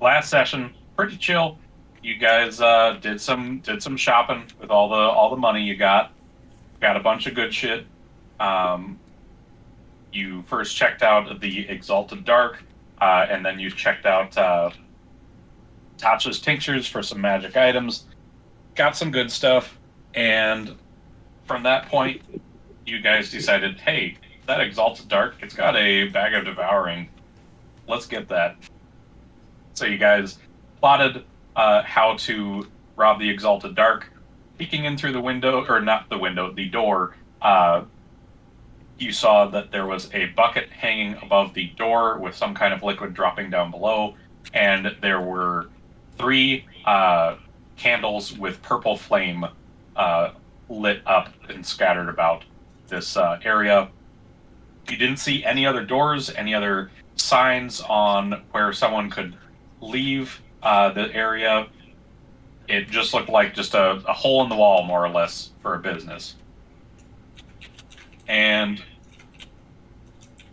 last session, pretty chill. You guys did some shopping with all the money you got. Got a bunch of good shit. You first checked out the Exalted Dark, and then you checked out Tatcha's tinctures for some magic items. Got some good stuff, and from that point, you guys decided, hey, that Exalted Dark, it's got a bag of devouring. Let's get that. So you guys plotted how to rob the Exalted Dark. Peeking in through the window, or not the window, the door, you saw that there was a bucket hanging above the door with some kind of liquid dropping down below, and there were 3 candles with purple flame lit up and scattered about this area. You didn't see any other doors, any other signs on where someone could leave the area. It just looked like just a hole in the wall, more or less, for a business. And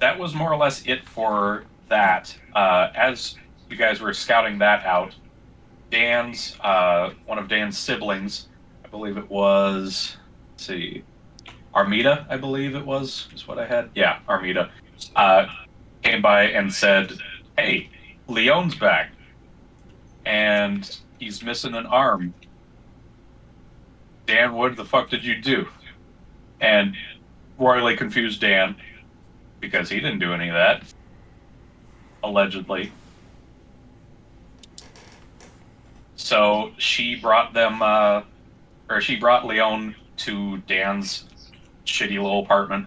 that was more or less it for that. As you guys were scouting that out, Dan's, one of Dan's siblings, I believe it was, let's see, Armida, I believe it was, is what I had. Yeah, Armida, came by and said, hey, Leon's back. And he's missing an arm. Dan, what the fuck did you do? And royally confused Dan, because he didn't do any of that, allegedly. So she brought them, or she brought Leon to Dan's shitty little apartment.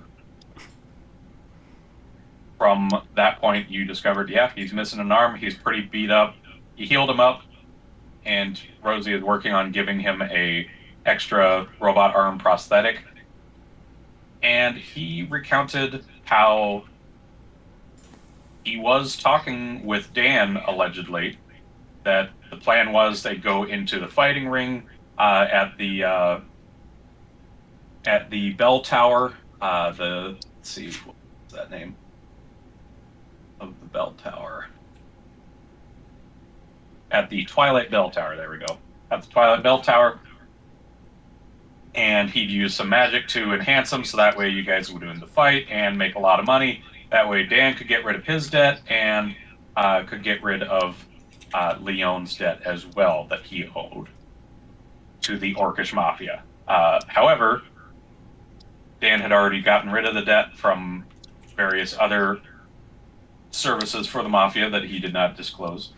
From that point, you discovered, yeah, he's missing an arm. He's pretty beat up. You healed him up, and Rosie is working on giving him a extra robot arm prosthetic. And he recounted how he was talking with Dan, allegedly, that the plan was they'd go into the fighting ring at the bell tower. Let's see, what's that name of the bell tower? At the Twilight Bell Tower, there we go. At the Twilight Bell Tower. And he'd use some magic to enhance them, so that way you guys would win the fight and make a lot of money. That way Dan could get rid of his debt and could get rid of Leon's debt as well that he owed to the Orcish Mafia. However, Dan had already gotten rid of the debt from various other services for the Mafia that he did not disclose,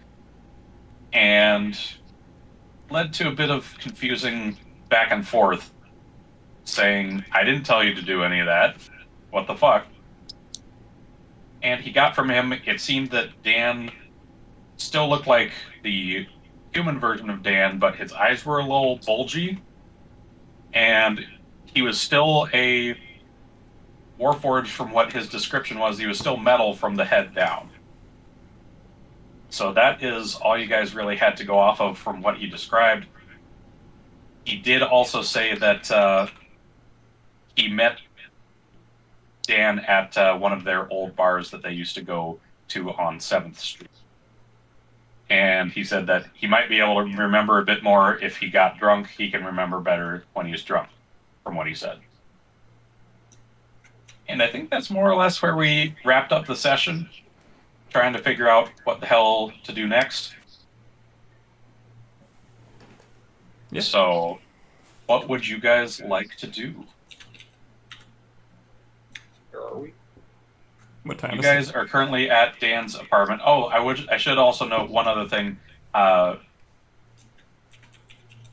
and led to a bit of confusing back and forth, saying, I didn't tell you to do any of that. What the fuck? And he got from him, it seemed that Dan still looked like the human version of Dan, but his eyes were a little bulgy, and he was still a Warforged from what his description was. He was still metal from the head down. So that is all you guys really had to go off of from what he described. He did also say that he met Dan at one of their old bars that they used to go to on 7th Street. And he said that he might be able to remember a bit more if he got drunk. He can remember better when he's drunk, from what he said. And I think that's more or less where we wrapped up the session, trying to figure out what the hell to do next. Yeah. So, what would you guys like to do? Where are we? What time you is guys it? are currently at Dan's apartment. Oh, I should also note one other thing.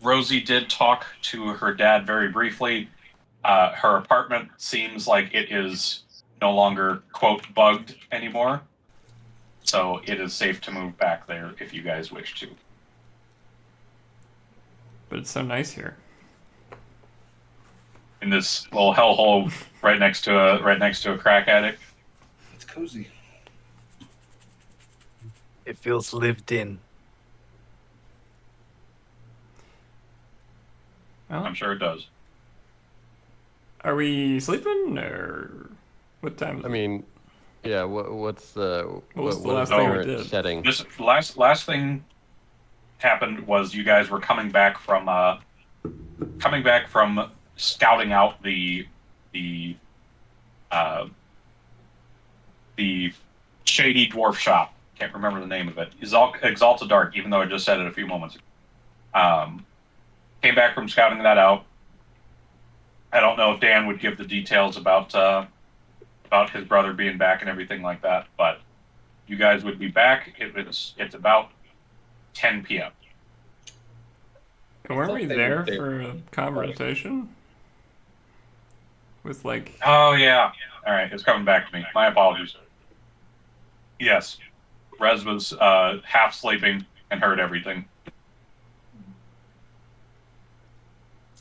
Rosie did talk to her dad very briefly. Her apartment seems like it is no longer, quote, bugged anymore. So it is safe to move back there if you guys wish to. But it's so nice here. In this little hellhole right next to a crack addict. It's cozy. It feels lived in. Well, I'm sure it does. are we sleeping or what time is I it? mean, Yeah. What's the was the what last is the thing we current did? setting? This last thing happened was you guys were coming back from scouting out the uh, the shady dwarf shop. Can't remember the name of it. Exalted Dark, even though I just said it a few moments ago. Came back from scouting that out. I don't know if Dan would give the details about his brother being back and everything like that, but you guys would be back. It's about 10 p.m. And weren't thought we they there were there. for a conversation? With like, Oh yeah. All right, it's coming back to me. My apologies. Yes, Rez was half sleeping and heard everything,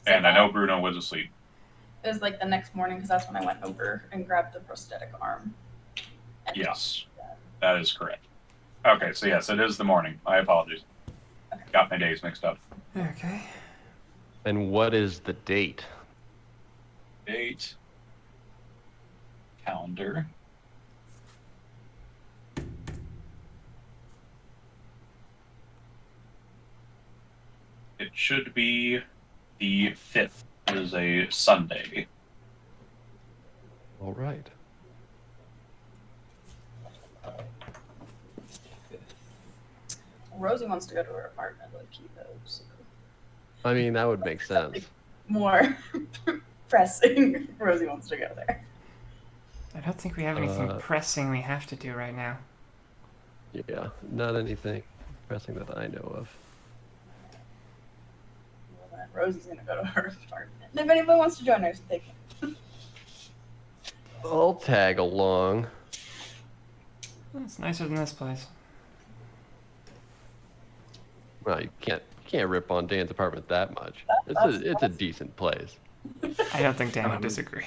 and I know Bruno was asleep. It was like the next morning because that's when I went over and grabbed the prosthetic arm. And Yes, that is correct. Okay, so yes, it is the morning. My apologies. Got my days mixed up. okay. And what is the date? Date. Calendar. It should be the 5th. It is a Sunday. All right. Rosie wants to go to her apartment, like he knows. I mean, that would make sense. More pressing. Rosie wants to go there. I don't think we have anything pressing we have to do right now. Yeah, not anything pressing that I know of. Well, then Rosie's gonna go to her apartment. And if anybody wants to join her, they can. I'll tag along. It's nicer than this place. Well, you can't rip on Dan's apartment that much. It's a decent place. I don't think Dan would disagree.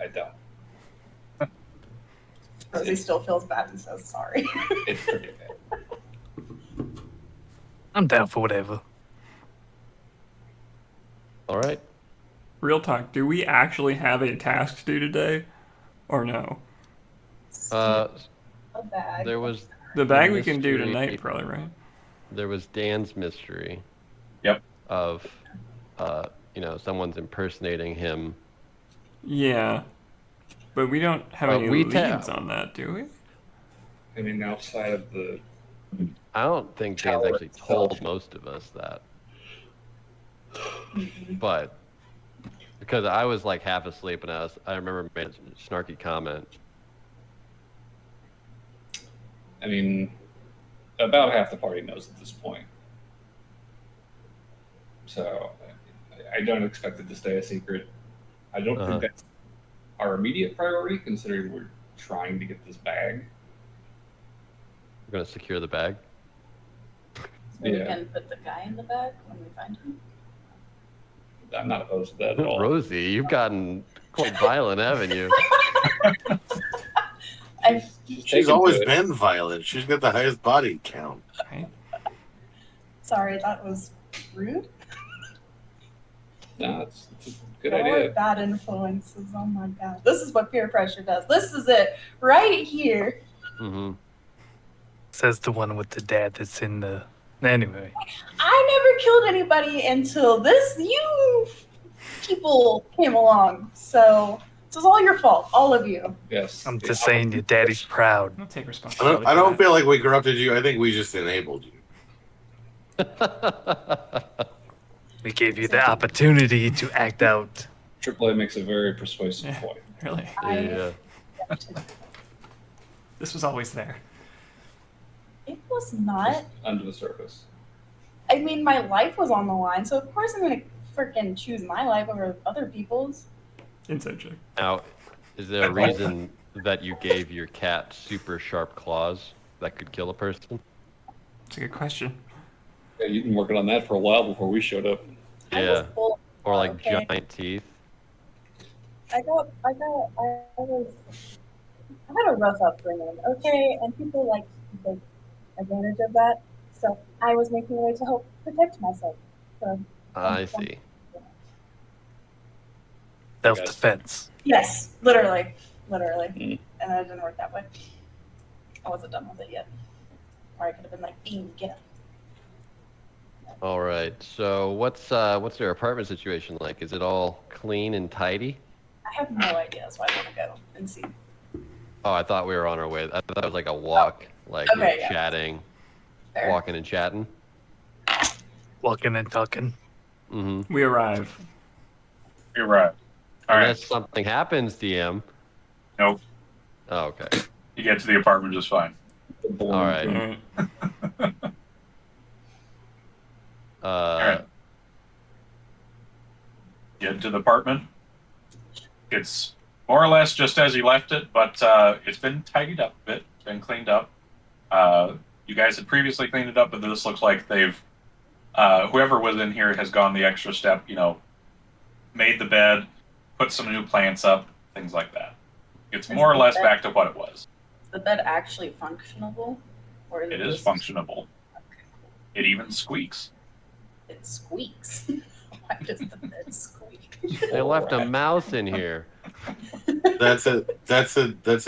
I don't. Rosie still feels bad and says sorry. It's pretty bad. I'm down for whatever. All right. Real talk, do we actually have a task to do today? Or no? A bag. There was The bag we can do mystery. tonight, probably, right? There was Dan's mystery. Yep. Of, someone's impersonating him. Yeah. But we don't have any we leads on that, do we? I mean, outside of the I don't think Dan's Tower actually itself. told most of us that. But because I was like half asleep and I remember making a snarky comment. I mean, about half the party knows at this point. So I don't expect it to stay a secret. I don't think that's our immediate priority, considering we're trying to get this bag. We're gonna secure the bag. So we Yeah. can put the guy in the bag when we find him. I'm not opposed to that at all. Rosie, you've gotten quite violent, haven't you? She's She's taken always to it. been violent. She's got the highest body count. Right? Sorry, that was rude. No, it's a good All idea. bad influences. Oh my god. This is what peer pressure does. This is it. Right here. Mm-hmm. Says the one with the dad that's in the. Anyway. I never killed anybody until you people came along. So this is all your fault. All of you. Yes. I'm just saying your daddy's proud. I'll take I responsibility. don't, I for don't that. feel like we corrupted you. I think we just enabled you. We gave you the opportunity to act out. AAA makes a very persuasive Yeah. point. Really? Yeah. This was always there. It was not. Under the surface. I mean, my life was on the line, so of course I'm gonna freaking choose my life over other people's. Inside check. Now, is there a reason that you gave your cat super sharp claws that could kill a person? It's a good question. Yeah, you've been working on that for a while before we showed up. I was Yeah. full- Or like okay. giant teeth? I had a rough upbringing, okay, and people like to take advantage of that. So I was making a way to help protect myself. So I see. Self defense. yes, literally. and then it didn't work that way. I wasn't done with it yet. Or I could have been like, Bean, get up. All right. So what's their apartment situation like? Is it all clean and tidy? I have no idea, so I want to go and see. Oh, I thought we were on our way. I thought it was like a walk, like Okay, you know, yeah. chatting, Fair. walking and chatting. Walking and talking. Mm-hmm. We arrive. You're right. All right. Unless something happens, DM. Nope. Oh, okay. You get to the apartment just fine. All right. Alright. All right. Get to the apartment. It's more or less just as you left it, but it's been tidied up a bit. It's been cleaned up. You guys had previously cleaned it up, but this looks like they've whoever was in here has gone the extra step. You know, made the bed, put some new plants up, things like that. It's more or less back to what it was. Is the bed actually functionable? Or It is functionable. It even squeaks. It squeaks. Why does the bed squeak? They left a mouse in here. That's a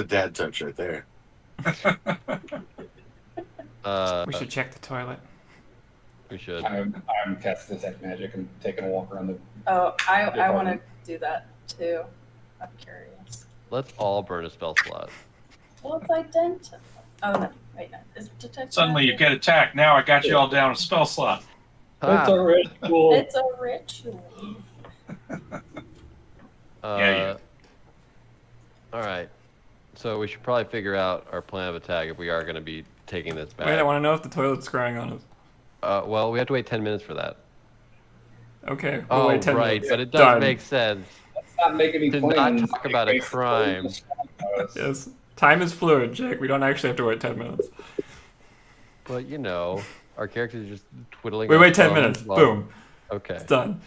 dad touch right there. We should check the toilet. We should. I'm casting detect magic and taking a walk around the. Oh, I want to do that too. I'm curious. Let's all burn a spell slot. Well, it's identical. Oh no, wait, no. Is it detect Suddenly you magic? get attacked. Now I got you all down a spell slot. It's a ritual. It's a ritual. Yeah. All right. So we should probably figure out our plan of attack if we are going to be taking this back. Wait, I want to know if the toilet's crying on us. Well, we have to wait 10 minutes for that. Okay, we'll Oh, wait 10 right. minutes. But it does Done. make sense Let's not make any to not plans. talk about a crime. Yes. Time is fluid, Jake. We don't actually have to wait 10 minutes. But, you know, our characters are just twiddling. We their wait 10 thumbs minutes. while- Boom. Okay. It's done.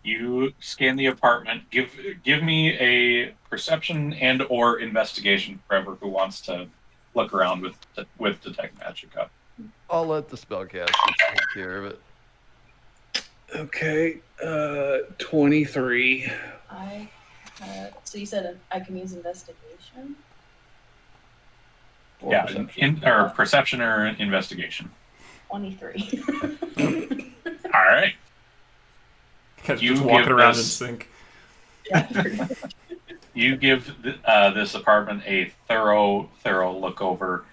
You scan the apartment. Give me a perception and or investigation for whoever who wants to look around with detect magic up. I'll let the spellcaster take care of it. Okay, 23. So you said I can use investigation? Or Yeah, perception. or perception or investigation. 23. All right. Because You just walking give around in this- sync. You give this apartment a thorough look over.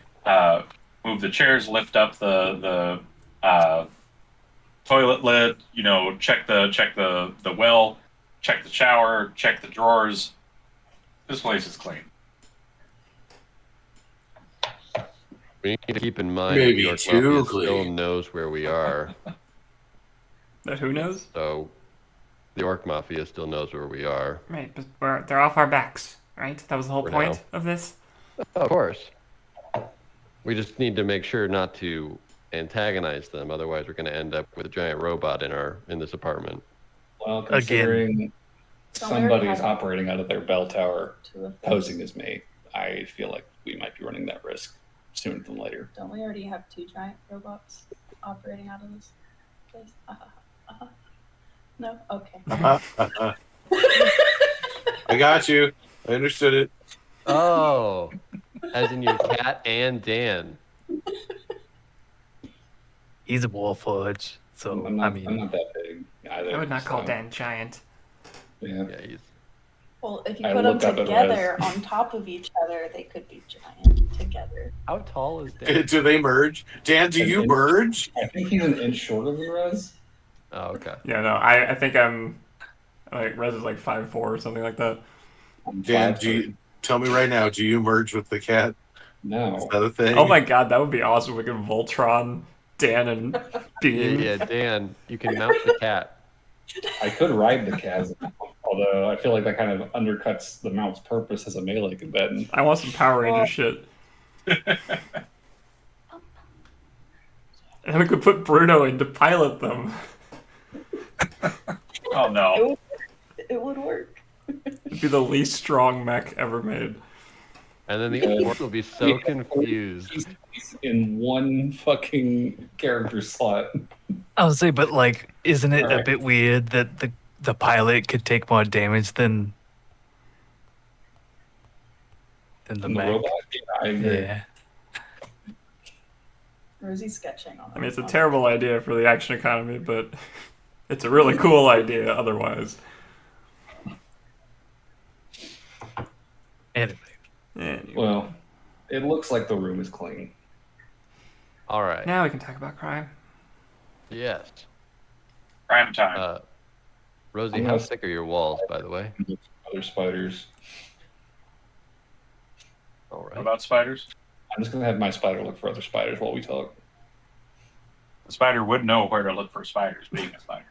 Move the chairs, lift up the toilet lid. You know, check the well, check the shower, check the drawers. This place is clean. We need to keep in mind Maybe New York too Mafia still clean. knows where we are. That who knows? So the Orc Mafia still knows where we are. Right, but they're off our backs, right? That was the whole For point now. of this. Of course. We just need to make sure not to antagonize them. Otherwise, we're going to end up with a giant robot in this apartment. Well, considering So we already somebody's have operating out of their bell tower, two of those. posing as me, I feel like we might be running that risk sooner than later. Don't we already have two giant robots operating out of this place? No? Okay. I got you. I understood it. Oh, as in your cat and Dan. He's a Warforged, so I'm not, I mean, I'm not that big either. I would not call so, Dan giant. Yeah. Yeah, he's Well, if you I put them looked up at together on top of each other, they could be giant together. how tall is Dan? Do they merge? Dan, do you merge? I think he's an inch shorter than Rez. Oh, okay. Yeah, no, I think I'm like Rez is like 5'4" or something like that. I'm Dan, 5'3". tell me right now, do you merge with the cat? Is No. that a thing? Oh my god, that would be awesome. We could Voltron, Dan, and Yeah, Beam. yeah, Dan, you can mount the cat. I could ride the chasm, although I feel like that kind of undercuts the mount's purpose as a melee combatant. I want some Power Ranger shit. And we could put Bruno in to pilot them. Oh no. It would work. It'd be the least strong mech ever made. And then the orc will be so confused. He's in one fucking character slot. I would say, but like, isn't it a Alright. bit weird that the pilot could take more damage than than the And the mech. robot? Yeah, I agree. Yeah. Rosie's sketching on it. I mean, it's a terrible idea for the action economy, but it's a really cool idea otherwise. Anyway. Anyway. Well, it looks like the room is clean. All right. Now we can talk about crime. Yes. Prime time. Rosie, I'm how gonna- thick are your walls, by the way? Other spiders. All What right. about spiders? I'm just gonna have my spider look for other spiders while we talk. The spider would know where to look for spiders, being a spider.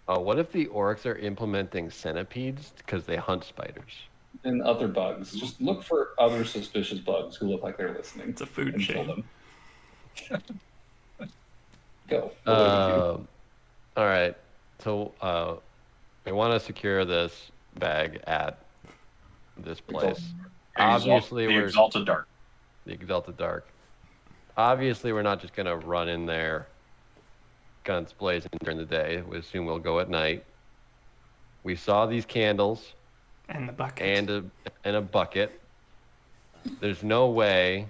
What if the orcs are implementing centipedes because they hunt spiders? And other bugs. Just look for other suspicious bugs who look like they're listening. It's a food and kill chain. them. Go. We'll wait with you. All right. So we want to secure this bag at this place. Obviously, the we're Exalted Dark. the Exalted Dark. Obviously, we're not just gonna run in there, guns blazing during the day. We assume we'll go at night. We saw these candles And the bucket. and a bucket. There's no way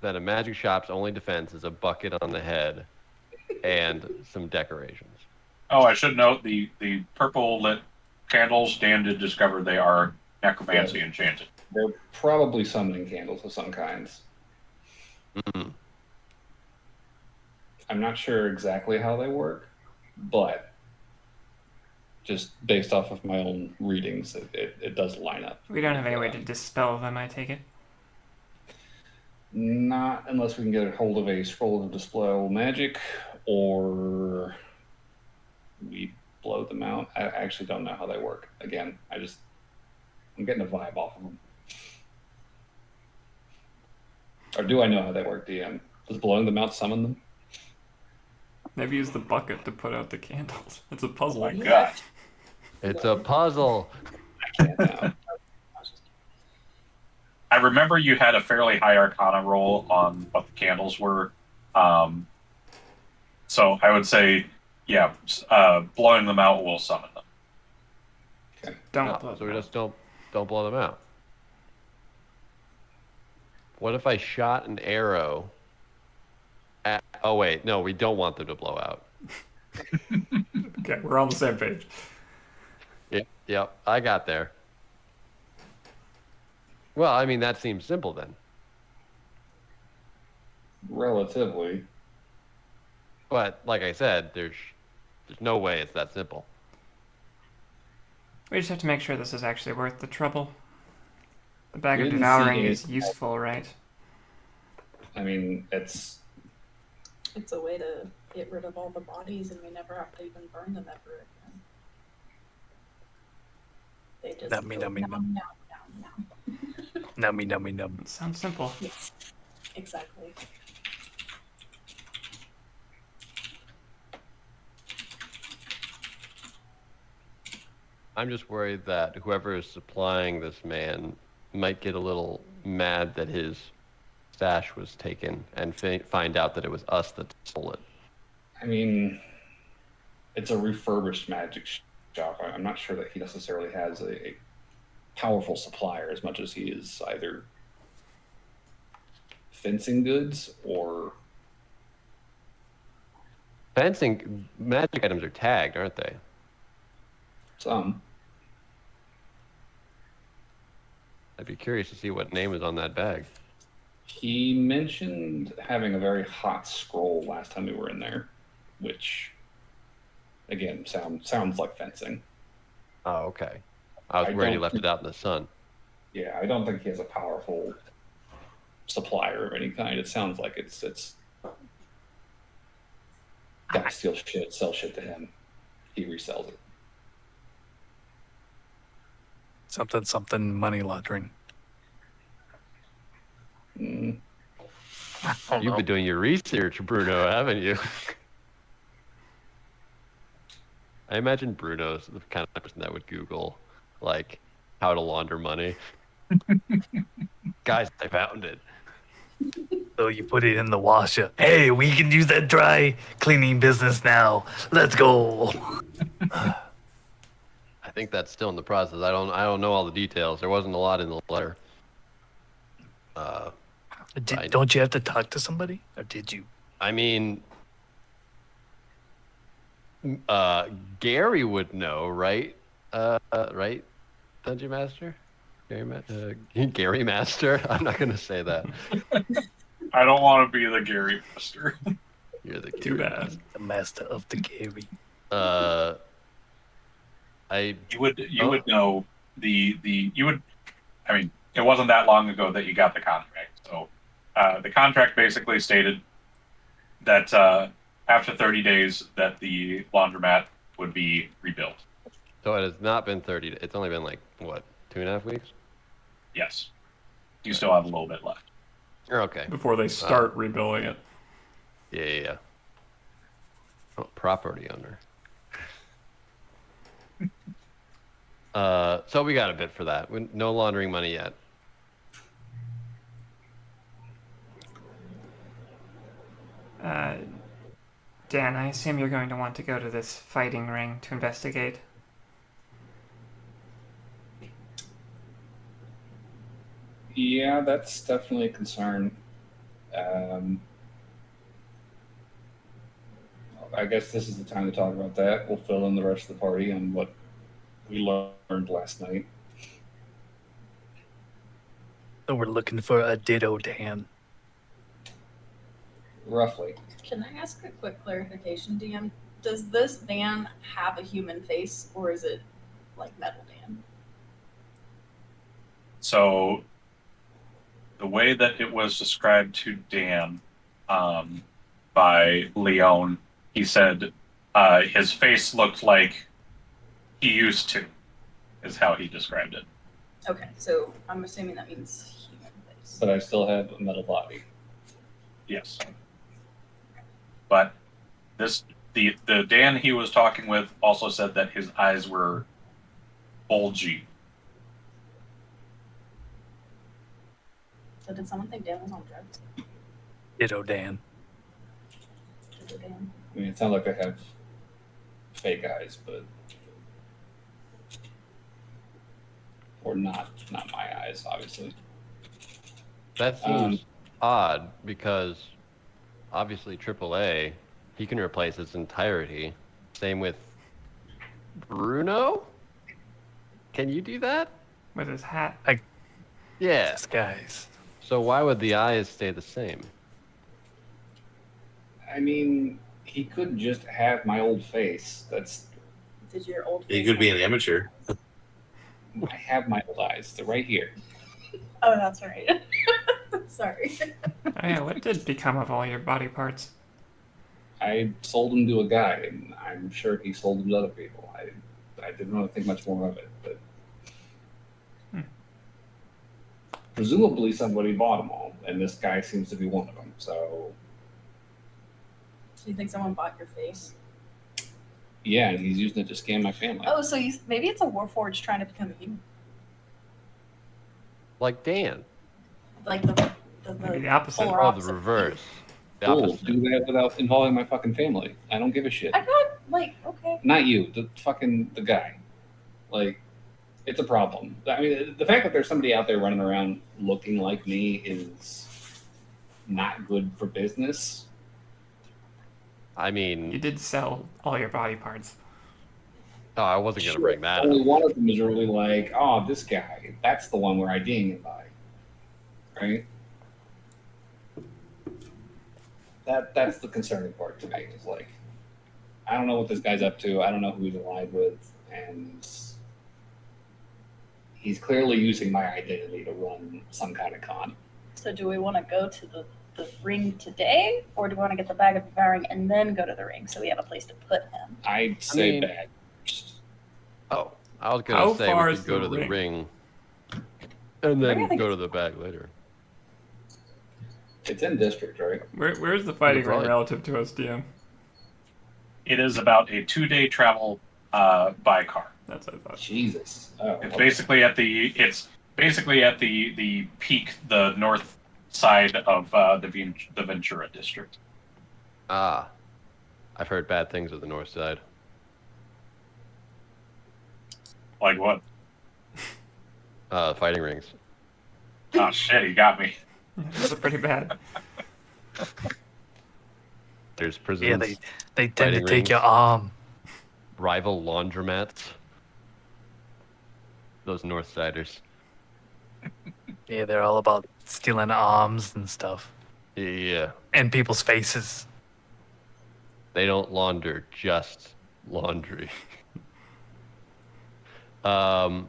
that a magic shop's only defense is a bucket on the head and some decorations. Oh, I should note the purple lit candles. Dan did discover they are necromancy enchanted. They're probably summoning candles of some kinds. Mhm. I'm not sure exactly how they work, but just based off of my own readings, it does line up. We don't have any way to dispel them, I take it. Not unless we can get a hold of a scroll of dispel magic, or we blow them out. I actually don't know how they work. Again, I'm getting a vibe off of them. Or do I know how they work, DM? Does blowing them out summon them? Maybe use the bucket to put out the candles. It's a puzzle. Oh my god. It's a puzzle. I can't now. I remember you had a fairly high Arcana roll on what the candles were. So I would say, yeah, blowing them out will summon them. Don't No, blow so we them just don't blow them out. What if I shot an arrow at... Oh, wait. No, we don't want them to blow out. Okay, we're on the same page. Yep, I got there. Well, I mean, that seems simple then. Relatively. But, like I said, there's no way it's that simple. We just have to make sure this is actually worth the trouble. The bag We of didn't see devouring any- is useful, right? I mean, it's It's a way to get rid of all the bodies, and we never have to even burn them ever again. They just Nummy, go nummy, nom, num. nom, nom, nom. Nummy, nummy, num. It sounds simple. Yes, exactly. I'm just worried that whoever is supplying this man might get a little mad that his stash was taken and find out that it was us that stole it. I mean, it's a refurbished magic shop. I'm not sure that he necessarily has a powerful supplier as much as he is either fencing goods or Fencing magic items are tagged, aren't they? some. I'd be curious to see what name is on that bag. He mentioned having a very hot scroll last time we were in there, which, again, sounds like fencing. Oh, okay. I was I worried he don't left think- it out in the sun. Yeah, I don't think he has a powerful supplier of any kind. It sounds like it's guys steal shit, sell shit to him. He resells it. Something money laundering. Mm, I don't You've know. been doing your research, Bruno, haven't you? I imagine Bruno's the kind of person that would Google, like, how to launder money. Guys, I found it. So you put it in the washer. Hey, we can use that dry cleaning business now. Let's go. I think that's still in the process. I don't know all the details. There wasn't a lot in the letter. Right. Don't you have to talk to somebody, or did you? I mean, Gary would know, right? Right, Dungeon Master? Gary Master? I'm not going to say that. I don't want to be the Gary Master. You're the Too Gary bad. The master of the Gary. Master. You would know you would. I mean, it wasn't that long ago that you got the contract. So the contract basically stated that after 30 days that the laundromat would be rebuilt. So it has not been 30. It's only been like, what, 2.5 weeks? Yes. You still have a little bit left. Okay. Before they start rebuilding it. Yeah. Oh, property owner. So we got a bit for that. No laundering money yet. Dan, I assume you're going to want to go to this fighting ring to investigate. Yeah, that's definitely a concern. I guess this is the time to talk about that. We'll fill in the rest of the party on what we learned last night. So we're looking for a ditto Dan. Roughly. Can I ask a quick clarification, DM? Does this Dan have a human face, or is it like Metal Dan? So the way that it was described to Dan by Leon, he said his face looked like he used to, is how he described it. Okay, so I'm assuming that means human face. But I still have a metal body. Yes. But the Dan he was talking with also said that his eyes were bulgy. So did someone think Dan was on drugs? Ditto Dan. Did it Dan? I mean, it sounds like I have fake eyes, but or not my eyes, obviously. That seems odd because obviously AAA, he can replace its entirety. Same with Bruno? Can you do that? With his hat. Yeah. Disguise. So why would the eyes stay the same? I mean, he could just have my old face. That's Did your old He face could be have- an amateur. I have my old eyes. They're right here. Oh, that's right. Sorry. Oh yeah, what did become of all your body parts? I sold them to a guy, and I'm sure he sold them to other people. I didn't want to think much more of it, but presumably somebody bought them all, and this guy seems to be one of them. So Do you think someone bought your face? yeah, and he's using it to scam my family. Oh, so maybe it's a Warforged trying to become a human. Like Dan. Like Maybe the opposite. polar Oh, opposite. the reverse. The Cool. opposite. Do that without involving my fucking family. I don't give a shit. I got okay. Not you, the guy. Like, it's a problem. I mean, the fact that there's somebody out there running around looking like me is not good for business. I You mean, did sell all your body parts. oh, I wasn't going to bring that Only up. one of them is really like, oh, this guy. That's the one we're IDing him by, right? That's the concerning part to me. Is like, I don't know what this guy's up to. I don't know who he's aligned with, and he's clearly using my identity to run some kind of con. So do we want to go to the ring today, or do we want to get the bag of devouring and then go to the ring so we have a place to put him? I'd say mean- bad. Oh, I was going How to say far we is could go the to the ring? ring and Ring, I then think go it's- to the bag later. It's in district, right? Where's the fighting ring Probably- relative to us, DM? It is about a 2-day travel by car. That's what I thought. Jesus. Oh, It's okay. basically at the peak, the north side of the Ventura district. Ah, I've heard bad things of the north side. Like what? Fighting rings. Oh shit, he got me. Those are pretty bad. There's prisons, Yeah, they tend to fighting take your rings. arm. rival laundromats. Those North Siders. Yeah, they're all about stealing arms and stuff. Yeah. And people's faces. They don't launder just laundry. All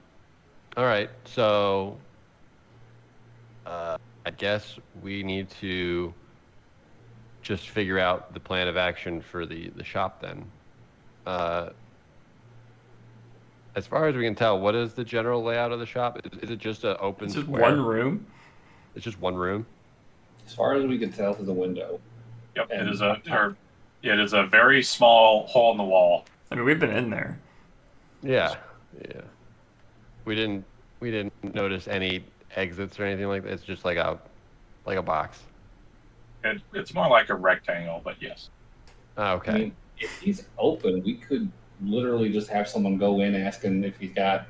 right, so I guess we need to just figure out the plan of action for the shop then. As far as we can tell, what is the general layout of the shop? Is it just an open It's just square? one room. It's just one room. As far as we can tell through the window. Yep, And- it is a very small hole in the wall. I mean, we've been in there. Yeah, yeah. We didn't notice any exits or anything like that. It's just like a box. It's more like a rectangle, but yes. Oh, okay. I mean, if he's open, we could literally just have someone go in asking if he's got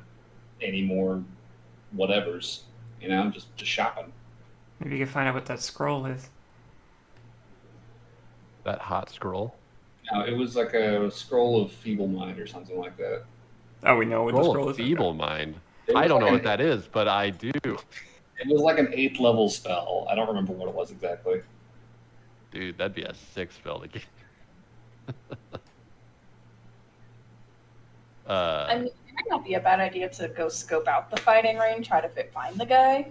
any more whatevers. You know, just shopping. Maybe you can find out what that scroll is. That hot scroll. No, it was like a scroll of feeble mind or something like that. Oh, we know what the Scroll scroll of is. feeble mind. It I was don't know like what an- that is, but I do. It was like an 8th level spell. I don't remember what it was exactly. Dude, that'd be a 6 spell to get. I mean, it might not be a bad idea to go scope out the fighting ring, try to find the guy,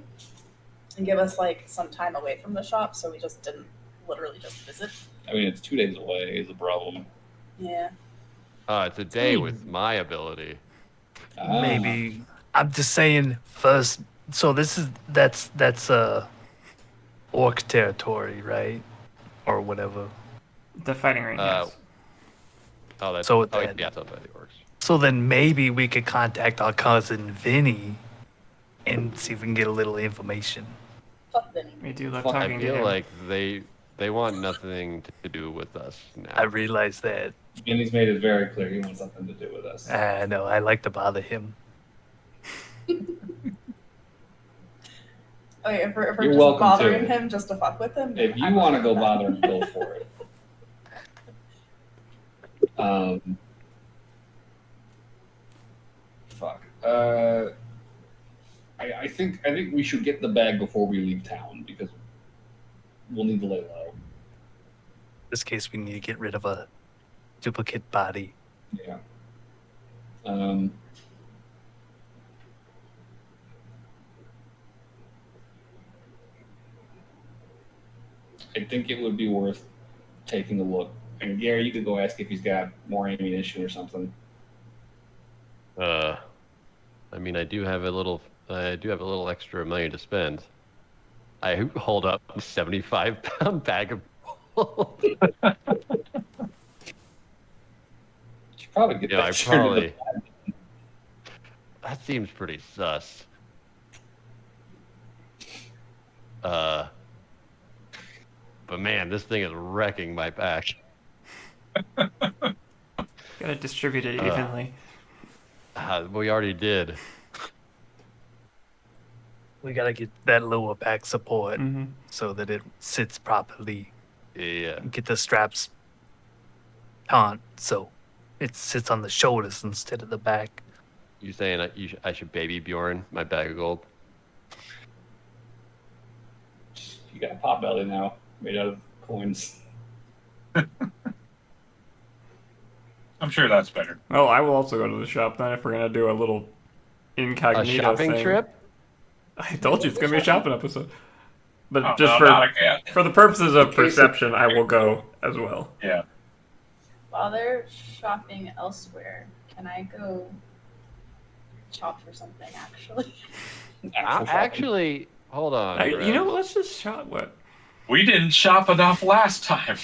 and give us like some time away from the shop, so we just didn't literally just visit. I mean, it's 2 days away is the problem. Yeah. It's a day with my ability. Ah. Maybe I'm just saying first. So that's orc territory, right? Or whatever. The fighting ring, yes. Oh, that's So yeah, then- that's how it works. So then maybe we could contact our cousin Vinny and see if we can get a little information. Fuck Vinny. We do love Fuck, I talking I to feel him. like they want nothing to do with us now. I realize that. Vinny's made it very clear he wants something to do with us. I know. I like to bother him. Okay, if we're You're just welcome to bothering it. him just to fuck with him. If you I'm want to okay go with bother him, go for it. Fuck. I think we should get the bag before we leave town because we'll need to lay low. In this case, we need to get rid of a duplicate body. Yeah. I think it would be worth taking a look. And Gary, you could go ask if he's got more ammunition or something. I mean, I do have a little extra money to spend. I hold up a 75-pound bag of gold. You should probably get Yeah, that I shirt in the probably. bag. That seems pretty sus. But man, this thing is wrecking my back. Gotta distribute it evenly. We already did. We gotta get that lower back support Mm-hmm. so that it sits properly. Yeah. Get the straps taut so it sits on the shoulders instead of the back. You saying I should baby Bjorn my bag of gold? You got a pot belly now, made out of coins. I'm sure that's better. Well, I will also go to the shop then if we're gonna do a little A incognito shopping thing. trip? I told you it's gonna be a shopping episode. But Oh, just no, not a cat. for the purposes of In case perception, I will go as well. Yeah. While they're shopping elsewhere, can I go shop for something actually? Actual shopping. Actually, hold on. You know, Rez. let's just shop. What? We didn't shop enough last time.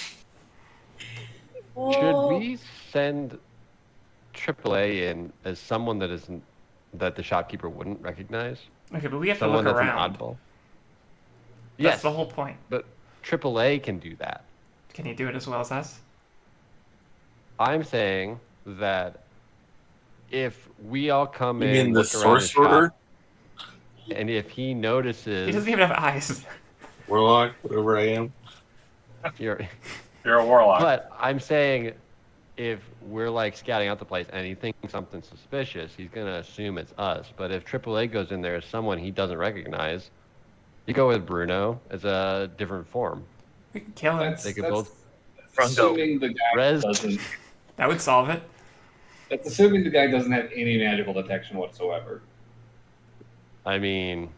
Should we send AAA in as someone that the shopkeeper wouldn't recognize? Okay, but we have to Someone look that's around. an oddball? That's Yes, the whole point. but AAA can do that. Can he do it as well as us? I'm saying that if we all come You in, mean the look around the sorcerer? shop, and if he notices, He doesn't even have eyes. Warlock, whatever I am. You're, You're a warlock. but I'm saying, if we're like scouting out the place and he thinks something suspicious, he's gonna assume it's us. But if AAA goes in there as someone he doesn't recognize, you go with Bruno as a different form. We can kill him. That's, They could that's both assuming the guy Rez. doesn't. That would solve it. That's assuming the guy doesn't have any magical detection whatsoever. I mean,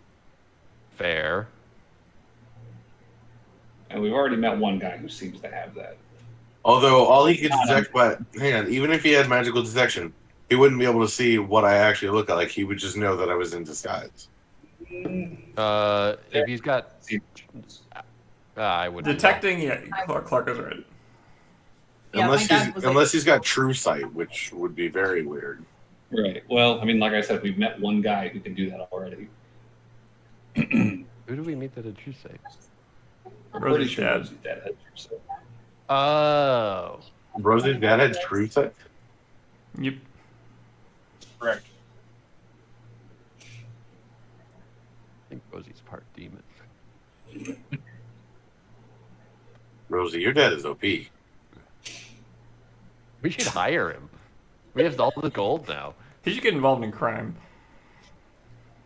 fair. And we've already met one guy who seems to have that. Although all he could detect, but hang on, even if he had magical detection, he wouldn't be able to see what I actually look like. He would just know that I was in disguise. If he's got, I would Detecting, yeah, Clark is right. Yeah, my dad was Unless he's got true sight, which would be very weird. Right. Well, I mean, like I said, we've met one guy who can do that already. Who do we meet that had true sight? I'm pretty Rosie's sure dad. Rosie's dad had true sight. Oh, Rosie's dad had true sight. Yep. Correct. I think Rosie's part demon. Rosie, your dad is OP. We should hire him. We have all the gold now. He should get involved in crime.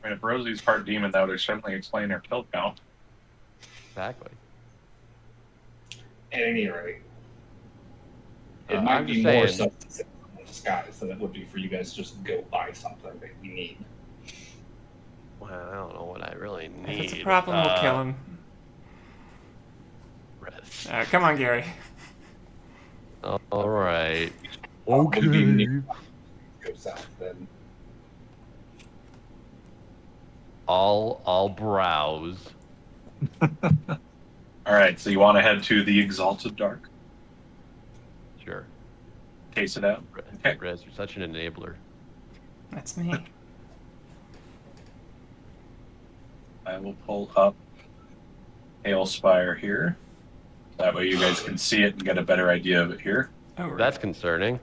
I mean, if Rosie's part demon, that would certainly explain her kill count. Exactly. At any rate, it I'm might be just more saying- substantive in disguise than it would be for you guys to just go buy something that you need. Well, I don't know what I really need. If it's a problem, we'll kill him. Rez. Come on, Gary. All right. Would be near- go south then. I'll browse. All right, so you want to head to the Exalted Dark, Sure. case it out. Okay. Rez, you're such an enabler. That's me. I will pull up Hailspire here. That way you guys can see it and get a better idea of it here. Oh, right. That's concerning.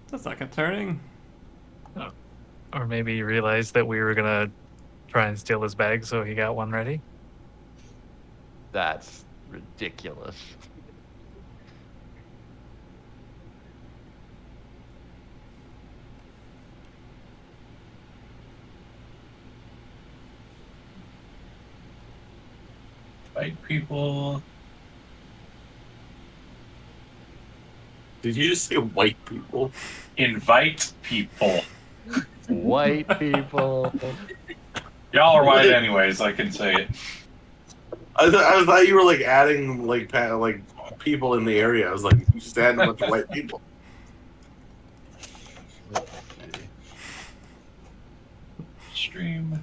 That's not concerning. Or maybe you realized that we were gonna try and steal his bag, so he got one ready. That's ridiculous. Fight people. Did you just say white people? Invite people. White people. Y'all are white anyways, I can say it. I thought you were like adding like people in the area. I was like, you just adding a bunch of white people. Stream.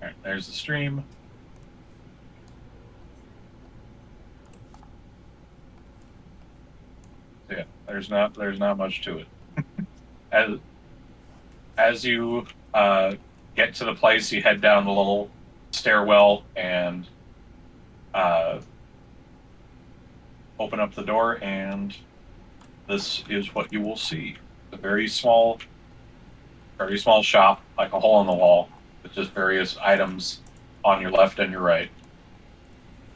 Alright, there's the stream. So yeah, there's not much to it. As you get to the place, you head down the little stairwell and open up the door, and this is what you will see. A very small shop, like a hole in the wall, with just various items on your left and your right.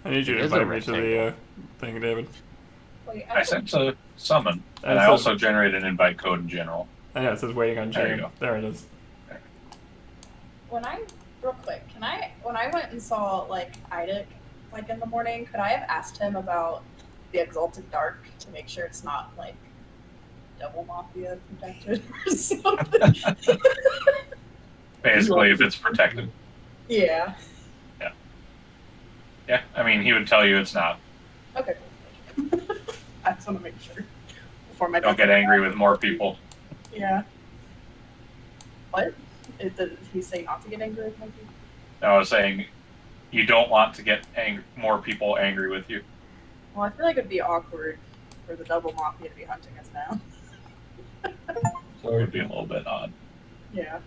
I need you to It is a invite me to the thing, David. Wait, I sent to summon, and And I so- also generated an invite code in general. I know, it says waiting on There you Jane. go. There it is. when I real quick, when I went and saw like Idic like in the morning, could I have asked him about the Exalted Dark to make sure it's not like Devil Mafia protected or something? Basically, if it's protected. Yeah. Yeah, I mean, he would tell you it's not. Okay. I just want to make sure before my Don't get angry with more people. Yeah. What? Did he say not to get angry with my people? I was saying, you don't want to get more people angry with you. Well, I feel like it'd be awkward for the Devil Mafia to be hunting us now. It would be a little bit odd. Yeah.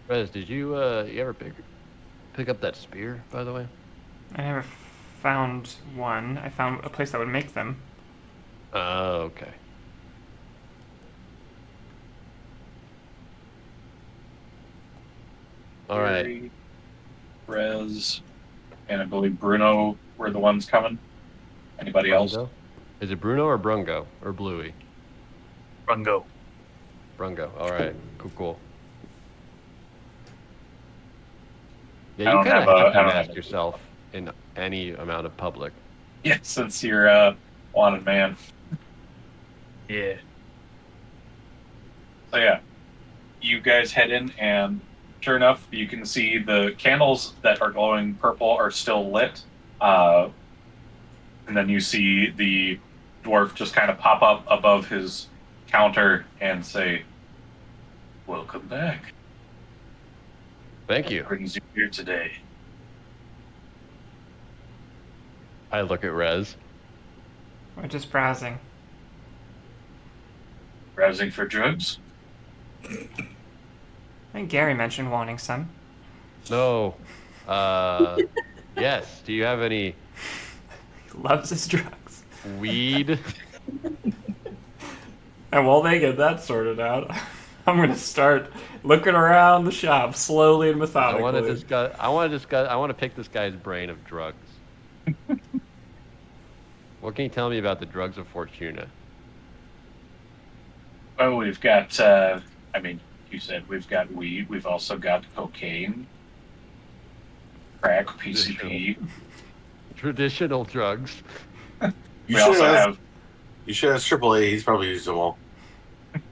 Rez, did you you ever pick up that spear, by the way? I never found one. I found a place that would make them. Oh, okay. All right. Rez, and I believe Bruno were the ones coming. Anybody else? Brungo? Is it Bruno or Brungo or Bluey? Rungo. Brungo. All right. Cool. Yeah, I you don't kind of have a- have I to don't mask have a- yourself in any amount of public. Yeah, since you're a wanted man. Yeah. So yeah, you guys head in, and sure enough, you can see the candles that are glowing purple are still lit. And then you see the dwarf just kind of pop up above his counter and say, "Welcome back. Thank you. What brings you here today?" I look at Rez. We're just browsing. Browsing for drugs? I think Gary mentioned wanting some. No. Yes. Do you have any He loves his drugs. weed? And while they get that sorted out, I'm gonna start looking around the shop slowly and I methodically. want to discuss. I want to pick this guy's brain of drugs. What can you tell me about the drugs of Fortuna? Well, we've got, you said we've got weed. We've also got cocaine, crack, PCP. Traditional drugs. You We should also have. have, You should ask AAA. He's probably used them all.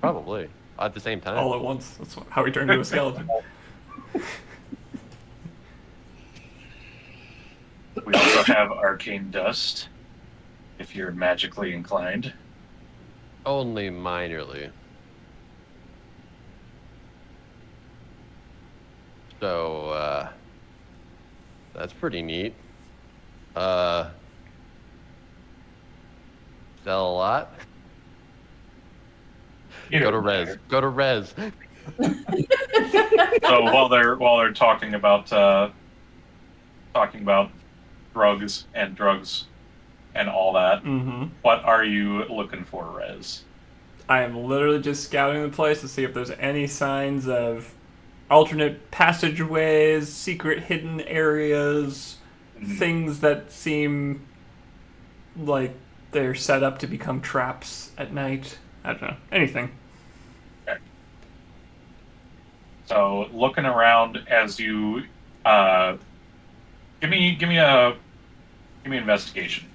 Probably at the same time. all at once. That's how he turned into a skeleton. we also have arcane dust, if you're magically inclined. Only minorly. So, that's pretty neat. Sell a lot. Go to Rez. Go to Rez. So while they're talking about drugs and all that, Mm-hmm. what are you looking for, Rez? I am literally just scouting the place to see if there's any signs of alternate passageways, secret hidden areas, things that seem like they're set up to become traps at night. I don't know. Anything. So looking around as you give me investigation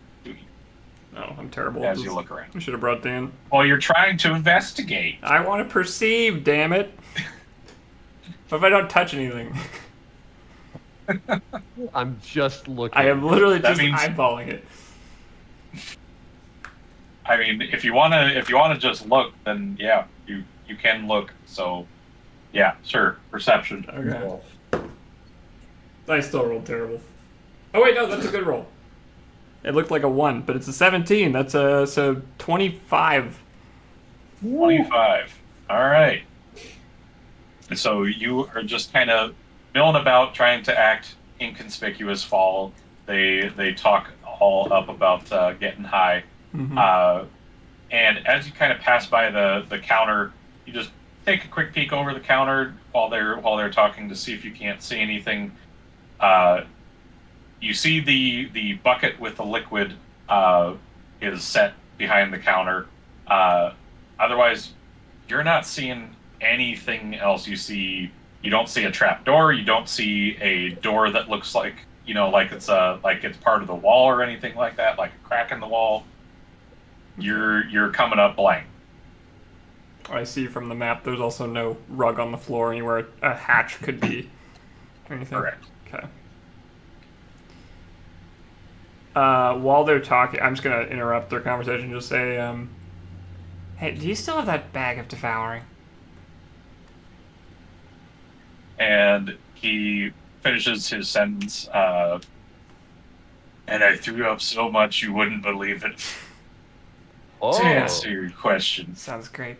No, I'm terrible. as you look around. I should have brought Dan. Well, you're trying to investigate. I want to perceive, damn it. What if I don't touch anything? I'm just looking. I am literally That just means- eyeballing it. I mean, if you wanna just look, then yeah, you can look. So yeah, sure. Perception. Okay. I still rolled terrible. Oh wait, no, that's a good roll. It looked like a 1, but it's a 17. That's so 25. 25. All right. So you are just kind of milling about, trying to act inconspicuous. Fall. They talk all up about getting high. Mm-hmm. And as you kind of pass by the counter, you just take a quick peek over the counter while they're talking to see if you can't see anything. You see the bucket with the liquid is set behind the counter. Otherwise, you're not seeing anything else. You don't see a trap door. You don't see a door that looks like it's part of the wall or anything like that, like a crack in the wall. You're coming up blank. I see from the map there's also no rug on the floor anywhere a hatch could be. Or anything. Correct. Okay. While they're talking, I'm just going to interrupt their conversation and just say, hey, do you still have that bag of devouring? And he finishes his sentence, and I threw up so much you wouldn't believe it. Oh, To answer your question, Sounds great.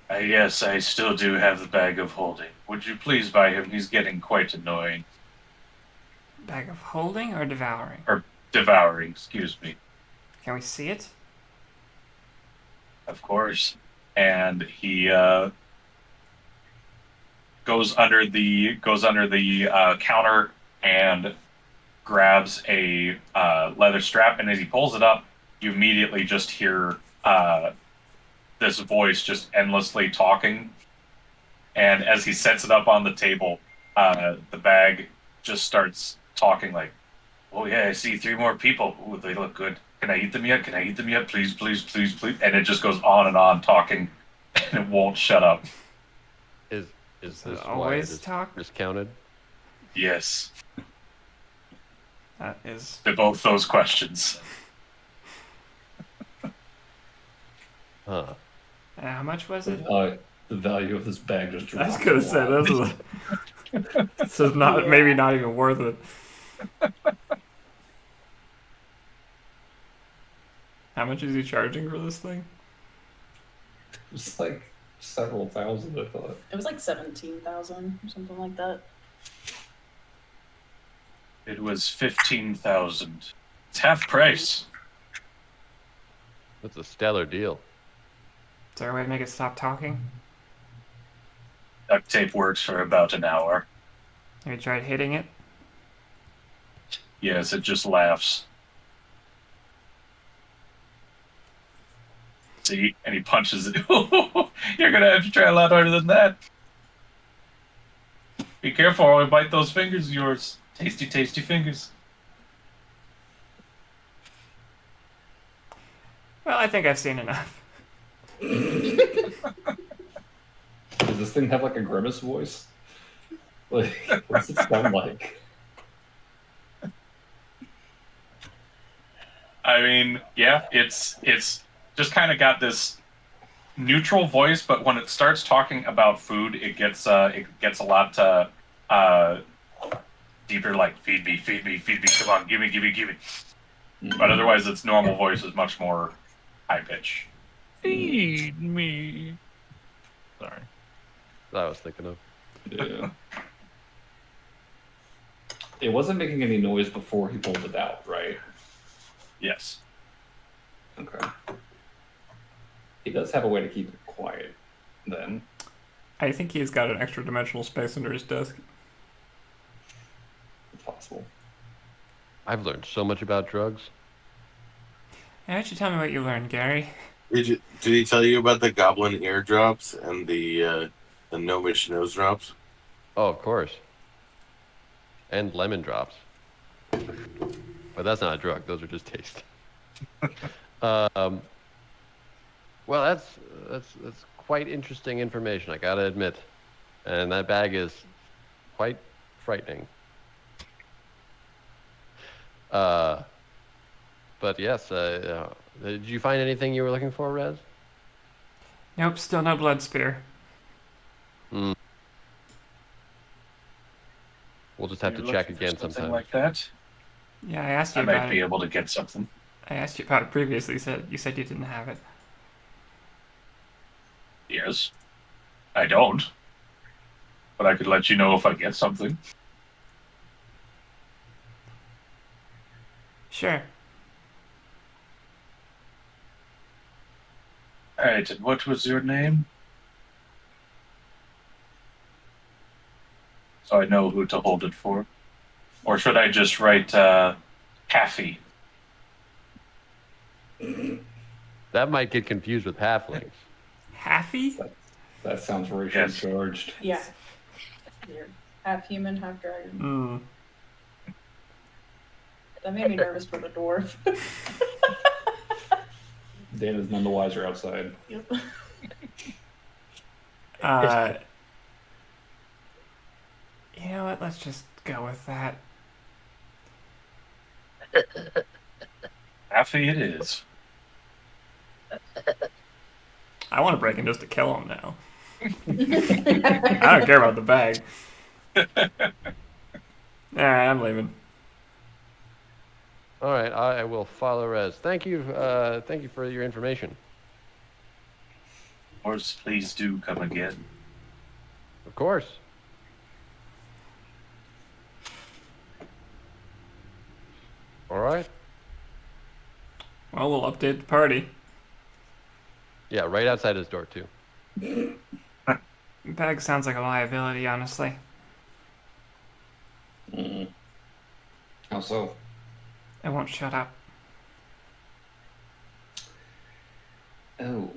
yes, I still do have the bag of holding. Would you please buy him? He's getting quite annoying. Bag of holding or devouring? Devouring, excuse me. Can we see it? Of course. And he goes under the counter and grabs a leather strap, and as he pulls it up, you immediately just hear this voice just endlessly talking. And as he sets it up on the table, the bag just starts talking like, "Oh yeah, I see 3 more people. Ooh, they look good. Can I eat them yet? Can I eat them yet? Please, please, please, please." And it just goes on and on talking, and it won't shut up. Is this why it always is talk? discounted? Yes, That is. to both those questions. Huh. How much was it? The value of this bag just I was dropped. gonna say this is. This is not maybe not even worth it. How much is he charging for this thing? It's like several thousand, I thought. It was like 17,000 or something like that. It was 15,000. It's half price. That's a stellar deal. Is there a way to make it stop talking? Duct tape works for about an hour. Have you tried hitting it? Yes, it just laughs. See? And he punches it. You're gonna have to try a lot harder than that. Be careful or I'll bite those fingers of yours. Tasty, tasty fingers. Well, I think I've seen enough. Does this thing have like a grimace voice? Like, what's it sound like? I mean, yeah, it's just kind of got this neutral voice, but when it starts talking about food, it gets a lot deeper. Like, feed me, feed me, feed me. Come on, give me, give me, give me. But otherwise, its normal voice is much more high pitch. Feed me. Sorry. That I was thinking of. Yeah. It wasn't making any noise before he pulled it out, right? Yes. Okay. He does have a way to keep it quiet, then. I think he's got an extra dimensional space under his desk. It's possible. I've learned so much about drugs. Why don't you tell me what you learned, Gary? Did he tell you about the goblin ear drops and the gnomish nose drops? Oh, of course. And lemon drops. But that's not a drug. Those are just taste. Well, that's quite interesting information, I gotta admit. And that bag is quite frightening. But yes, did you find anything you were looking for, Rez? Nope, still no blood spear. We'll just have You're to check looking for again something sometime. like that. Yeah, I asked you I about might be it. able to get something. I asked you about it previously. You said you didn't have it. Yes. I don't. But I could let you know if I get something. Sure. Alright, and what was your name? So I know who to hold it for. Or should I just write, Haffy? That might get confused with halflings. Haffy? That sounds racially Yes. charged. Yeah. You're half human, half dragon. Hmm. That made me nervous for the dwarf. Dan is none the wiser outside. Yep. You know what? Let's just go with that. Haffy it is. I want to break in just to kill him now. I don't care about the bag. Alright, I'm leaving. All right, I will follow Rez. Thank you for your information. Of course, please do come again. Of course. All right. Well, we'll update the party. Yeah, right outside his door too. The bag sounds like a liability, honestly. How so? It won't shut up. Oh.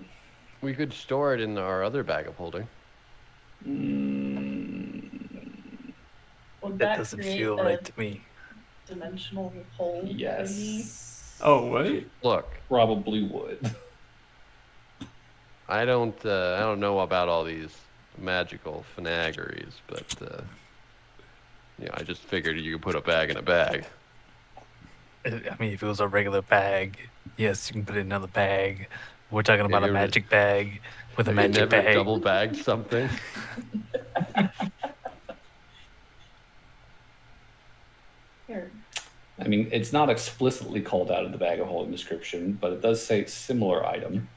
We could store it in our other bag of holding. Would That that doesn't create feel a right to me. dimensional hole thingy? Yes. Oh, what? Look, Probably would. I don't know about all these magical finaggeries, but I just figured you could put a bag in a bag. I mean, if it was a regular bag, yes, you can put it in another bag. We're talking about a you magic bag with a Have you magic never bag. double bagged something? Here. I mean, it's not explicitly called out in the bag of holding description, but it does say similar item,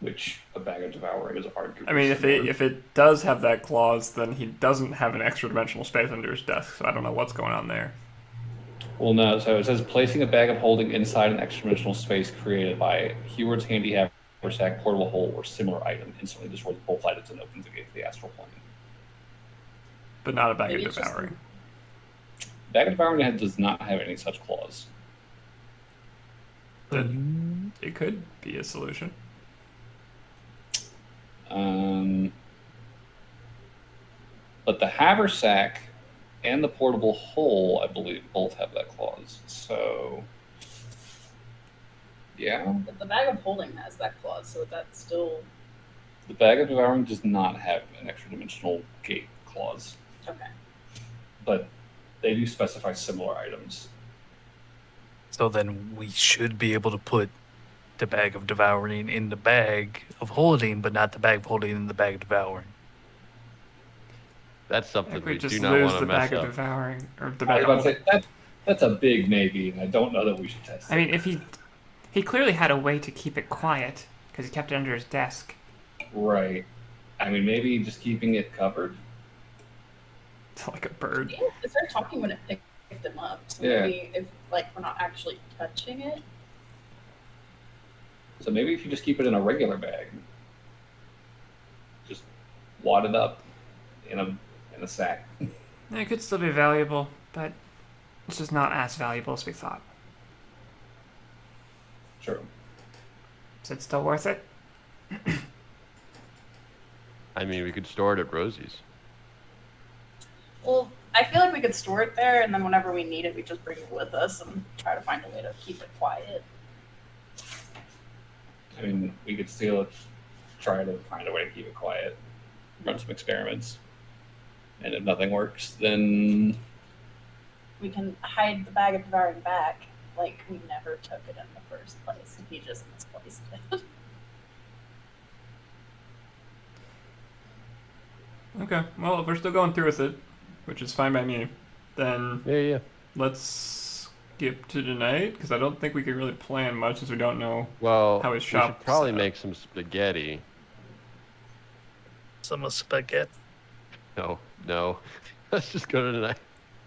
which a bag of devouring is arguably I mean, similar. if it does have that clause, then he doesn't have an extra dimensional space under his desk, so I don't know what's going on there. Well, no. So it says placing a bag of holding inside an extra-dimensional space created by Heward's handy haversack, portable hole, or similar item instantly destroys both items and opens the gate to the astral plane. But not a bag Maybe of it's just devouring. Bag of devouring does not have any such clause. Then it could be a solution. But the haversack and the portable hole, I believe, both have that clause. So, yeah. But the bag of holding has that clause, so that's still The bag of devouring does not have an extra dimensional gate clause, okay. but they do specify similar items. So then we should be able to put the bag of devouring in the bag of holding, but not the bag of holding in the bag of devouring. That's I something think we we just do not lose want the to mess bag of up. devouring, or the I bag was of about to holding. say, that's a big maybe, and I don't know that we should test it. I mean, if he clearly had a way to keep it quiet because he kept it under his desk. Right. I mean, maybe just keeping it covered. It's like a bird. Yeah, it started talking when it picked him up. So Yeah. maybe if like we're not actually touching it. So maybe if you just keep it in a regular bag, just wad it up in a sack. It could still be valuable, but it's just not as valuable as we thought. Sure. Is it still worth it? I mean, we could store it at Rosie's. Well, I feel like we could store it there, and then whenever we need it, we just bring it with us and try to find a way to keep it quiet. I mean, we could steal it, try to find a way to keep it quiet, run some experiments, and if nothing works, then We can hide the bag of devouring back, like we never took it in the first place, and he just misplaced it. Okay, well, if we're still going through with it, which is fine by me, then Yeah. let's skip to tonight, because I don't think we can really plan much since we don't know. Well, How is we shop should probably set up? make some spaghetti. Some spaghetti. No. Let's just go to tonight.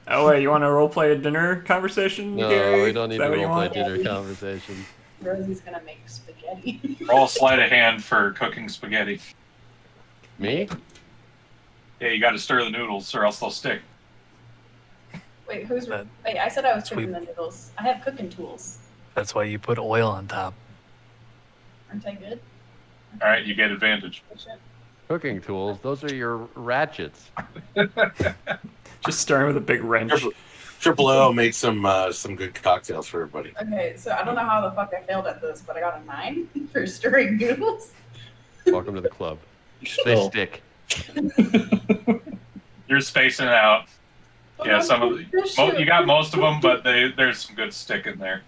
Oh, wait, you want to roleplay a dinner conversation, No, Gary? we don't Is need that to what you roleplay want? dinner conversation. Rosie's gonna make spaghetti. Roll sleight of hand for cooking spaghetti. Me? Yeah, you got to stir the noodles or else they'll stick. Wait, who's? Uh, Wait, I said I was sweet. cooking the noodles. I have cooking tools. That's why you put oil on top. Aren't I good? All right, you get advantage. Cooking tools? Those are your ratchets. Just starting with a big wrench. Triple O makes some good cocktails for everybody. Okay, so I don't know how the fuck I failed at this, but I got a 9 for stirring noodles. Welcome to the club. They still. stick. You're spacing out. Yeah, some of you got most of them, but there's some good stick in there.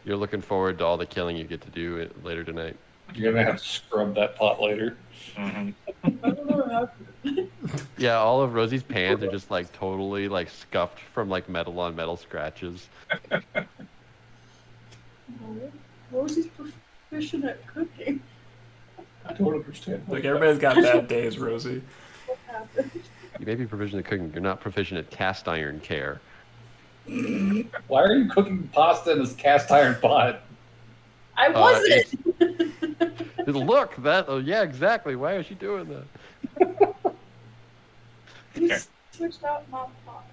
You're looking forward to all the killing you get to do later tonight. you're gonna have to scrub that pot later. Hmm. I don't know how to. Yeah, all of Rosie's pans are just like totally like scuffed from like metal on metal scratches. Rosie's proficient at cooking. I don't understand. Like, everybody's got bad days, Rosie. What happened? You may be proficient at cooking. You're not proficient at cast iron care. Why are you cooking pasta in this cast iron pot? I wasn't. Look, that. Oh, yeah, exactly. Why is she doing that? You switched out my pot.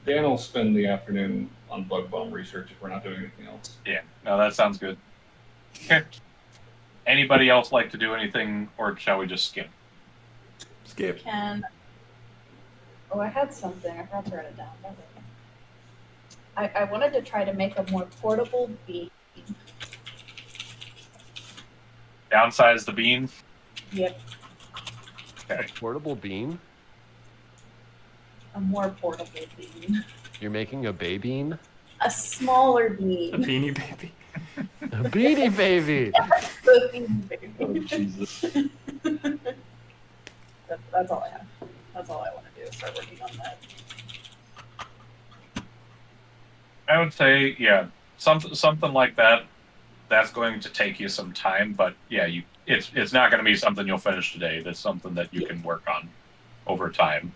Dan will spend the afternoon on bug bomb research if we're not doing anything else. Yeah, no, that sounds good. Okay. Anybody else like to do anything, or shall we just skip? Skip. Oh, I had something. I forgot to write it down. I wanted to try to make a more portable beam. Downsize the beam. Yep, Okay. Portable bean? a more portable beam. You're making a babean? A smaller A beam. beanie baby. A beanie baby! The beam Oh, baby. Jesus. That's all I have. That's all I want to do is start working on that. I would say, yeah, something like that. That's going to take you some time, but yeah, it's not going to be something you'll finish today. That's something that you can work on over time.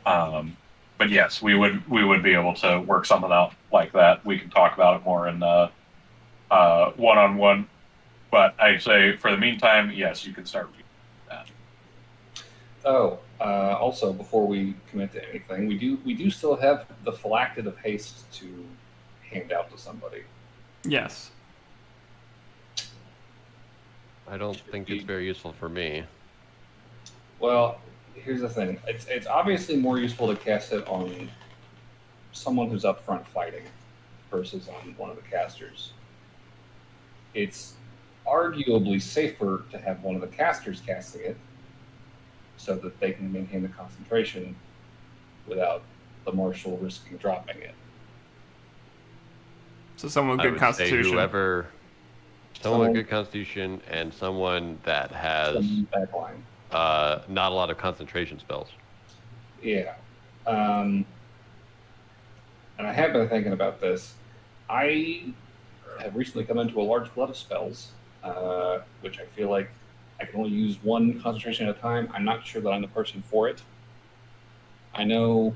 But yes, we would be able to work something out like that. We can talk about it more in one-on-one. But I say for the meantime, yes, you can start reading that. Oh, also, before we commit to anything, we do still have the phylactery of haste to hand out to somebody. Yes. I don't think it's very useful for me. Well, here's the thing. It's obviously more useful to cast it on someone who's up front fighting versus on one of the casters. It's arguably safer to have one of the casters casting it so that they can maintain the concentration without the marshal risking dropping it. So someone I with good would constitution. say whoever, someone with good constitution and someone that has Backline. not a lot of concentration spells. Yeah. And I have been thinking about this. I have recently come into a large glut of spells, which I feel like I can only use one concentration at a time. I'm not sure that I'm the person for it. I know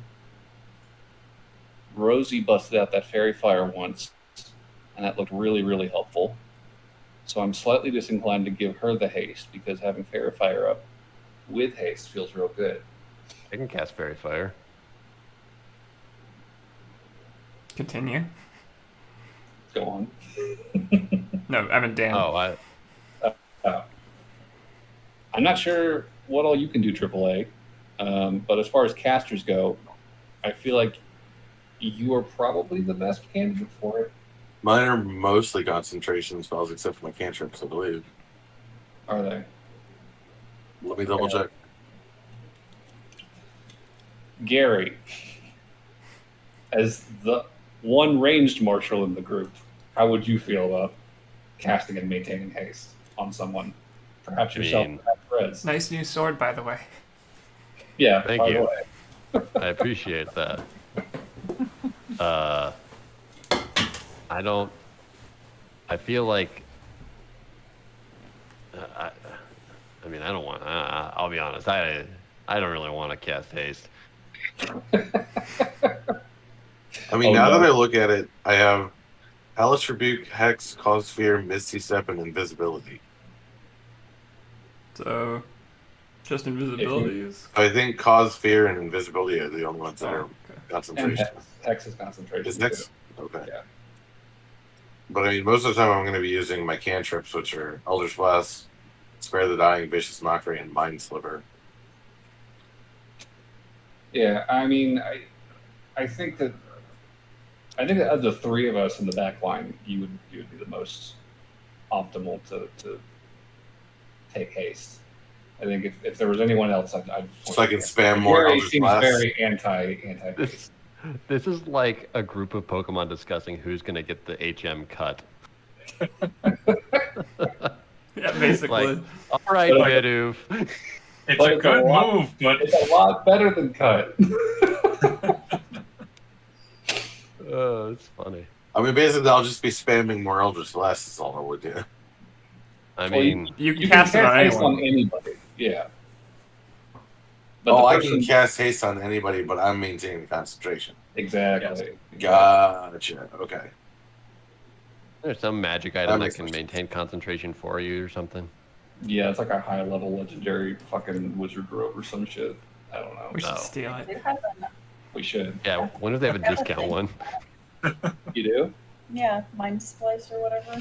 Rosie busted out that fairy fire once, and that looked really, really helpful. So I'm slightly disinclined to give her the haste because having fairy fire up with haste feels real good. I can cast fairy fire. Continue. Go on. No, I mean Dan. Oh, I'm not sure what all you can do AAA, but as far as casters go, I feel like you are probably the best candidate for it. Mine are mostly concentration spells, except for my cantrips, I believe. Are they? Let me double check. Gary, as the one ranged marshal in the group, how would you feel about casting and maintaining haste on someone? Perhaps yourself, perhaps Rez. Nice new sword, by the way. Yeah, Thank by the you. way. I appreciate that. I feel like I mean, I don't want. I'll be honest. I don't really want to cast haste. I mean, Oh, now no. that I look at it, I have Hellish Rebuke, Hex, Cause Fear, Misty Step, and Invisibility. So, just invisibility is. I think Cause Fear and Invisibility are the only ones that are okay. And concentration. Hex is concentration. Is too. Hex? Okay. Yeah. But I mean, most of the time I'm going to be using my cantrips, which are Eldritch Blast, Spare the Dying, Vicious Mockery, and Mind Sliver. Yeah, I mean, I think that of the three of us in the back line, you would be the most optimal to take haste. I think if there was anyone else, I'd So I can spam more Gary Eldritch seems Blast. very anti haste. This is like a group of Pokemon discussing who's going to get the HM cut. Yeah, basically. Like, all right, But- Bidoof. It's But a it's good a lot- move, but It's a lot better than cut. Oh, it's funny. I mean, basically, I'll just be spamming more Eldritch Blast is all I would do. I Well, mean, You can You cast it on haste anyone. on anybody. Yeah. But Oh, the I person, can cast haste on anybody, but I'm maintaining the concentration. exactly. Gotcha. Okay. there's some magic That item that makes can more sense. maintain concentration for you or something. Yeah, it's like a high level legendary fucking wizard robe or some shit. I don't know. We should No. steal They it. have We should. Yeah, when if they have a discount one? You do? Yeah, mind splice or whatever.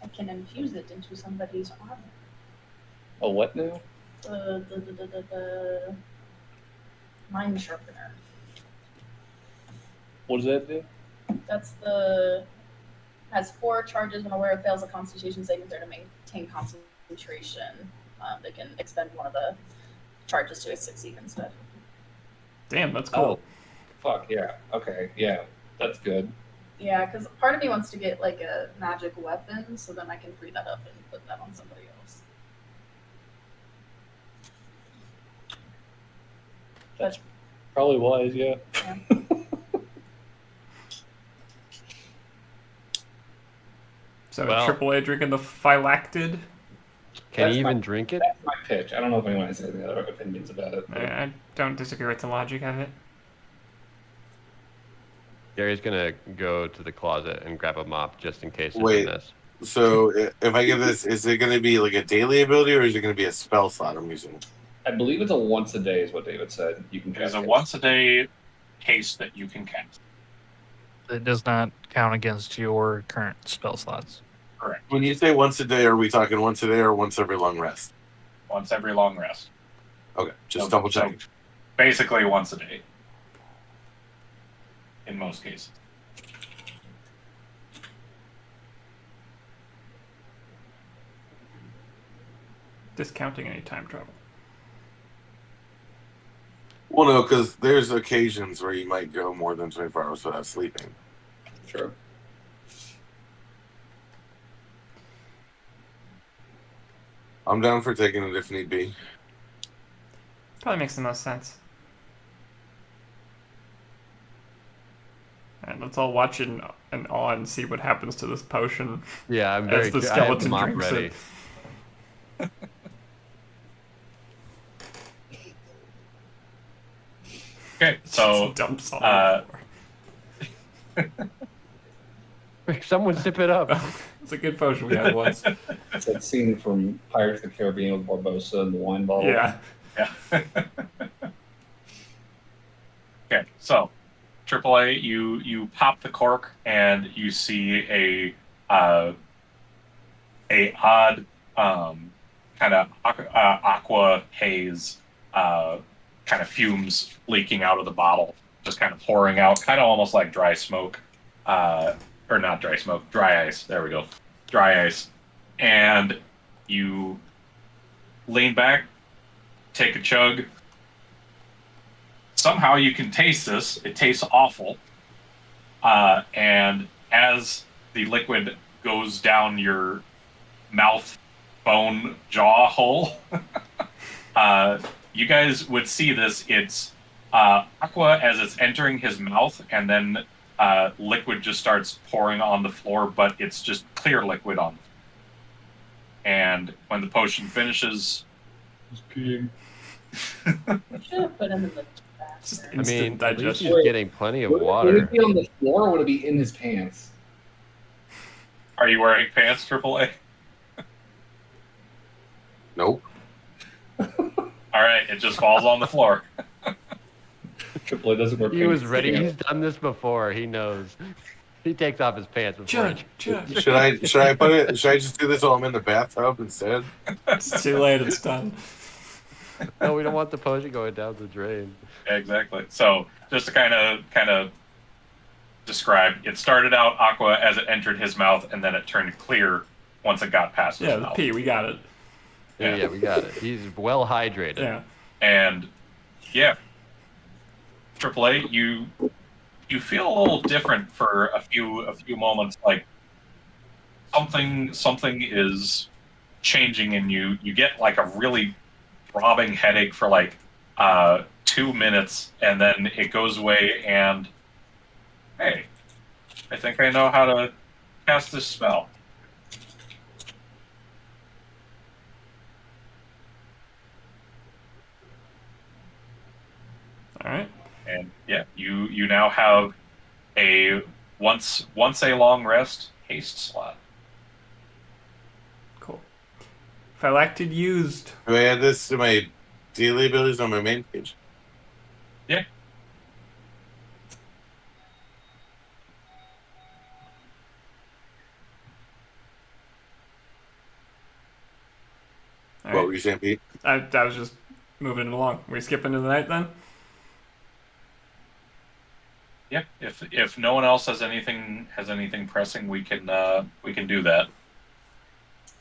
I can infuse it into somebody's armor. A what now? The mind sharpener. What does that do? That's the has 4 charges when a wearer fails a Constitution saving throw to maintain concentration. They can expend one of the charges to a succeed instead. Damn, that's cool. Oh, fuck yeah. Okay, yeah, that's good. Yeah, because part of me wants to get like a magic weapon, so then I can free that up and put that on somebody else. That's probably wise, yeah. So Well- AAA drinking the phylactid. Can That's he even my- drink it? That's my pitch. I don't know if anyone has any other opinions about it. but- I don't disagree with the logic of it. Gary's gonna go to the closet and grab a mop just in case there's Wait. a mess. So if I give this, is it going to be like a daily ability or is it going to be a spell slot I'm using? I believe it's a once a day is what David said. You can It is cast a it. once a day haste that you can cast. It does not count against your current spell slots. Correct. When you say once a day, are we talking once a day or once every long rest? Once every long rest. Okay, just So- double so check. basically once a day. In most cases. Discounting any time travel. Well, no, because there's occasions where you might go more than 24 hours without sleeping. Sure. I'm down for taking it if need be. Probably makes the most sense. And let's all watch in awe and see what happens to this potion. Yeah, I'm As very. the I have the skeleton mop drinks ready. it. Okay, so Just dumps all uh, over the floor. Someone sip it up. It's a good potion we had once. It's that scene from Pirates of the Caribbean with Barbosa and the wine bottle. Yeah. yeah. Okay, so AAA, you pop the cork and you see a odd kind of aqua haze, kind of fumes leaking out of the bottle, just kind of pouring out, kind of almost like dry smoke, or not dry smoke, dry ice. There we go, dry ice. And you lean back, take a chug. Somehow you can taste this. It tastes awful. And as the liquid goes down your mouth, bone, jaw hole, you guys would see this. It's aqua as it's entering his mouth, and then liquid just starts pouring on the floor, but it's just clear liquid on the floor. And when the potion finishes... Just peeing. I should have put him in the Just bathroom. I instant mean, at least digestion. he's getting plenty of Would water. it be on the floor or would it be in his pants? Are you wearing pants, AAA? Nope. All right, it just falls on the floor. Triple A doesn't wear He was pants. ready. Yeah. He's done this before. He knows. He takes off his pants before. Chug. Should I put it? Should I just do this while I'm in the bathtub instead? It's too late. It's done. No, we don't want the potion going down the drain. Exactly. So just to kind of describe, it started out aqua as it entered his mouth, and then it turned clear once it got past his Yeah, the mouth. pee. We got it. Yeah, we got it. He's well hydrated. Yeah. And yeah, AAA, you feel a little different for a few moments. Like something is changing in you. You get like a really throbbing headache for like 2 minutes, and then it goes away. And hey, I think I know how to cast this spell. All right. And yeah, you now have a once a long rest haste slot. Cool. Phylactid used. Do I add this to my daily abilities on my main page? Yeah. were you saying, Pete? I was just moving it along. We skip into the night then? Yeah. If no one else has anything pressing, we can do that.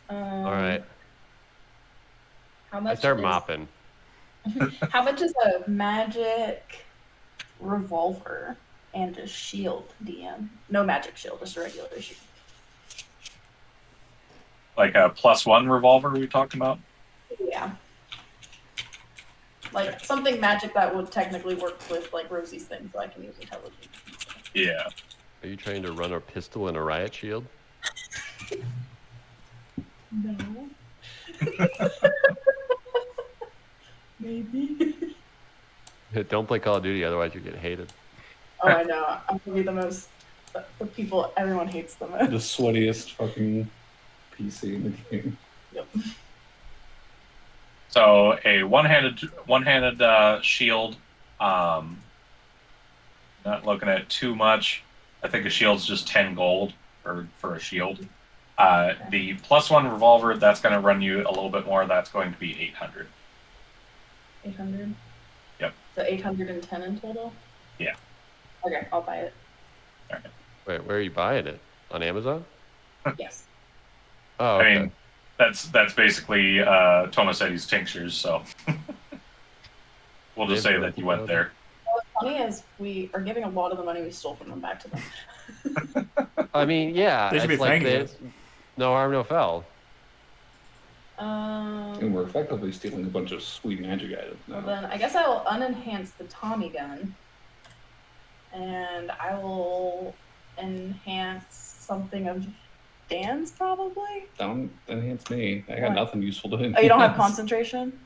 All right. How I much? start is, mopping. How much is a magic revolver and a shield, DM? No magic shield, just a regular shield. Like a +1 revolver we talked about. Yeah. Like something magic that would technically work with like Rosie's thing, so I can use intelligence. Yeah. Are you trying to run a pistol and a riot shield? No. Maybe. Don't play Call of Duty, otherwise you get hated. Oh, I know. I'm gonna be the people everyone hates the most. The sweatiest fucking PC in the game. Yep. So a one-handed shield. Not looking at too much. I think a shield's just 10 gold for a shield. The +1 revolver, that's going to run you a little bit more. That's going to be 800. 800. Yep. So 810 in total. Yeah. Okay, I'll buy it. All right. Wait, where are you buying it? On Amazon? Yes. Oh, okay. I mean, that's basically Tomasetti's tinctures. So we'll just say that you went there. What's funny is we are giving a lot of the money we stole from them back to them. I mean, yeah. They should be it's like thanking us. no harm, no foul. And we're effectively stealing a bunch of sweet magic items now. Well then, I guess I will unenhance the Tommy gun, and I will enhance something of Dan's probably. Don't enhance me. I got What? nothing useful to enhance. Oh, you don't have concentration?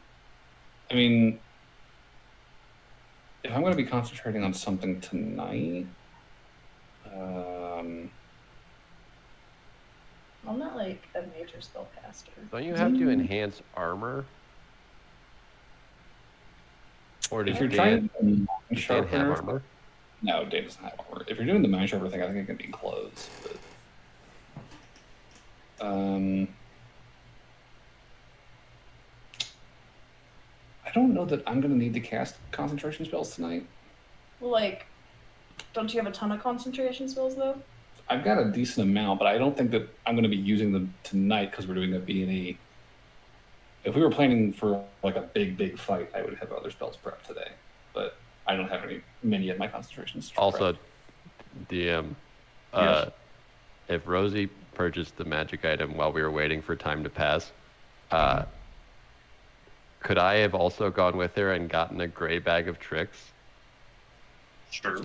I mean, if I'm going to be concentrating on something tonight, I'm not like a major spellcaster. Don't you have to enhance armor? Or does if you're Dan, trying to does Dan have sharpener, armor? no, Dave doesn't have armor. If you're doing the mind sharpener thing, I think it can be clothes. But, I don't know that I'm going to need to cast concentration spells tonight. Well, like, don't you have a ton of concentration spells though? I've got a decent amount, but I don't think that I'm going to be using them tonight because we're doing a B&E. If we were planning for like a big fight, I would have other spells prepped today. But I don't have many of my concentrations. Also, prepped. DM, Yes. if Rosie purchased the magic item while we were waiting for time to pass, could I have also gone with her and gotten a gray bag of tricks? Sure.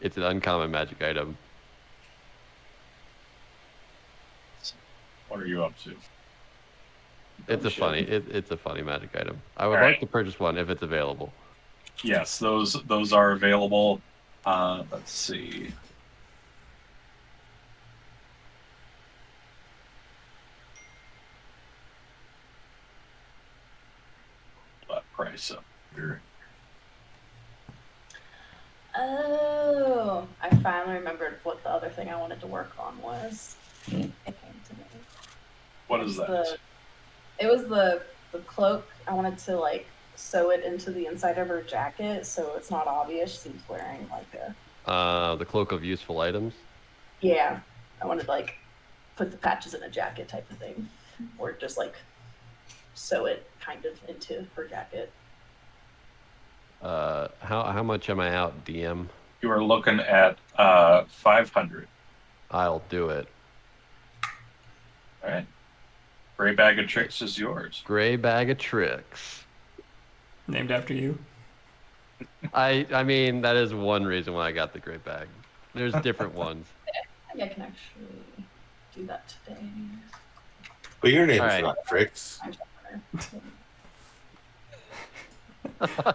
It's an uncommon magic item. What are you up to? It's a shit. funny. It's a funny magic item. I would All like right. to purchase one if it's available. Yes, those are available. Let's see. What price up here? Oh, I finally remembered what the other thing I wanted to work on was. It came to me. What is that? It was the cloak. I wanted to like sew it into the inside of her jacket so it's not obvious she's wearing like a. The cloak of useful items. Yeah, I wanted to like put the patches in a jacket type of thing, or just like sew it kind of into her jacket. How much am I out, DM? You are looking at 500. I'll do it. All right. Gray bag of tricks is yours. Gray bag of tricks. Named after you. I mean, that is one reason why I got the gray bag. There's different ones. I think I can actually do that today. But your name's All right. not Tricks. I'm sharpener.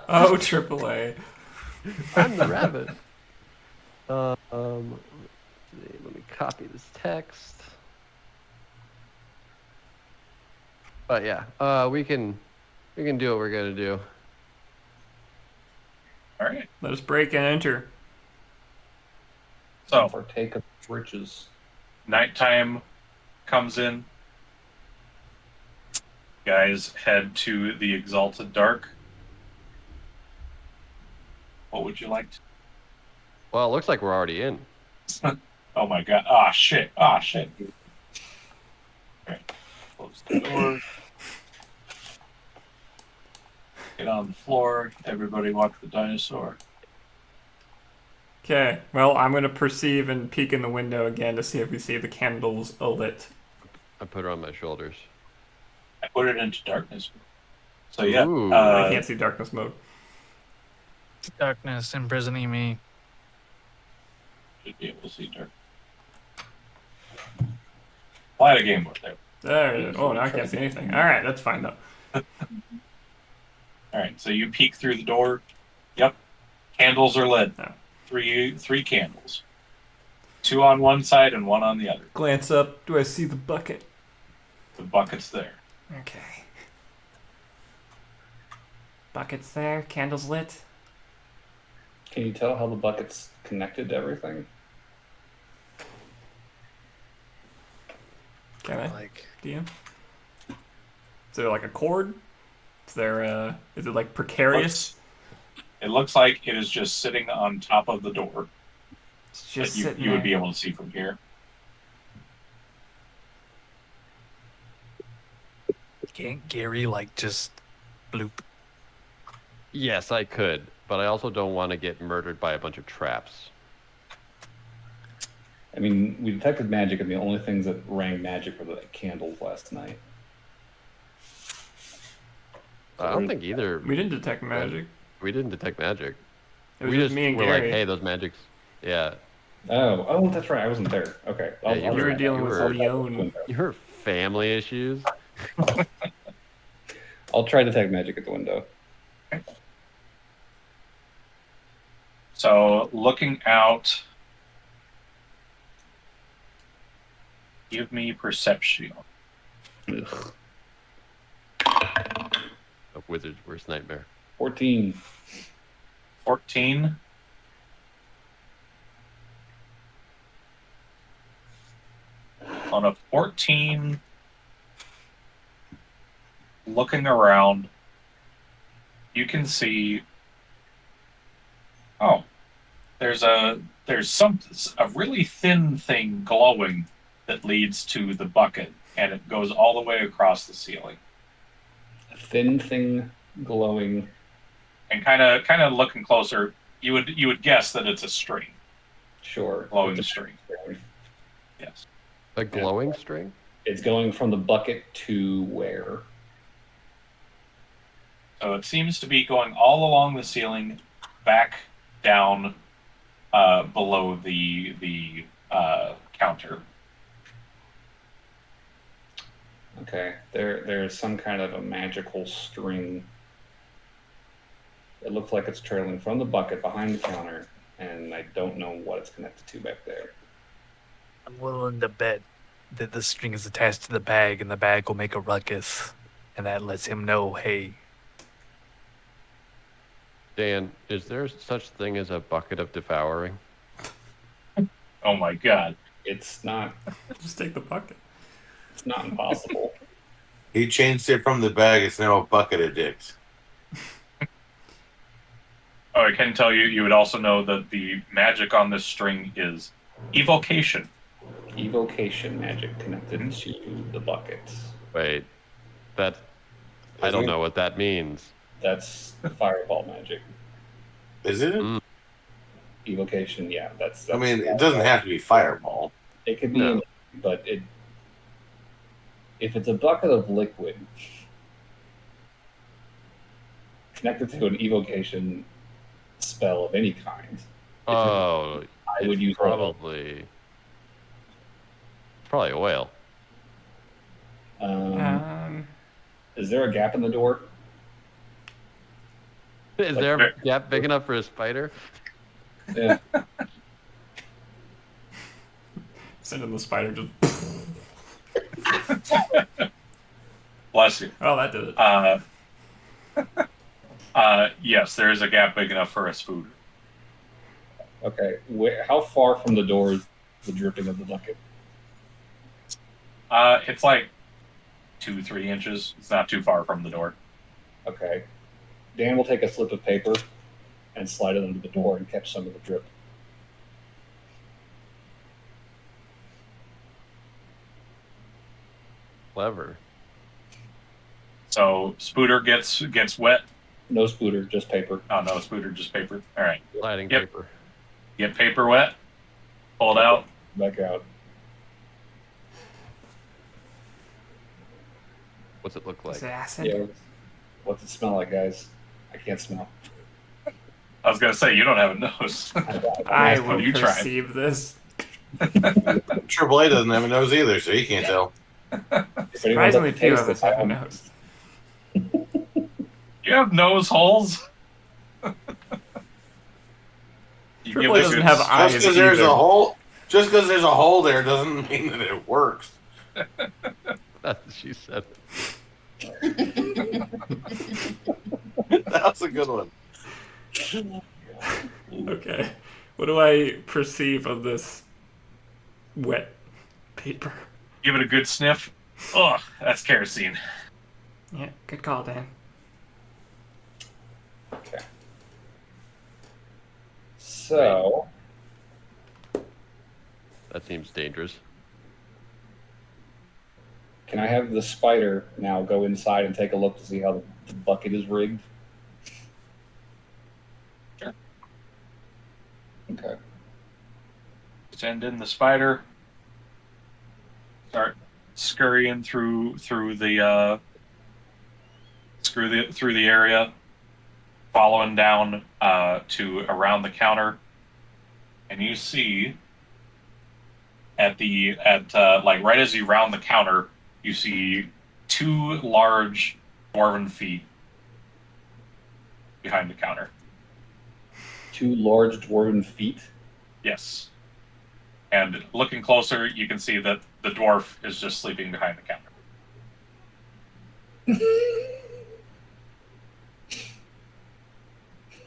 Oh, AAA. I'm the rabbit. Let me copy this text. But yeah, we can do what we're gonna do. All right. Let us break and enter. So Partake of riches. nighttime comes in. guys head to the Exalted Dark. What would you like to? Well, it looks like we're already in. Oh my god. Ah, shit. Ah, shit. Right. Close the door. Get on the floor. Everybody watch the dinosaur. Okay, well, I'm going to perceive and peek in the window again to see if we see the candles lit. I put her on my shoulders. I put it into darkness. So yeah. Ooh. I can't see darkness mode. Darkness imprisoning me. Should be able to see dark. Apply the game board there. There. Oh, now I can't see anything. All right, that's fine though. All right, so you peek through the door. Yep, candles are lit. Oh. Three candles. 2 on one side and 1 on the other. Glance up. Do I see the bucket? The bucket's there. Okay. Buckets there, candles lit. Can you tell how the bucket's connected to everything? Can I? Like, DM? Is there like a cord? Is there is it like precarious? It looks like it is just sitting on top of the door It's just that sitting you would there. be able to see from here. can't Gary like just bloop? Yes, I could, but I also don't want to get murdered by a bunch of traps. I mean, we detected magic, and the only things that rang magic were the candles last night. I don't think either. We didn't detect magic. We didn't detect magic. It was We just just me and were Gary. like, hey, those magics. Yeah, Oh, that's right. I wasn't there. Okay. Yeah, you you were dealing with were- Leon. your family issues. I'll try detect magic at the window. So looking out, give me perception. Ugh. A wizard's worst nightmare. 14. 14. On a 14, looking around, you can see. Oh, there's a really thin thing glowing that leads to the bucket, and it goes all the way across the ceiling. A thin thing glowing. And kind of looking closer, you would guess that it's a string, Sure. glowing It's a string. Yes. A glowing string? It's going from the bucket to where? So it seems to be going all along the ceiling, back down below the counter. Okay. There's some kind of a magical string. It looks like it's trailing from the bucket behind the counter, and I don't know what it's connected to back there. I'm willing to bet that the string is attached to the bag, and the bag will make a ruckus, and that lets him know, hey, Dan, is there such thing as a bucket of devouring? Oh my god. It's not Just take the bucket. it's not impossible. He changed it from the bag. It's now a bucket of dicks. Oh, I can tell you, you would also know that the magic on this string is evocation. Evocation magic connected to the bucket. Wait, that I don't know what that means. That's fireball magic. Is it? Mm. Evocation, yeah, that's I mean, it doesn't have to be fireball. It could be, No. but if it's a bucket of liquid connected to an evocation spell of any kind, Oh, I would use oil. Probably oil. Is there a gap in the door? Is there a gap big enough for a spider? Yeah. Send in the spider just. Bless you. Oh, that did it. Yes, there is a gap big enough for a spoon. Okay. How far from the door is the dripping of the bucket? It's like 2-3 inches. It's not too far from the door. Okay. Dan will take a slip of paper and slide it under the door and catch some of the drip. Clever. So Spooter gets wet. No spooter, just paper. Oh no, Spooter just paper. All right. Sliding Yep. paper. Get paper wet. Pull it out. Back out. What's it look like? Is it acid? Yeah. What's it smell like, guys? I can't smell. I was gonna say you don't have a nose. I What will do you try? perceive this. Triple A doesn't have a nose either, so he can't tell. Surprisingly few of us have a nose. You have nose holes. You Triple A this doesn't a- have eyes. Just because there's either. a hole, just because there's a hole there doesn't mean that it works. That's what she said. That was a good one. Okay. What do I perceive of this wet paper? Give it a good sniff. Ugh, that's kerosene. Yeah, good call, Dan. Okay. So, That seems dangerous. can I have the spider now go inside and take a look to see how the bucket is rigged? Sure. Okay. Send in the spider. Start scurrying through the area, following down to around the counter, and you see at like right as you round the counter, you see 2 large dwarven feet behind the counter. 2 large dwarven feet. Yes. And looking closer, you can see that the dwarf is just sleeping behind the counter.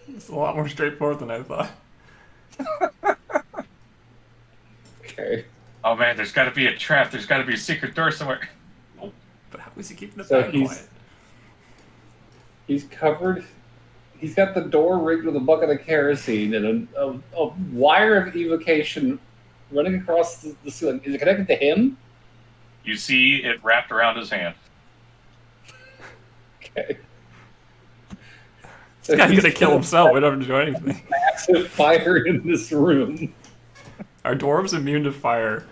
It's a lot more straightforward than I thought. Okay. Oh man, there's got to be a trap. There's got to be a secret door somewhere. But how is he keeping the So bag he's- quiet? He's covered. He's got the door rigged with a bucket of kerosene and a wire of evocation running across the ceiling. Is it connected to him? You see it wrapped around his hand. Okay. This guy's he's gonna kill himself. We don't have to do anything. massive fire in this room. Are dwarves immune to fire?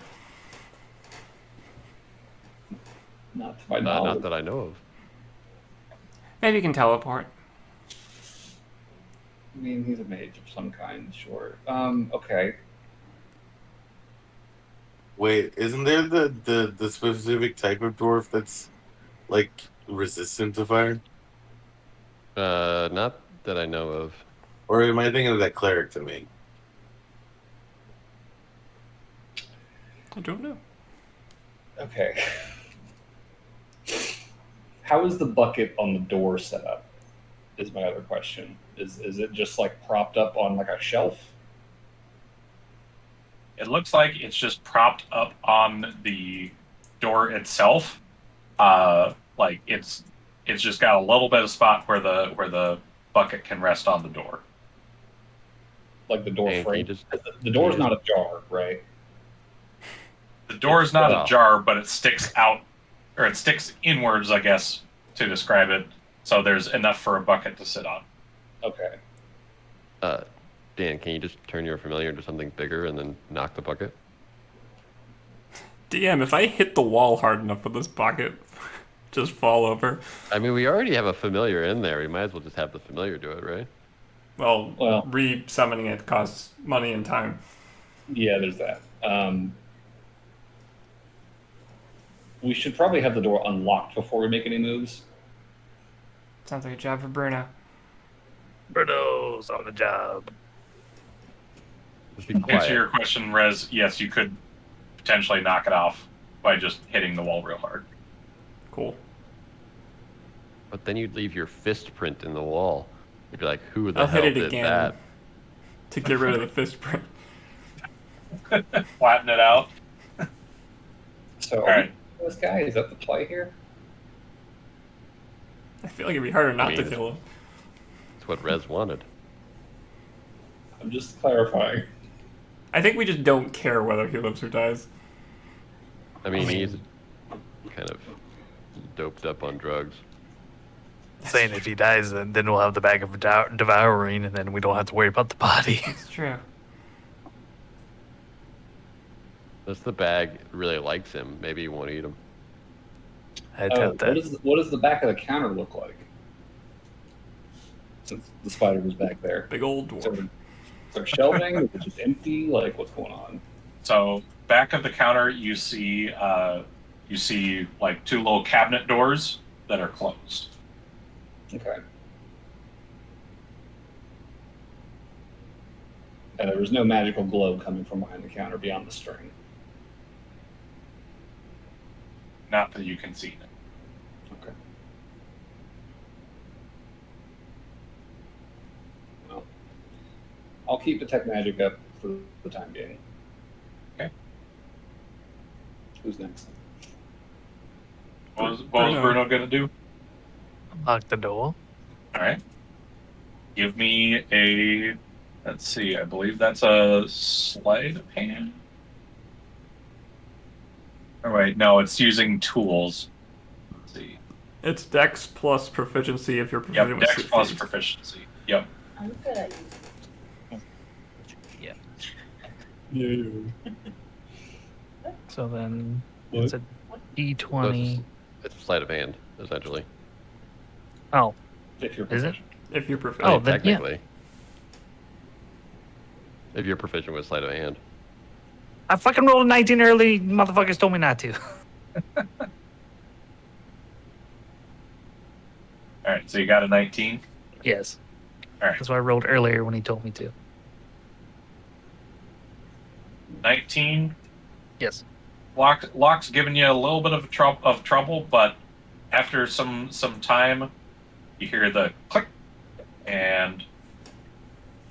Not to my Not knowledge. that I know of. Maybe you can teleport. I mean, he's a mage of some kind, sure. Okay. Wait, isn't there the specific type of dwarf that's like resistant to fire? Not that I know of. Or am I thinking of that cleric to me? I don't know. Okay. How is the bucket on the door set up? Is my other question. Is it just like propped up on like a shelf? It looks like it's just propped up on the door itself. Like it's just got a little bit of spot where the bucket can rest on the door. Like the door And can you frame? just- The door's not ajar, right? The door is not Oh. ajar, but it sticks out, or it sticks inwards, I guess, to describe it. So there's enough for a bucket to sit on. Okay. Dan, can you just turn your familiar into something bigger and then knock the bucket? DM, if I hit the wall hard enough with this bucket, just fall over. I mean, we already have a familiar in there. We might as well just have the familiar do it, right? Well, re-summoning it costs money and time. Yeah, there's that. We should probably have the door unlocked before we make any moves. Sounds like a job for Bruno. Bruno's on the job. Just be To answer quiet. your question, Rez, yes, you could potentially knock it off by just hitting the wall real hard. Cool. But then you'd leave your fist print in the wall. You'd be like, who the I'll hell hit it did again that? to get rid of the fist print. Flatten it out. So, All right. this guy, is that the play here? I feel like it'd be harder not to mean- kill him. It's what Rez wanted. I'm just clarifying. I think we just don't care whether he lives or dies. I mean, he's kind of doped up on drugs. Saying if he dies, then we'll have the bag of devouring, and then we don't have to worry about the body. It's true. Unless the bag really likes him, maybe he won't eat him. I doubt that. What does the back of the counter look like? Since the spider was back there. Big old Is dwarf. there shelving? Is it just empty? Like, what's going on? So back of the counter, you see like two little cabinet doors that are closed. Okay. And there was no magical glow coming from behind the counter beyond the string. Not that you can see. Okay. Well, I'll keep detect magic up for the time being. Okay. Who's next? What was Bruno gonna do? Lock the door. All right. Give me a. Let's see. I believe that's a sleight of hand. All right. No, it's using tools. Let's see. It's Dex plus proficiency if you're proficient Yep. with Dex plus feats. proficiency. Yep. I'm good at using. So then What? it's a D20. It's a sleight of hand, essentially. Oh, If you're is it? proficient. If you're I proficient. Oh, mean, then yeah. technically. If you're proficient with sleight of hand. I fucking rolled a 19 early. Motherfuckers told me not to. All right. So you got a 19. Yes. All right. That's why I rolled earlier when he told me to. 19. Yes. Lock's giving you a little bit of trouble, but after some time, you hear the click, and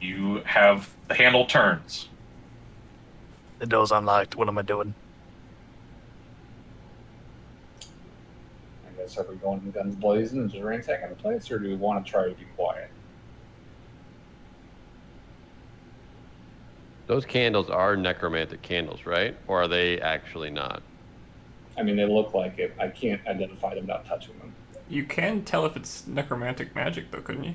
you have the handle turns. The door's unlocked. What am I doing? I guess are we going guns blazing and just ransacking the place, or do we want to try to be quiet? Those candles are necromantic candles, right? Or are they actually not? I mean, they look like it. I can't identify them without touching them. You can tell if it's necromantic magic, though, couldn't you?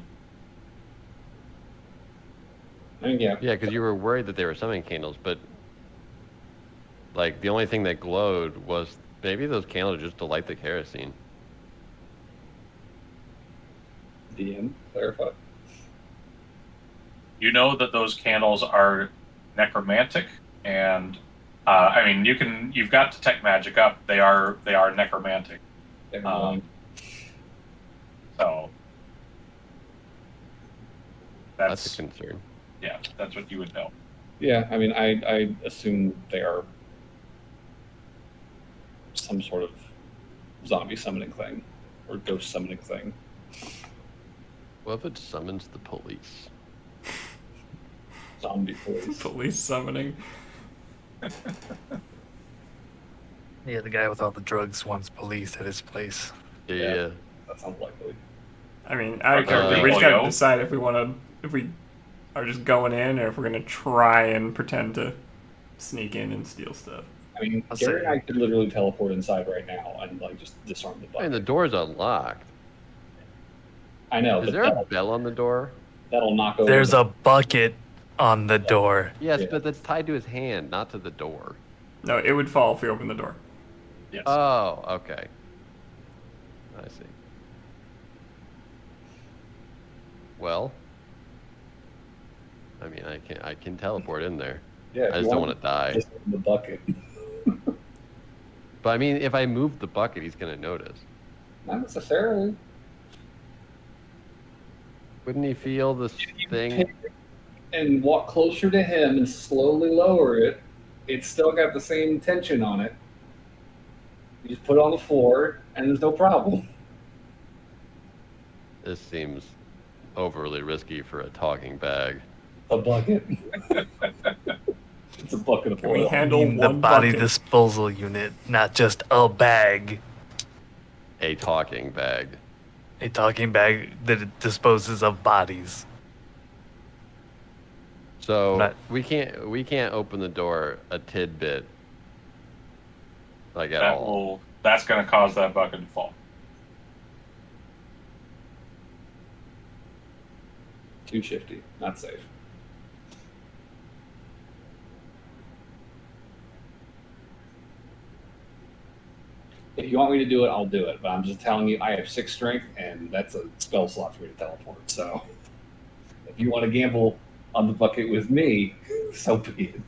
I mean, yeah. Yeah, because you were worried that they were summoning candles, but like the only thing that glowed was maybe those candles are just to light the kerosene. DM, clarify. You know that those candles are necromantic, and I mean you've got detect magic up. They are necromantic. Never mind. So That's that's a concern. yeah, that's what you would know. Yeah, I mean, I assume they are some sort of zombie summoning thing or ghost summoning thing. What if it summons the police? Zombie police. Police summoning. Yeah, the guy with all the drugs wants police at his place. Yeah. That sounds likely. I mean, out of Okay, character, we just Leo. gotta decide if we are just going in or if we're gonna try and pretend to sneak in and steal stuff. I mean, I'll Gary say- and I could literally teleport inside right now and like just disarm the I mean, button. the door's unlocked. I know, Is but there a bell on the door? that'll knock over. There's the- a bucket on the door. Yes, Yeah. but that's tied to his hand, not to the door. No, it would fall if we open the door. Yes. Oh, okay. I see. Well, I mean, I can teleport in there. Yeah, if I you just don't want to die. Just open the bucket. But I mean, if I move the bucket, he's gonna notice. Not necessarily. Wouldn't he feel this thing? Take it and walk closer to him and slowly lower it. It's still got the same tension on it. You just put it on the floor, and there's no problem. This seems overly risky for a talking bag. A bucket. It's a bucket of Can we oil. handle The one body bucket? disposal unit, not just a bag. A talking bag. A talking bag that disposes of bodies. So Not- we can't open the door a tidbit, like at all. That's going to cause that bucket to fall. Too shifty. Not safe. If you want me to do it, I'll do it. But I'm just telling you, I have 6 strength, and that's a spell slot for me to teleport. So if you want to gamble on the bucket with me, so be it.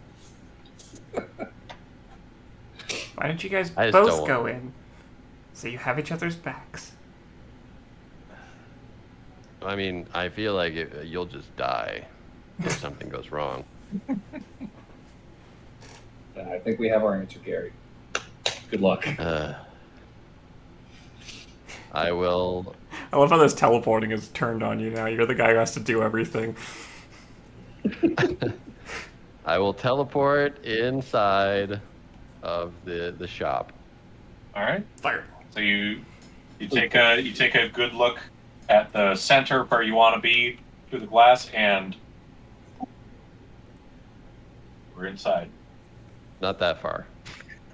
Why don't you guys I just don't both want- go in? So you have each other's backs. I mean, I feel like you'll just die if something goes wrong. And I think we have our answer, Gary. Good luck. I will. I love how this teleporting is turned on you now. You're the guy who has to do everything. I will teleport inside of the shop. All right. Fire. So you take a good look at the center where you want to be through the glass, and we're inside. Not that far.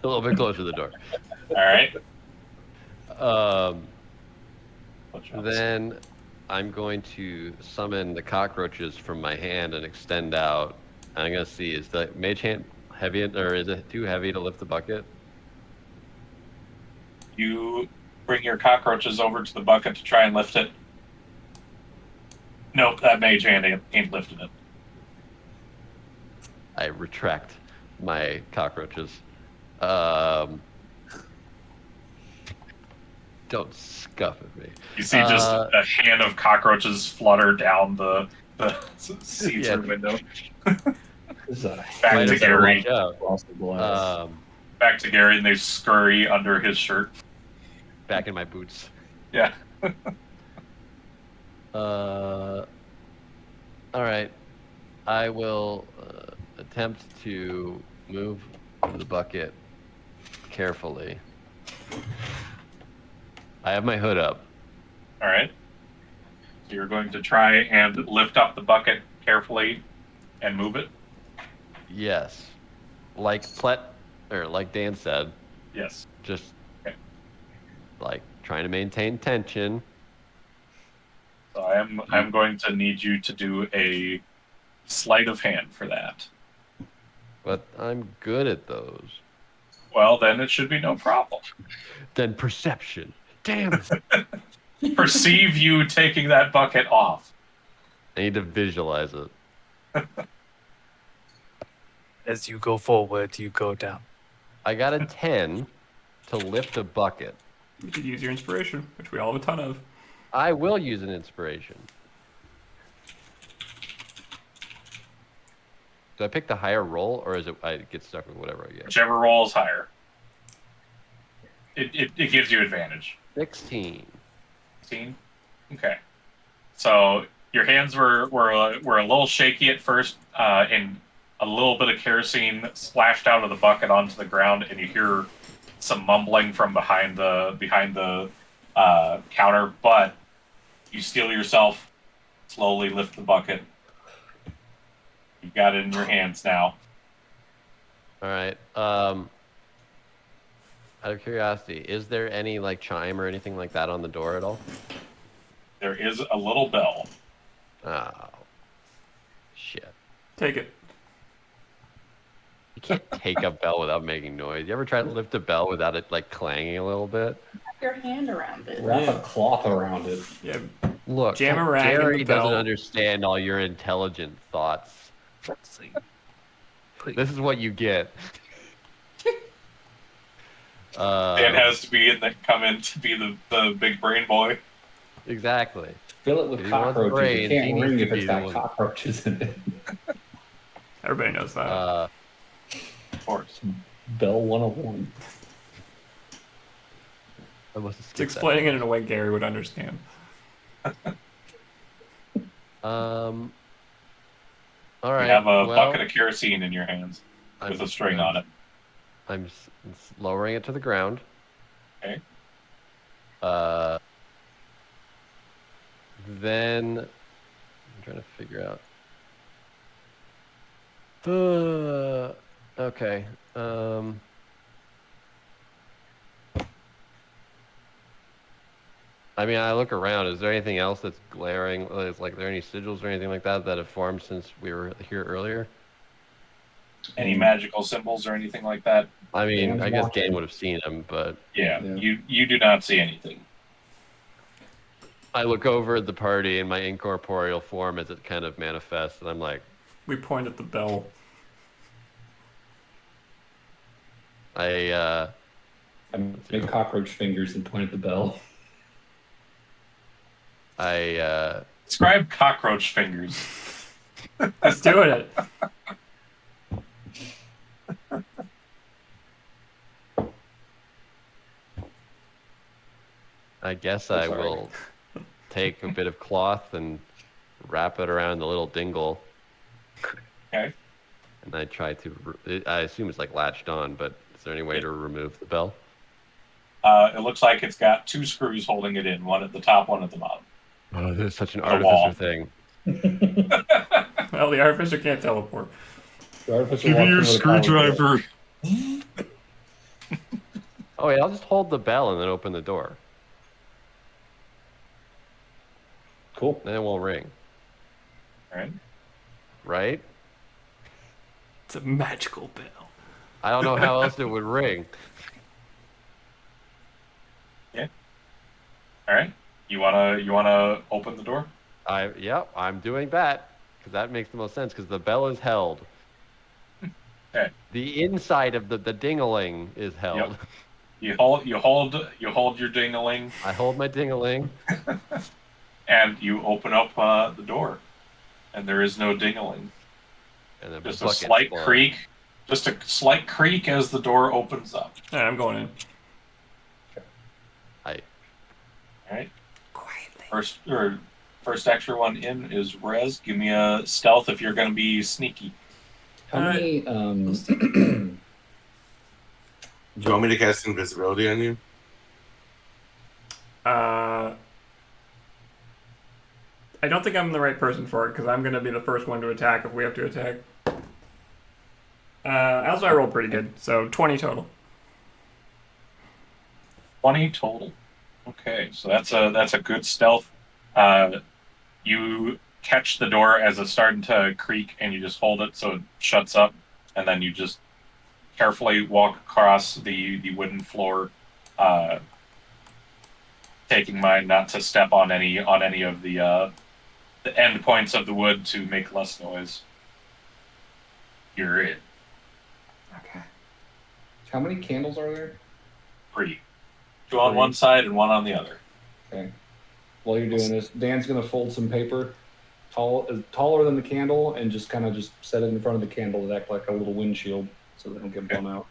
A little bit closer to the door. All right. Then I'm going to summon the cockroaches from my hand and extend out. I'm going to see, is the mage hand heavy, or is it too heavy to lift the bucket? You bring your cockroaches over to the bucket to try and lift it. Nope, that mage hand ain't lifting it. I retract my cockroaches. Don't scuff at me. You see just a hand of cockroaches flutter down the see-through window. This is a Back Might to have better Gary. watch out. across the glass. Back to Gary, and they scurry under his shirt. Back in my boots. Yeah. All right. I will attempt to move the bucket carefully. I have my hood up. All right. So you're going to try and lift up the bucket carefully and move it? Yes. Like Plette, or like Dan said, Yes. just Okay. like trying to maintain tension. So I'm going to need you to do a sleight of hand for that. But I'm good at those. Well, then it should be no problem. Then perception. Damn it. Perceive you taking that bucket off. I need to visualize it. As you go forward, you go down. I got a 10 to lift a bucket. You could use your inspiration, which we all have a ton of. I will use an inspiration. Do I pick the higher roll, or is it I get stuck with whatever I get? Whichever roll is higher. It gives you advantage. 16. 16? Okay. So your hands were a little shaky at first, and a little bit of kerosene splashed out of the bucket onto the ground, and you hear some mumbling from behind the counter, but you steel yourself, slowly lift the bucket. You've got it in your hands now. All right. Out of curiosity, is there any like chime or anything like that on the door at all? There is a little bell. Oh, shit. Take it. You can't take a bell without making noise. You ever try to lift a bell without it like clanging a little bit? Wrap your hand around it. Wrap a cloth around it. Yeah. Look, Jam a rag in Gary the bell. doesn't understand all your intelligent thoughts. Please. This is what you get. Dan has to come in to be the big brain boy. Exactly. Fill it with If you want cockroaches. brains, You he can't needs ring to if it's be the got one. cockroaches in it. Everybody knows that. Uh, Of course. Bell 101. I must have it's skipped explaining it in a way Gary would understand. that. All You right. have a well, bucket of kerosene in your hands with I'm- a string on it. I'm lowering it to the ground. Okay. then I'm trying to figure out. Okay. I mean, I look around. Is there anything else that's glaring? Is like, there any sigils or anything like that that have formed since we were here earlier? Any magical symbols or anything like that? I mean, Dan's I guess watching. Gain would have seen them, but Yeah, Yeah. you do not see anything. I look over at the party in my incorporeal form as it kind of manifests, and I'm like, We point at the bell. I make cockroach fingers and point at the bell. Describe cockroach fingers. He's doing it. I guess I'm I sorry. will take a bit of cloth and wrap it around the little dingle. Okay. And I try to, I assume it's like latched on, but is there any way to remove the bell? It looks like it's got 2 screws holding it in, one at the top, one at the bottom. Oh, there's such an The artificer wall. thing. Well, the artificer can't teleport. The artificer walks over the collar. Oh wait, I'll just hold the bell and then open the door. Cool. Then it won't ring. Right? Right? It's a magical bell. I don't know how else it would ring. All right. You wanna open the door? Yep, I'm doing that because that makes the most sense because the bell is held. Okay. The inside of the ding-a-ling is held. Yep. You hold your ding-a-ling, I hold my ding-a-ling. and you open up the door, and there is no ding-a-ling. And then Just a buckets slight fly. creak. Just a slight creak as the door opens up. All right, I'm going in. All right. Quietly. First extra one in is Rez. Give me a stealth if you're going to be sneaky. How many? Do you want me to cast invisibility on you? I don't think I'm the right person for it because I'm going to be the first one to attack if we have to attack. Also, I rolled pretty good, so 20 total. 20 total. Okay, so that's a good stealth. You catch the door as it's starting to creak, and you just hold it so it shuts up, and then you just carefully walk across the wooden floor, taking mind not to step on any of the end points of the wood to make less noise. You're in. Okay. How many candles are there? 3. 2 on one side and 1 on the other. Okay. While you're doing this, Dan's gonna fold some paper, taller than the candle, and just kind of just set it in front of the candle to act like a little windshield, so they don't get blown out.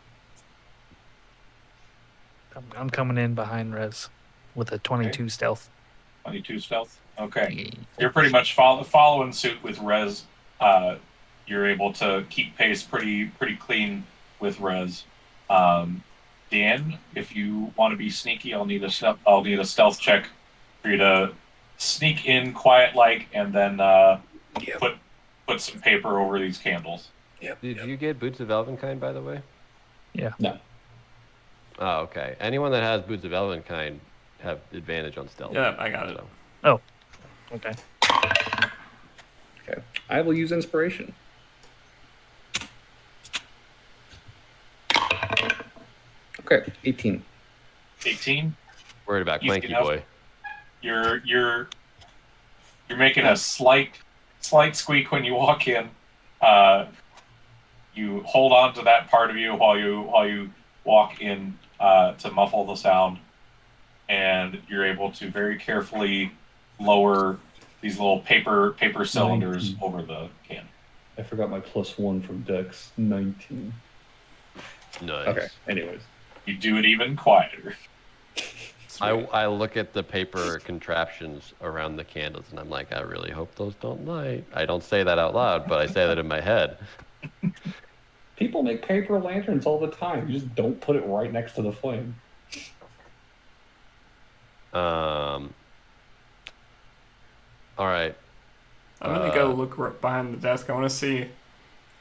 I'm coming in behind Rez with a 22 stealth. 22 stealth. Okay. You're pretty much following suit with Rez. You're able to keep pace pretty clean with Rez. Dan, if you want to be sneaky, I'll need a stealth check for you to sneak in quiet like, and then put some paper over these candles. Did you get Boots of Elvenkind, by the way? Yeah. No. Oh, okay. Anyone that has Boots of Elvenkind have advantage on stealth. Yeah, I got it. So. Oh, okay. Okay. I will use inspiration. Okay, 18. 18. Worried about Easy Clanky enough. Boy. You're making a slight squeak when you walk in. You hold on to that part of you while you walk in to muffle the sound, and you're able to very carefully lower these little paper cylinders 19. over the can. I forgot my +1 from Dex. 19. Nice. Okay, anyways. You do it even quieter. I look at the paper contraptions around the candles and I'm like, I really hope those don't light. I don't say that out loud, but I say that in my head. People make paper lanterns all the time. You just don't put it right next to the flame. All right. I'm gonna go look behind the desk. I want to see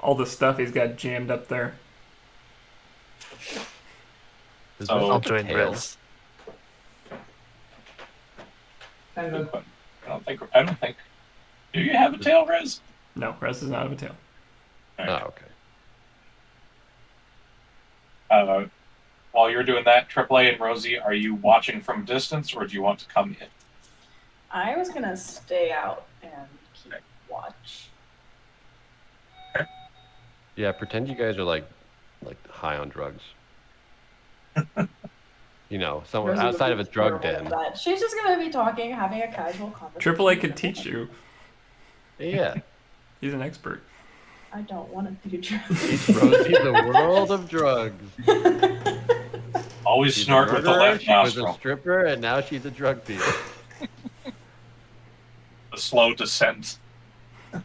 all the stuff he's got jammed up there. Does So- Rez I'll have a join tail? Rez. And Good question. I don't think. Do you have a tail, Rez? No, Rez does not have a tail. Oh, okay. While you're doing that, AAA and Rosie, are you watching from distance, or do you want to come in? I was gonna stay out and keep Okay. watch. Yeah, pretend you guys are like high on drugs. You know, somewhere Rosie would outside be of a drug terrible den. at that. She's just gonna be talking, having a casual conversation. AAA could teach you. Yeah. He's an expert. I don't want to do drugs. Teach Rosie the world of drugs. Always She's a snort with the murderer, left she was a nostril. stripper, and now she's a drug dealer. The slow descent. It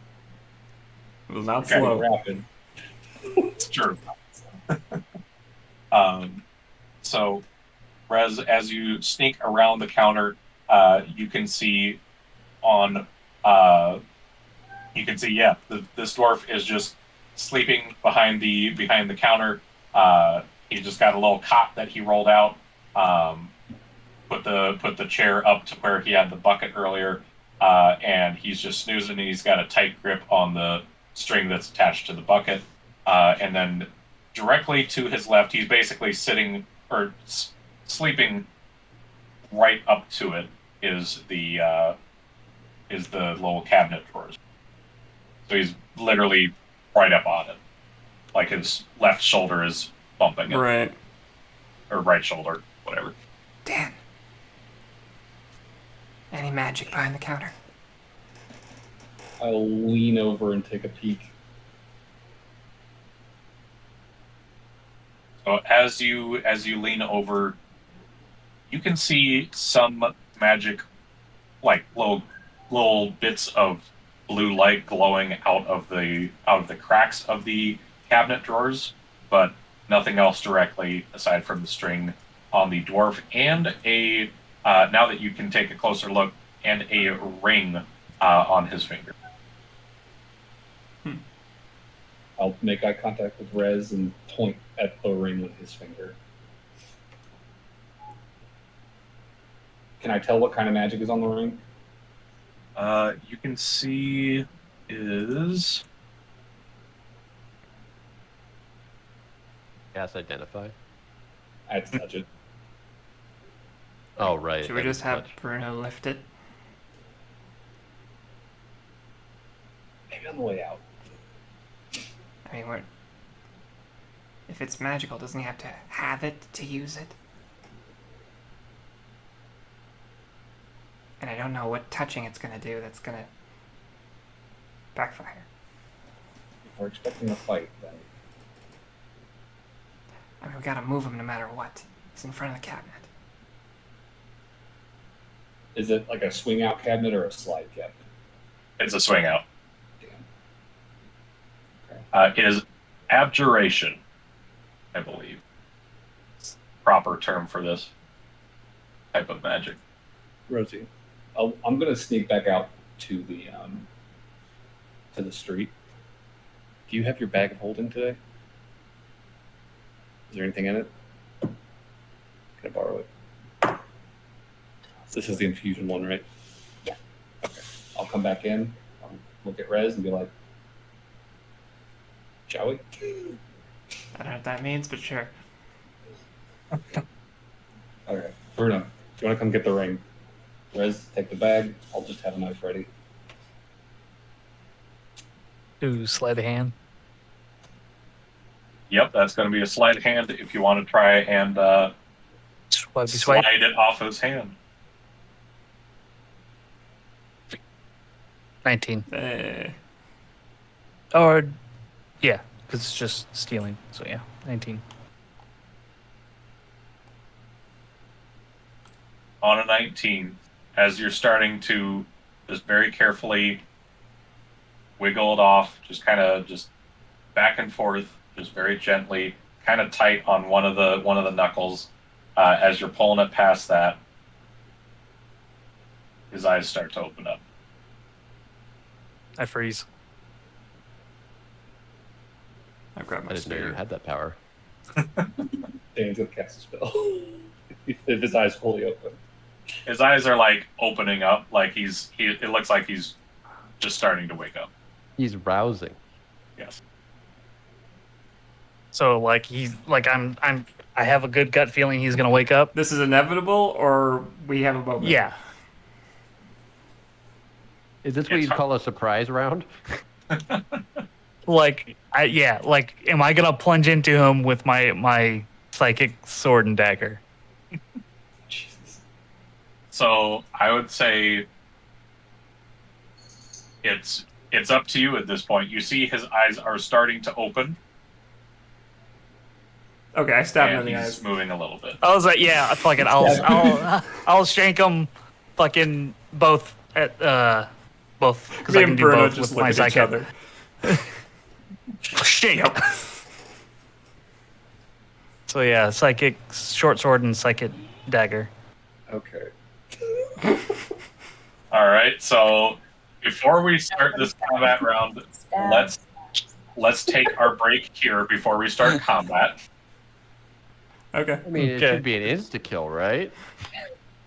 was not Okay. slow. Rapid. It's true. So, Rez, as you sneak around the counter, you can see this dwarf is just sleeping behind the counter. He just got a little cot that he rolled out. Put the chair up to where he had the bucket earlier, and he's just snoozing. And he's got a tight grip on the string that's attached to the bucket, and then directly to his left, he's basically sitting or sleeping right up to it is the little cabinet drawers. So he's literally right up on it, like his left shoulder is bumping it, Right. or right shoulder, whatever. Dan. Any magic behind the counter? I'll lean over and take a peek. So as you lean over, you can see some magic, like little bits of blue light glowing out of the cracks of the cabinet drawers, but nothing else directly aside from the string on the dwarf and a now that you can take a closer look, and a ring on his finger. I'll make eye contact with Rez and point at the ring with his finger. Can I tell what kind of magic is on the ring? You can see is Cast identify. I had to touch it. Oh, right. Should we that just was have touch. Bruno lift it? Maybe on the way out. I mean, if it's magical, doesn't he have to have it to use it? And I don't know what touching it's gonna do that's gonna backfire. If we're expecting a fight, then I mean, we gotta move him no matter what. He's in front of the cabinet. is it like a swing out cabinet or a slide cabinet? it's a swing out. Damn. It is abjuration, I believe. It's the proper term for this type of magic. Rosie, I'm gonna sneak back out to the street. Do you have your bag of holding today? Is there anything in it? Can I borrow it? This is the infusion one, right? Yeah. Okay. I'll come back in. I'll look at Rez and be like, "Shall we?" I don't know what that means, but sure. Okay. Bruno, do you want to come get the ring? Rez, take the bag. I'll just have a knife ready. Do sleight of hand. Yep, that's going to be a sleight of hand if you want to try and Swipey slide swipe. it off his hand. 19. Uh, Or, yeah, because it's just stealing. So yeah, 19. On a 19, as you're starting to just very carefully wiggle it off, just kind of just back and forth, just very gently, kind of tight on one of the knuckles. As you're pulling it past that, his eyes start to open up. I freeze. I've got I my didn't know you spear. had that power. Dan's gonna cast a spell. If his eyes fully open. His eyes are like opening up, like it looks like he's just starting to wake up. He's rousing. Yes. So like I have a good gut feeling he's gonna wake up. This is inevitable, or we have a moment? Yeah. Is this what It's you'd call a surprise round? Like am I gonna plunge into him with my psychic sword and dagger? Jesus. So I would say it's up to you at this point. You see his eyes are starting to open, Okay, I stab him and in the he's eyes. moving a little bit. I was like, yeah, fuck it. I'll shank him, fucking both at both because Me I can and do Bruno both just with look my at each psychic. other. Shake. So yeah, psychic short sword and psychic dagger. Okay. All right. So before we start this combat round, Stab. let's take our break here before we start combat. Okay. I mean, it Okay. should be an insta-kill, right?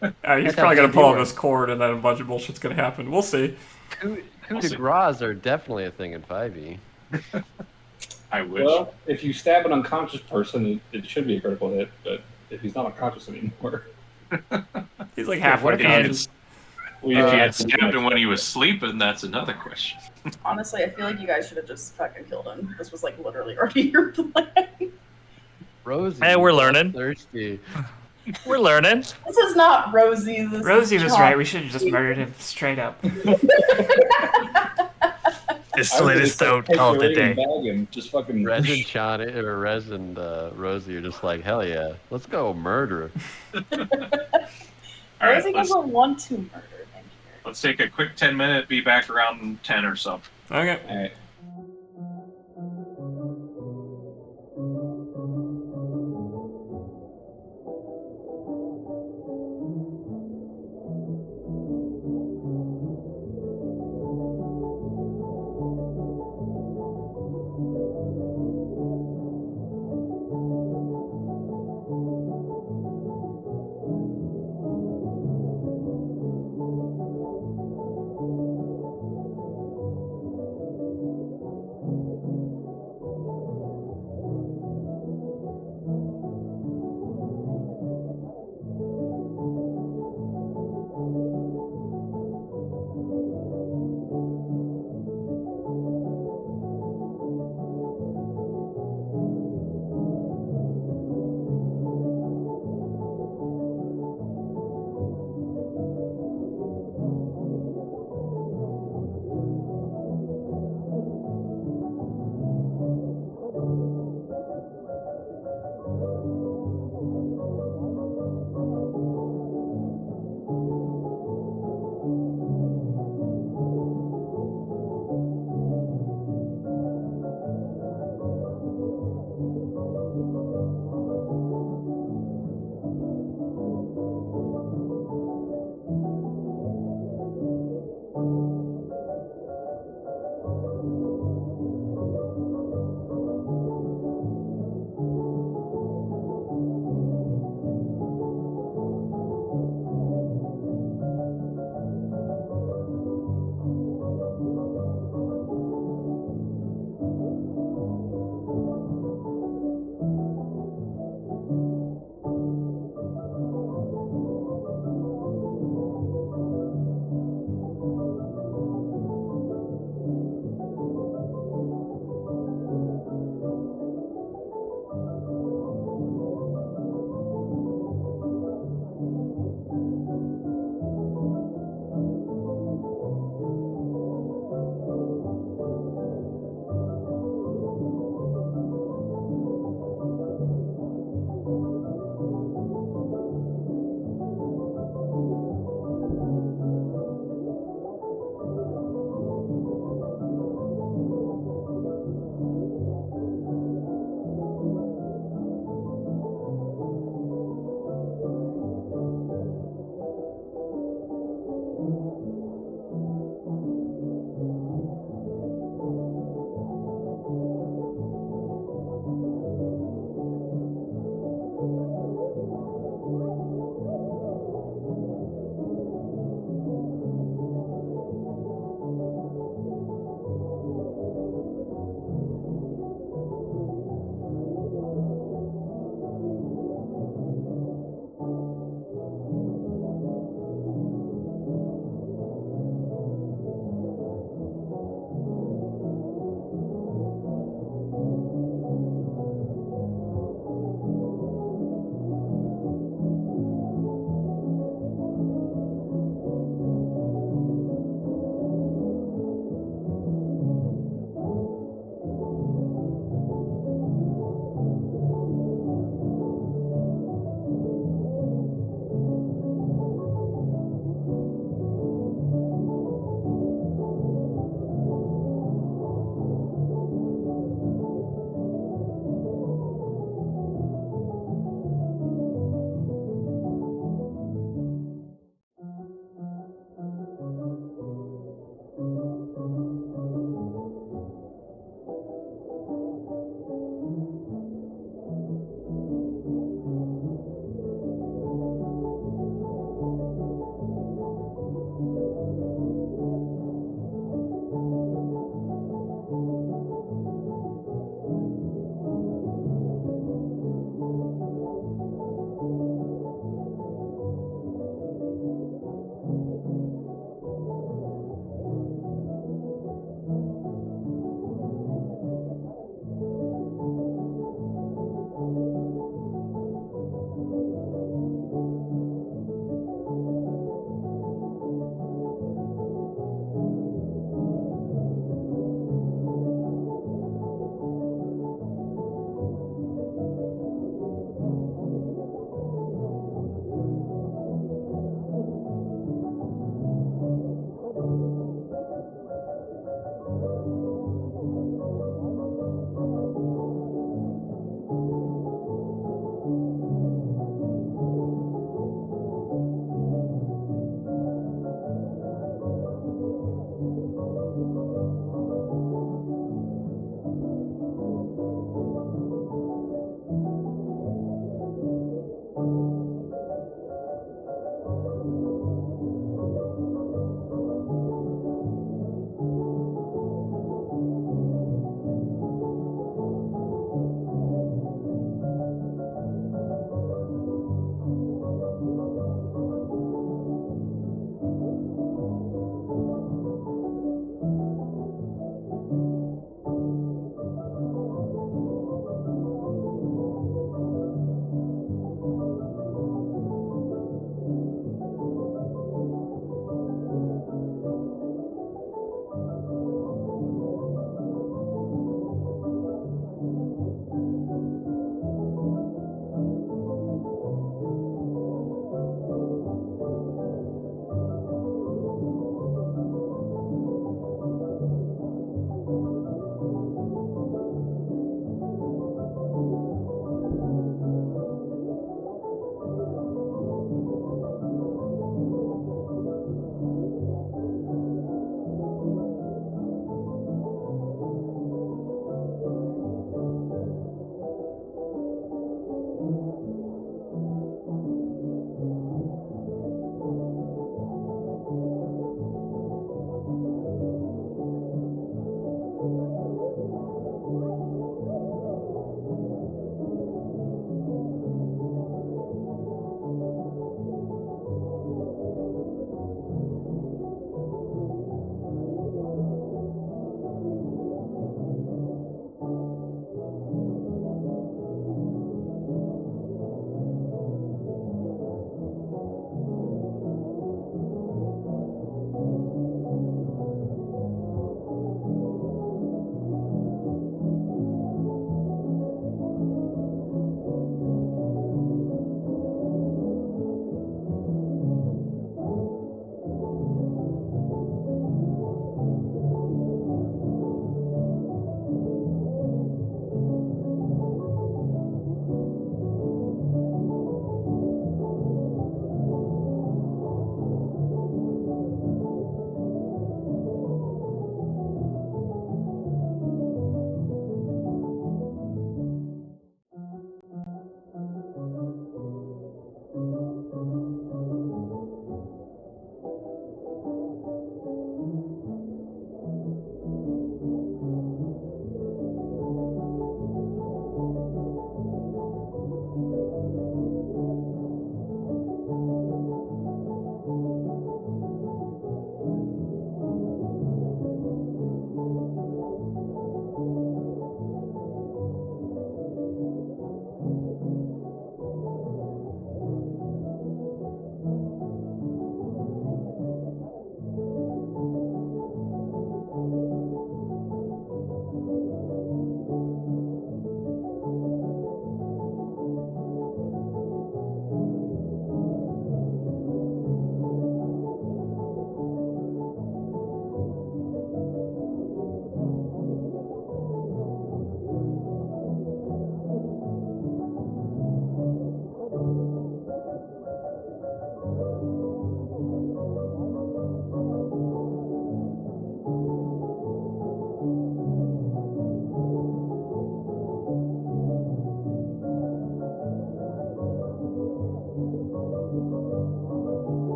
He's That's probably how gonna pull on they do this cord, and then a bunch of bullshit's gonna happen. We'll see. Coup We'll de see. grace are definitely a thing in 5e. I wish. Well, if you stab an unconscious person, it should be a critical hit, but if he's not unconscious anymore. He's like halfway what if he conscious. We, if you uh, had stabbed him when he was sleeping, that's another question. Honestly, I feel like you guys should have just fucking killed him. This was like literally already your plan. Rosie, Hey, we're so learning. thirsty. We're learning. This is not Rosie. This Rosie is was Chani. right. We should have just murdered him straight up. This I was slit gonna his say, throat. take Call it the a ring and day. bag and just fucking. Rez and Chani, or Rez and Rosie are just like, hell yeah, let's go murder. All right, Rosie doesn't want to murder. Thank you. let's take a quick 10-minute. Be back around 10 or so. Okay. All right.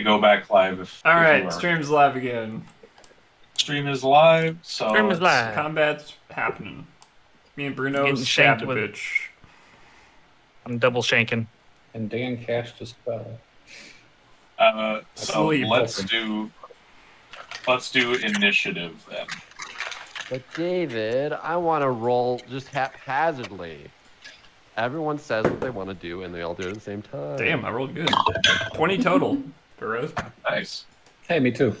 to go back live if All if right, you are. stream's live again. Stream is live, so Stream is live. Combat's happening. Me and Bruno Getting stabbed shanked a with- bitch. I'm double shanking. And Dan cast a spell. So Sleep. let's do initiative then. But David, I want to roll just haphazardly. Everyone says what they want to do, and they all do it at the same time. Damn, I rolled good. 20 total for Rose. Nice. Hey, me too.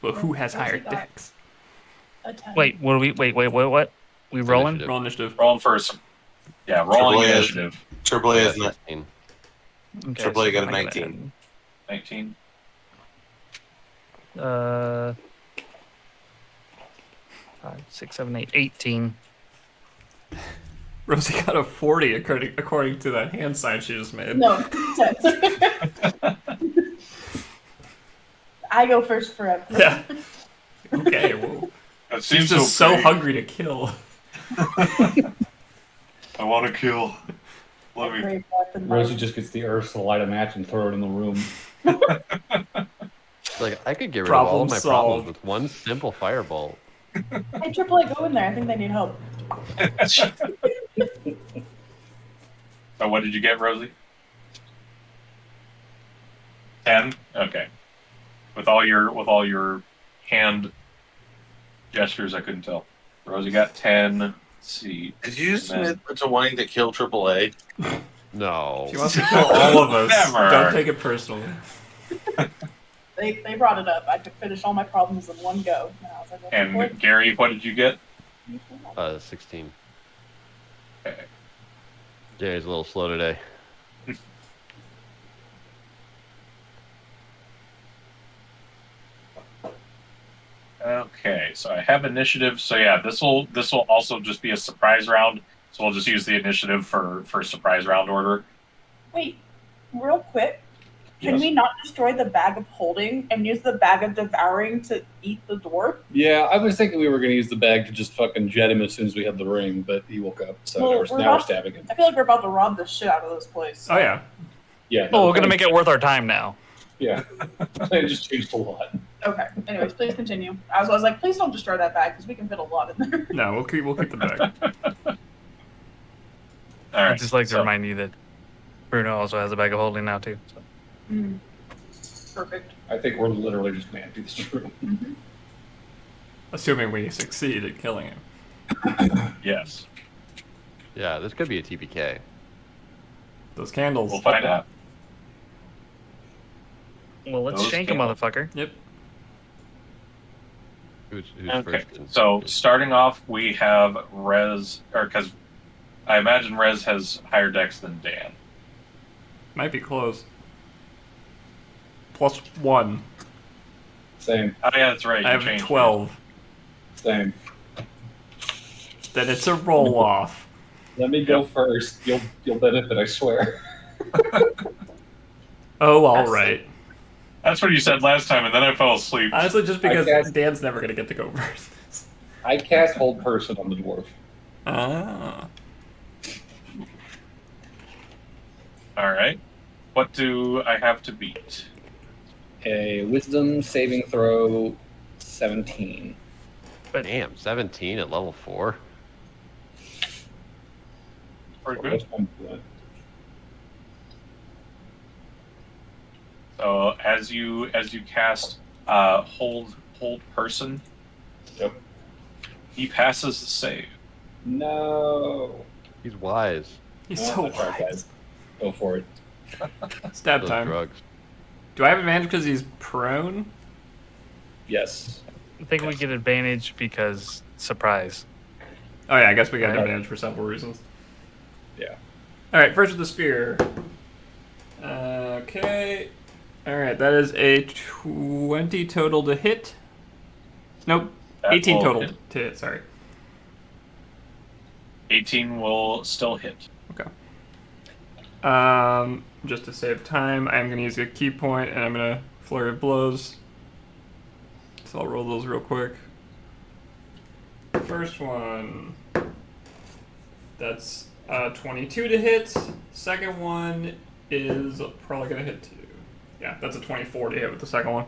But who has higher got? decks? A 10. Wait, what? What? We rolling? Initiative. Roll initiative. Rolling first. Yeah, rolling AAA is- initiative. Triple A is 16. Okay, Triple A got a I'm gonna 19. 19. add, 5, 6, 7, 8, 18. Rosie got a 40 according to that hand sign she just made. No, 10. I go first forever. Yeah. Okay, well. That She's seems just so great. hungry to kill. I want to kill. Let me. Great breath in my- Rosie just gets the earth to light a match and throw it in the room. Like, I could get rid of all of my Problem problems solved. with one simple firebolt. Hey, AAA, go in there. I think they need help. So what did you get, Rosie? 10? Okay. With all your hand gestures, I couldn't tell. Rosie got 10. Let's see. Did you just And then- admit to wanting to kill AAA? No. She wants to kill all of us. Never. Don't take it personally. They brought it up. I could finish all my problems in one go. And I was like, well, And AAA, Gary, what did you get? 16. Okay. Gary's a little slow today. Okay, so I have initiative. So yeah, this will also just be a surprise round. So we'll just use the initiative for surprise round order. Wait, real quick. Can Yes. we not destroy the bag of holding and use the bag of devouring to eat the dwarf? Yeah, I was thinking we were going to use the bag to just fucking jet him as soon as we had the ring, but he woke up, so Well, now we're we're not- stabbing him. I feel like we're about to rob the shit out of this place. Oh, yeah. Yeah. Oh, we're gonna make it worth our time now. Yeah. The plan just changed a lot. Okay. Anyways, please continue. I was like, please don't destroy that bag because we can fit a lot in there. No, we'll keep the bag. All I'd right. just like to so- remind you that Bruno also has a bag of holding now too. So. Mm. Perfect. I think we're literally just going to empty this room. Mm-hmm. Assuming we succeed at killing him. Yes, Yeah, this could be a TPK. Those candles. we'll find out. Well, let's Those shank a candles. motherfucker. Yep. Who's Okay, first? so starting off, we have Rez, or because I imagine Rez has higher decks than Dan. Might be close. +1. Same. Oh yeah, that's right. I you have changed it. 12. Same. Then it's a roll off. Let me go first. You'll benefit, I swear. Oh, all right. That's what you said last time, and then I fell asleep. Honestly, just because I guess- Dan's never gonna get to go first. I cast Hold Person on the dwarf. Ah. All right. What do I have to beat? A Wisdom saving throw 17. Damn, 17 at level 4. Pretty So good. I'm doing. So as you cast hold person, Yep. he passes the save. No. He's wise. He's Well, so that's all right, wise. guys. Go for it. Stab Those time. drugs. Do I have advantage because he's prone? Yes. I think we get advantage because surprise. Oh yeah, I guess we got Okay. advantage for several reasons. Yeah. All right, first with the spear. Okay. All right, that is a 20 total to hit. Nope, That 18 will total hit. to hit. Sorry. 18 will still hit. Okay. Just to save time, I'm gonna use a key point, and I'm gonna flurry of blows. So I'll roll those real quick. First one. That's 22 to hit. Second one is probably gonna hit 2. Yeah, that's a 24 to hit with the second one.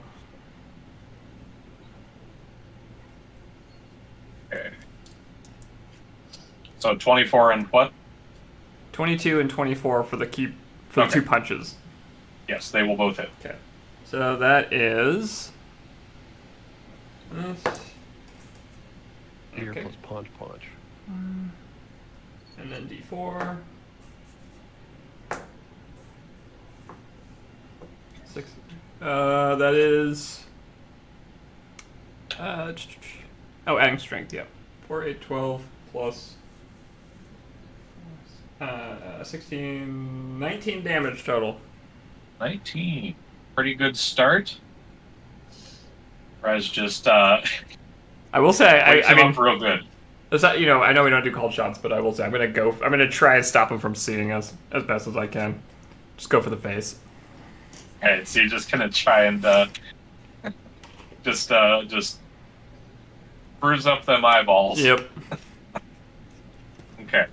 Okay. So 24 and what? 22 and 24 for the the Okay. 2 punches. Yes, they will both hit. Okay. So that is. Fear Okay. plus punch. And then D4. 6. That is. Adding strength, yeah. 4, 8, 12 plus. 16, 19 damage total. 19. Pretty good start. Rez just I will say, wakes I him mean, up real good. it's not, I know we don't do called shots, but I will say I'm gonna try and stop him from seeing us as best as I can. Just go for the face. Alright, so you're just gonna try and just bruise up them eyeballs. Yep. Okay.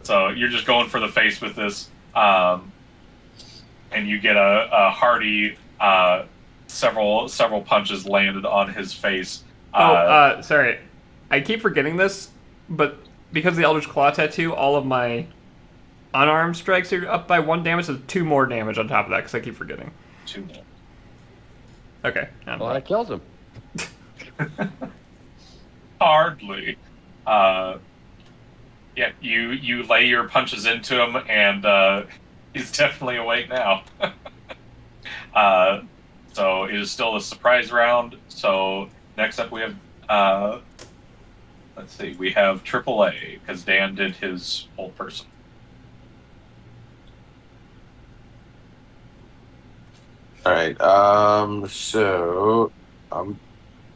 So you're just going for the face with this, and you get a hearty several punches landed on his face. Sorry. I keep forgetting this, but because of the Eldritch Claw tattoo, all of my unarmed strikes are up by 1 damage, so 2 more damage on top of that, because I keep forgetting. 2 more. Okay. Well, that kills him. Hardly. Yeah, you lay your punches into him, and he's definitely awake now. So it is still a surprise round. So next up we have, let's see, we have AAA, because Dan did his whole person. All right. So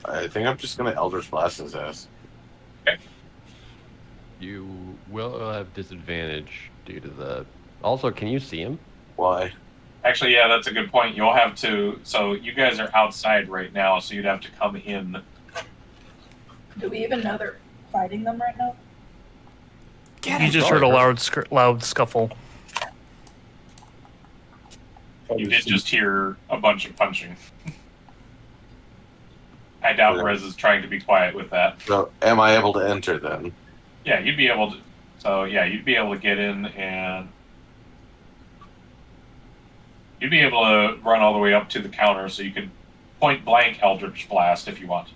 I think I'm just gonna Eldritch Blast his ass. You will have disadvantage due to the. Also, can you see him? Why? Actually, yeah, that's a good point. You'll have to. So you guys are outside right now, so you'd have to come in. Do we even know they're fighting them right now? You just heard a loud scuffle. You did just hear a bunch of punching. I doubt Okay. Rez is trying to be quiet with that. So am I able to enter then? Yeah, you'd be able to. So yeah, you'd be able to get in, and you'd be able to run all the way up to the counter, so you could point blank Eldritch Blast if you want.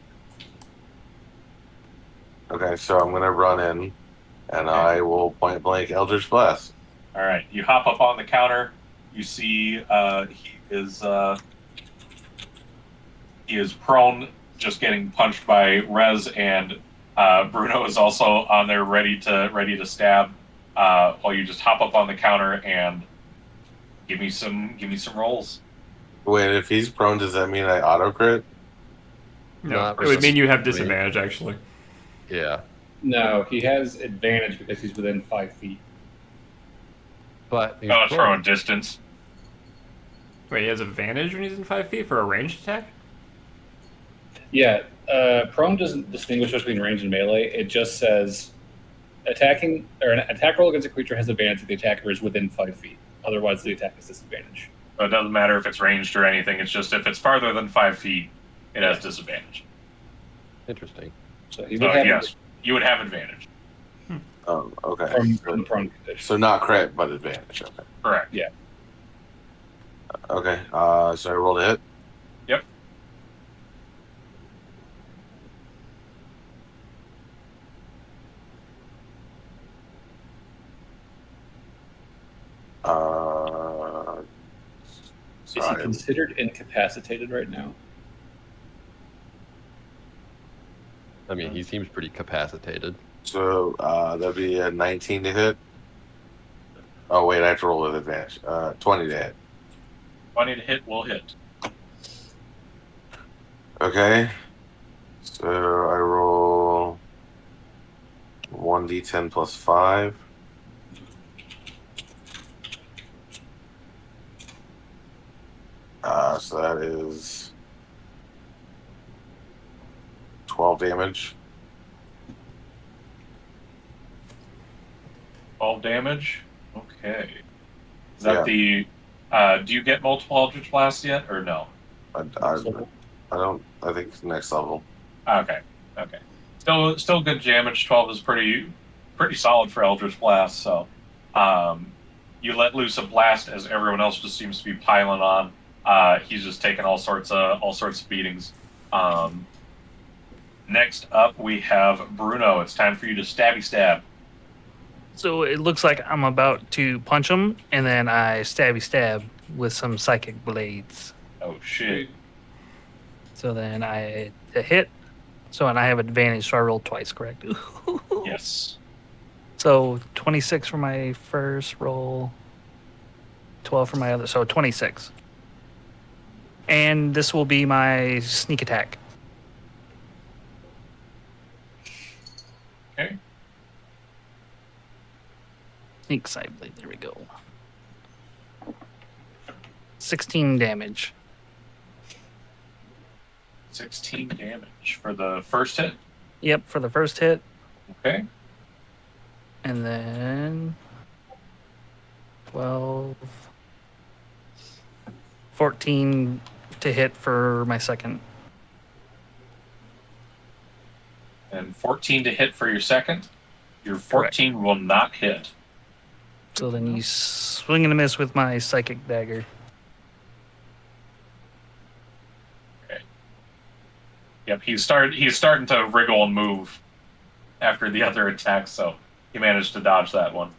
Okay, so I'm gonna run in, and I will point blank Eldritch Blast. All right, you hop up on the counter. You see, he is prone, just getting punched by Rez, and Bruno is also on there, ready to stab. While you just hop up on the counter and give me some rolls. Wait, if he's prone, does that mean I auto crit? No, Not it would mean you have really. disadvantage, actually. Yeah, No, he has advantage because he's within 5 feet. but he's Oh, it's prone. from a distance. Wait, he has advantage when he's in 5 feet for a ranged attack? Yeah, prone doesn't distinguish between range and melee. It just says attacking or an attack roll against a creature has advantage if the attacker is within 5 feet. Otherwise, the attack is disadvantage. So it doesn't matter if it's ranged or anything. It's just if it's farther than 5 feet, it has disadvantage. Interesting. So he So would have yes, you would have advantage. Oh, okay. from the prone condition. So not crit, but advantage. Okay. Correct. Okay. So I rolled a hit. Yep. Is he sorry. considered incapacitated right now? I mean, he seems pretty capacitated. So that'd be a 19 to hit. Oh wait, I have to roll with advantage. 20 to hit. 20 to hit will hit. Okay. So I roll 1d10 plus 5. So that is 12 damage. 12 damage. Okay. Is that Yeah. the Do you get multiple Eldritch Blasts yet, or no? I don't. I think it's next level. Okay. Still good damage. 12 is pretty solid for Eldritch Blast. So, you let loose a blast as everyone else just seems to be piling on. He's just taking all sorts of beatings. Next up, we have Bruno. It's time for you to stabby stab. So it looks like I'm about to punch him, and then I stabby stab with some psychic blades. Oh shit! So then I hit. And I have advantage, so I rolled twice, correct? Yes. So 26 for my first roll, 12 for my other, so 26. And this will be my sneak attack. Okay. Sneak side blade, there we go. 16 damage. 16 damage for the first hit. Yep, for the first hit. Okay. And then 12, 14 to hit for my second. And 14 to hit for your second. Your 14 will not hit. So then you swing and a miss with my psychic dagger. Okay. Yep, he's starting to wriggle and move after the other attack, so he managed to dodge that one.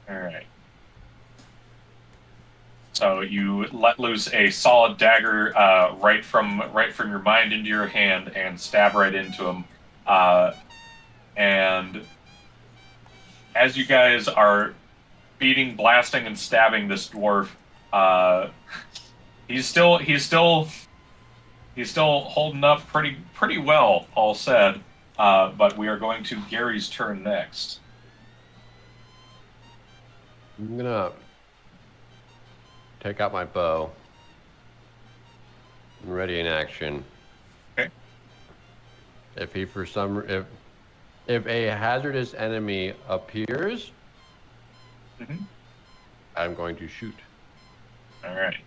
All right. So you let loose a solid dagger right from your mind into your hand and stab right into him. And as you guys are beating, blasting, and stabbing this dwarf, he's still holding up pretty well, all said. But we are going to Gary's turn next. I'm gonna take out my bow. I'm ready in action. Okay. If a hazardous enemy appears, Mm-hmm. I'm going to shoot. All right.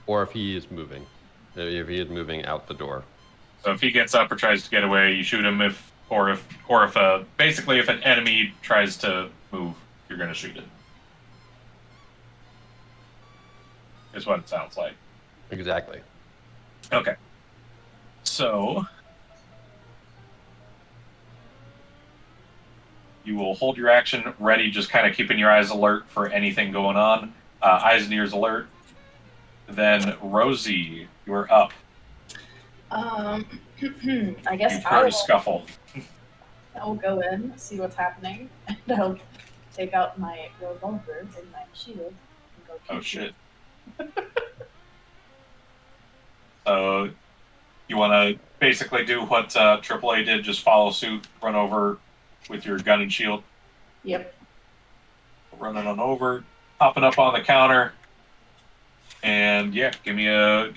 Or if he is moving. If he is moving out the door. So if he gets up or tries to get away, you shoot him. If basically if an enemy tries to move, you're going to shoot it. Is what it sounds like. Exactly. Okay. So you will hold your action ready, just kind of keeping your eyes alert for anything going on. Eyes and ears alert. Then Rosie, you're up. I guess You've heard a scuffle. I will go in, see what's happening, and I'll take out my revolver and my shield and go. Oh shit. So you want to basically do what AAA did, just follow suit, run over with your gun and shield. Yep. Running on over, popping up on the counter, and yeah, give me a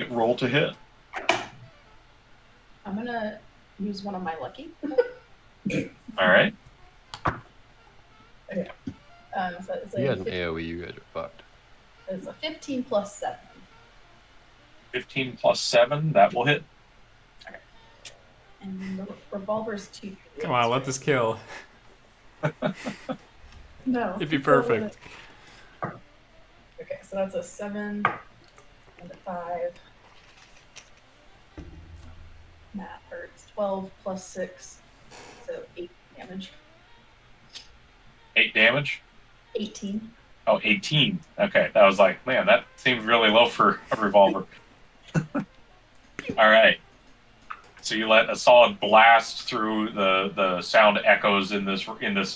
roll to hit. I'm gonna use one of my lucky. All right. Okay. So it's He a had an AoE, you guys are fucked. It's a 15 plus 7. 15 plus 7, that will hit. And the revolver's 2. Come on, let this kill. No. It'd be perfect. Okay, so that's a 7 and a 5. That hurts. 12 plus 6, so 8 damage. 8 damage? 18. Oh, 18. Okay, that was like, man, that seems really low for a revolver. All right. So you let a solid blast through the sound echoes in this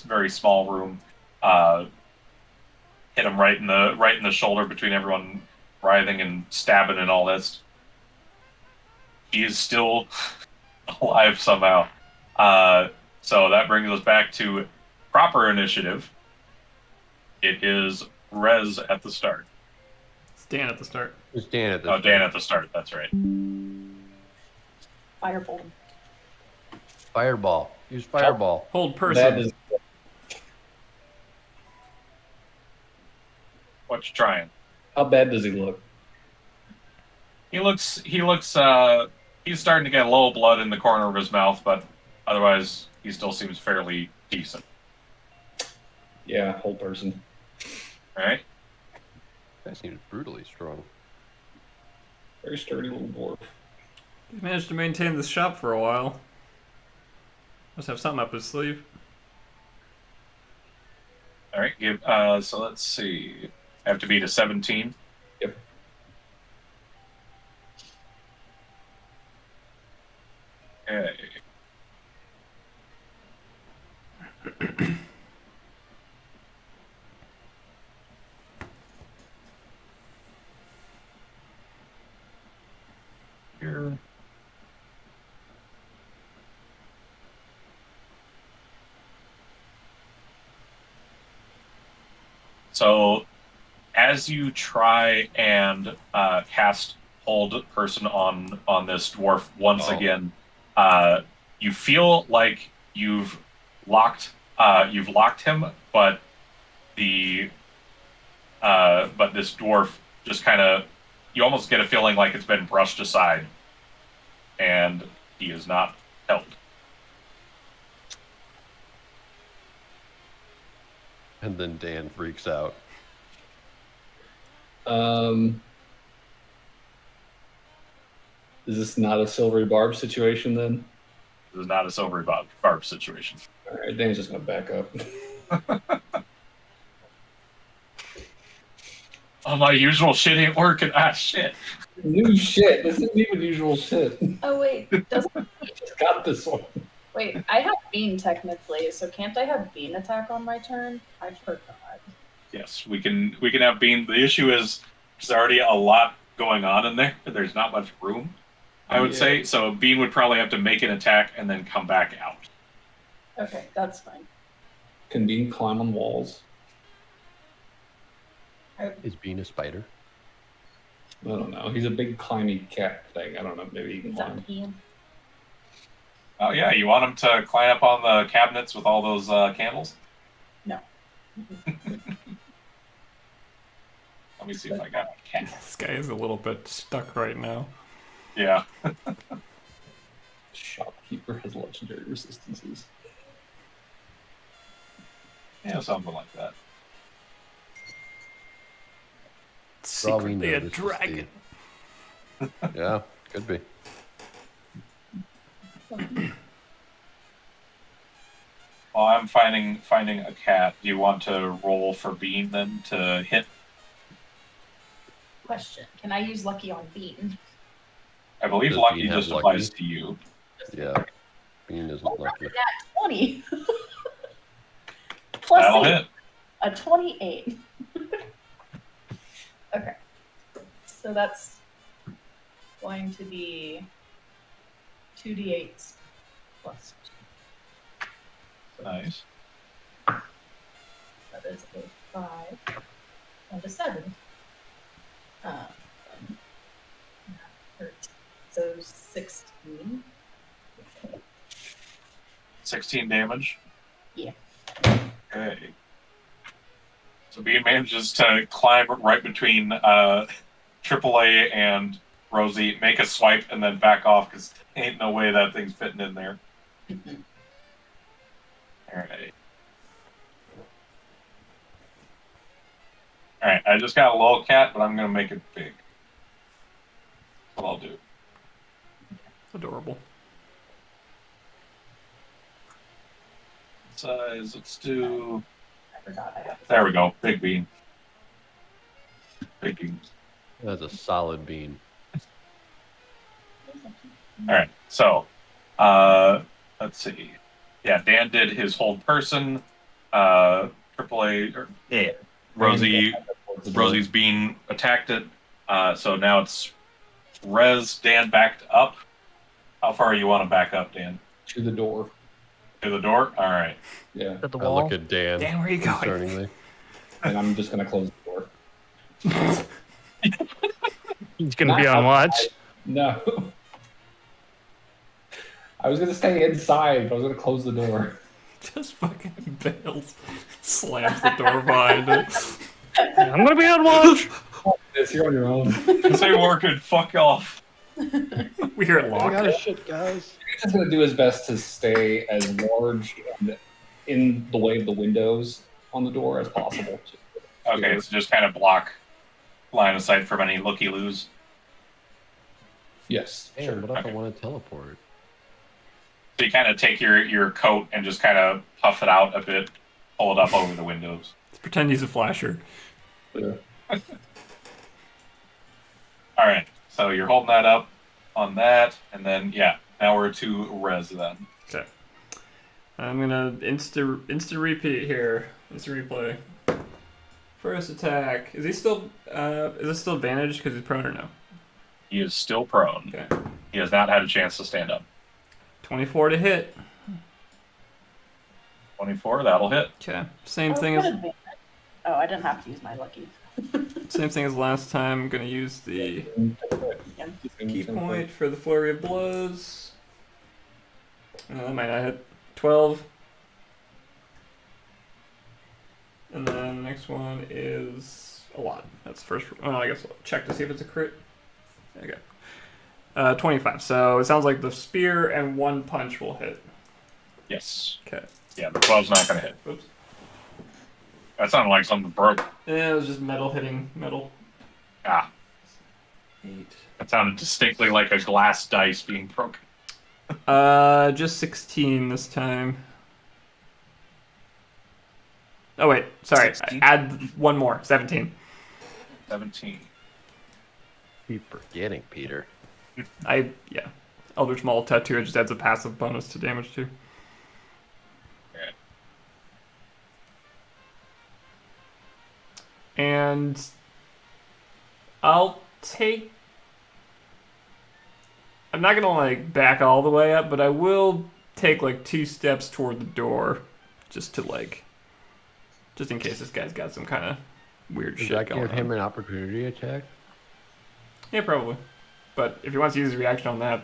very small room. Hit him right in the shoulder between everyone writhing and stabbing and all this. He is still alive somehow. So that brings us back to proper initiative. It is Rez at the start. It's Dan at the start. It's Dan at the Dan at the start, that's right. Firebolt. Fireball. Use fireball. Hold That person. is What you trying? how bad does he look? He's starting to get a little blood in the corner of his mouth, but otherwise he still seems fairly decent. Yeah, whole person. Right? That seems brutally strong. Very sturdy little dwarf. He's managed to maintain this shop for a while. Must have something up his sleeve. All right. So let's see. Have to beat a 17. Yep. Okay. Here. So, as you try and cast hold person on this dwarf once again, you feel like you've locked him, but this dwarf just kind of, you almost get a feeling like it's been brushed aside, and he is not held. And then Dan freaks out. Is this not a silvery barb situation then? This is not a silvery barb situation. All right, Dan's just gonna back up. Oh, my usual shit ain't working. Ah, shit. New shit. This isn't even usual shit. Oh wait, doesn't Just got this one. wait? I have Bean technically, so can't I have Bean attack on my turn? I forgot. Yes, we can have Bean. The issue is there's already a lot going on in there. There's not much room, I would say. So Bean would probably have to make an attack and then come back out. Okay, that's fine. Can Bean climb on walls? Is Bean a spider? I don't know. He's a big climby cat thing. I don't know. Maybe he can Is that climb. Bean? Oh yeah, you want him to climb up on the cabinets with all those candles? No. Let me see if I got a cat. This guy is a little bit stuck right now. Yeah. Shopkeeper has legendary resistances. Yeah, something like that. For all we Secretly know, a this is dragon. Yeah, could be. Well, I'm finding a cat. Do you want to roll for Bean then to hit? Question: can I use Lucky on Bean? I believe Does lucky Bean have just lucky? applies to you. Yeah. Bean isn't lucky. Nat 20. Plus That'll 8. hit. A 28. Okay. So that's going to be 2d8s plus 2. Nice. That is a 5 and a 7. That hurt. So 16. 16 damage. Yeah. Okay. So Bean manages to climb right between AAA and Rosie, make a swipe, and then back off because ain't no way that thing's fitting in there. Alright. Alright, I just got a little cat, but I'm going to make it big. That's what I'll do. Adorable. Size, let's do... I forgot I have There we go, big bean. Big bean. That's a solid bean. Alright, so, let's see. Yeah, Dan did his hold person, AAA, or, yeah, Rosie's being attacked it, so now it's Rez, Dan backed up. How far you want to back up, Dan? To the door. To the door? Alright. Yeah. At the I wall. look at Dan. Dan, where are you going? Concerningly. And I'm just gonna close the door. He's going to be on watch. No. I was gonna stay inside, but I was gonna close the door. Just fucking bails. Slams the door behind it. I'm gonna be on watch. Yes, you're on your own. This ain't working. Fuck off. We hear it I lock. got a shit, guys. He's gonna do his best to stay as large and in the way of the windows on the door as possible. Okay, so just kind of block line of sight from any looky-loos. Yes. Hey, Sure. what if Okay. I want to teleport? So you kind of take your coat and just kind of puff it out a bit, pull it up over the windows. Let's pretend he's a flasher. Yeah. All right, so you're holding that up on that, and then yeah, now we're to Rez then. Okay. I'm gonna insta repeat here. Insta replay. First attack. Is he still? Is this still advantage because he's prone or no? He is still prone. Okay. He has not had a chance to stand up. 24 to hit. 24, that'll hit. Okay. Same Oh, thing good as advantage. Oh, I didn't have to use my lucky. same thing as last time. I'm gonna use the key point for the flurry of blows. That might not hit. 12. And then the next one is a lot. That's the first. Oh, I guess I'll check to see if it's a crit. Okay. 25. So it sounds like the spear and one punch will hit. Yes. Okay. Yeah, the 12's not going to hit. Oops. That sounded like something broke. Yeah, it was just metal hitting metal. Ah, 8. that sounded distinctly like a glass dice being broken. Just 16 this time. Oh wait, sorry. 16? Add one more. 17. 17. Keep forgetting, Peter. Yeah. Eldritch Maul Tattoo, it just adds a passive bonus to damage too. Okay. And I'll take. I'm not gonna like back all the way up, but I will take like 2 steps toward the door, just to like, just in case this guy's got some kind of weird Does shit that going give on. him an opportunity attack? Yeah, probably. But if he wants to use his reaction on that,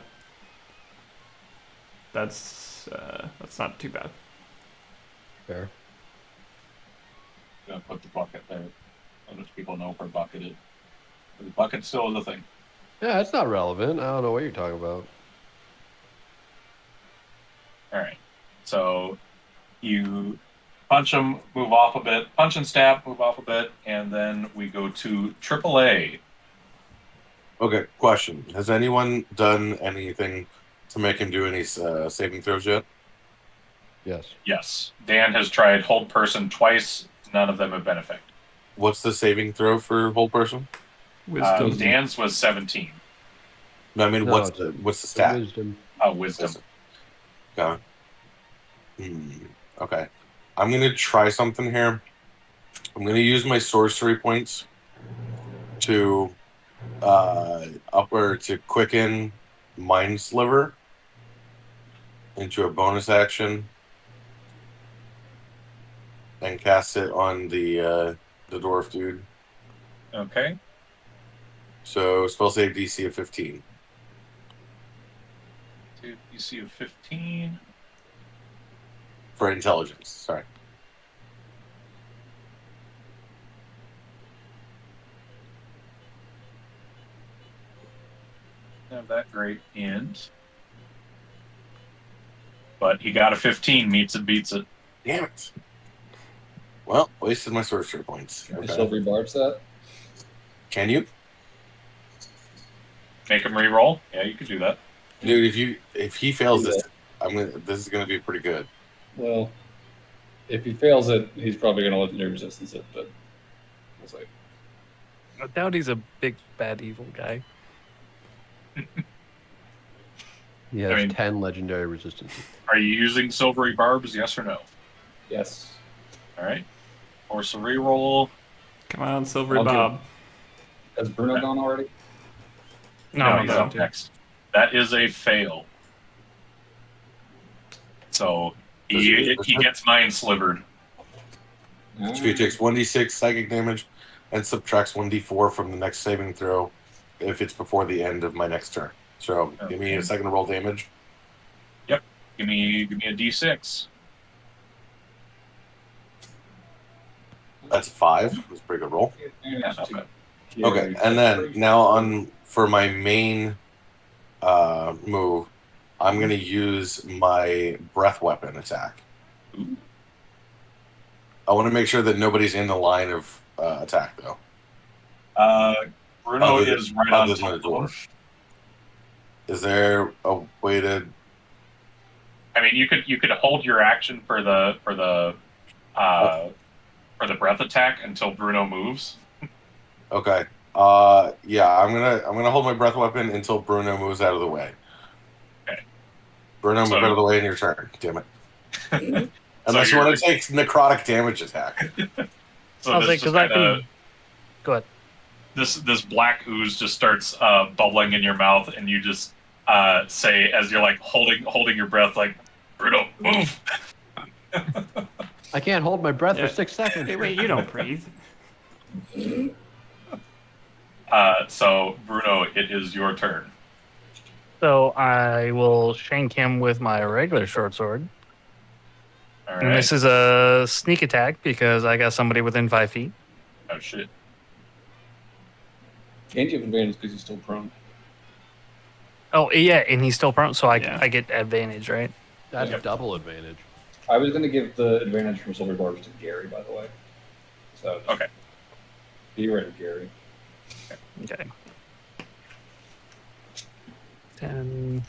that's not too bad. Fair. Gonna put the bucket there. Let people know where bucket is. The bucket still is a thing. Yeah, it's not relevant. I don't know what you're talking about. All right. So you punch him, move off a bit. Punch and stab, move off a bit, and then we go to AAA. Okay, question. Has anyone done anything to make him do any saving throws yet? Yes. Yes. Dan has tried hold person twice. None of them have been effective. What's the saving throw for whole person? Wisdom. Dan's was 17. No, I mean, No, what's it's the stat? Wisdom. Wisdom. Okay. Okay. I'm going to try something here. I'm going to use my sorcery points to to quicken Mind Sliver into a bonus action and cast it on the dwarf dude. Okay. So spell save DC of 15. DC of 15. For intelligence, sorry. Have that great int. But he got a 15, meets it, beats it. Damn it. Well, wasted my sorcery points. Can I Okay. silvery barbs that? Can you? Make him re-roll? Yeah, you could do that. Dude, if he fails this, this is gonna be pretty good. Well, if he fails it, he's probably going to legendary resistance it, but we'll see. I doubt he's a big bad evil guy. He has I mean- 10 legendary resistances. Are you using silvery barbs, yes or no? Yes. All right. Force a re-roll. Come on, Silvery I'll do Bob. Has Bruno gone already? No, he's no. up next. That is a fail. So he gets mind slivered. So he takes 1d6 psychic damage and subtracts 1d4 from the next saving throw if it's before the end of my next turn. So give me a second to roll damage. Yep. Give me a d6. That's 5. That's a pretty good roll. Yeah, not bad. Okay, and then now for my main move, I'm gonna use my breath weapon attack. Ooh. I want to make sure that nobody's in the line of attack, though. Bruno Other than- is right other on than top the of him. dwarf. Is there a way to? I mean, you could hold your action for the breath attack until Bruno moves. Okay. Yeah, I'm gonna hold my breath weapon until Bruno moves out of the way. Okay. Bruno, move So- out of the way in your turn. Damn it. Unless you you're- want to take necrotic damage attack. So I was this like, just because I kinda- can. Go ahead. this black ooze just starts bubbling in your mouth, and you just say, as you're like holding your breath, like, Bruno, move. I can't hold my breath Yeah. for 6 seconds. Hey, wait, you don't breathe. So Bruno, it is your turn. So I will shank him with my regular short sword. All And right. this is a sneak attack because I got somebody within 5 feet. Oh shit. And you have advantage because he's still prone. Oh, yeah, and he's still prone, so Yeah. I get advantage, right? That's Yep. double advantage. I was going to give the advantage from Silver Barbs to Gary, by the way. So just Okay. be ready, Gary. Okay. 10.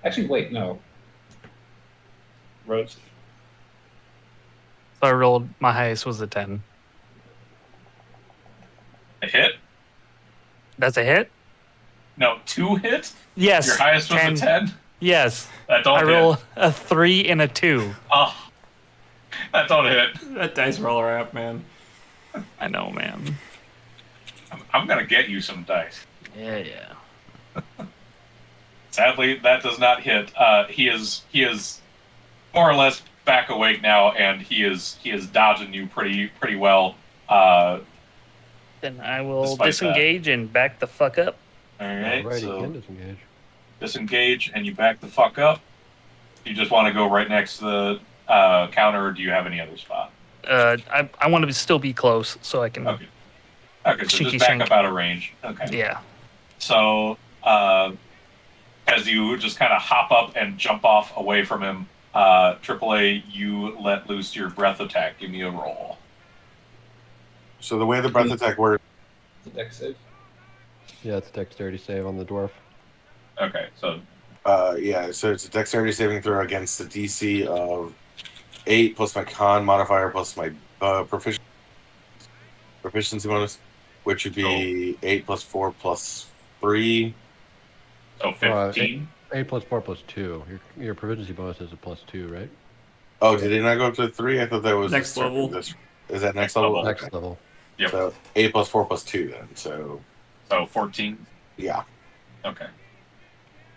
Actually, wait, no. Rose. So I rolled, my highest was a 10. A hit? That's a hit? No, 2 hit? Yes. Your highest was 10. a 10? Yes. That don't I hit. roll a 3 and a 2. Oh. That don't hit. That dice roller app, man. I know, man. I'm gonna get you some dice. Yeah. Sadly, that does not hit. He is more or less back awake now, and he is dodging you pretty well. Then I will Despite disengage and back the fuck up. All right, Alrighty, so can disengage. disengage and you back the fuck up. You just want to go right next to the counter, or do you have any other spot? I want to still be close so I can. Okay. Okay, so Cheeky just back shank. up out of range. Okay. Yeah. So, as you just kind of hop up and jump off away from him, AAA, you let loose your breath attack. Give me a roll. So the way the breath attack works, The deck save. Yeah, it's a dexterity save on the dwarf. Okay, so yeah, so it's a dexterity saving throw against the DC of 8 plus my con modifier plus my proficiency bonus, which would be 8 plus 4 plus 3. so 15. 8 plus 4 plus 2. Your proficiency bonus is a plus 2, right? Oh, did it not go up to 3? I thought that was Next level. Is that next Next level? level. Next Okay. level. Yep. So 8 plus 4 plus 2 then. So So 14. yeah, Okay.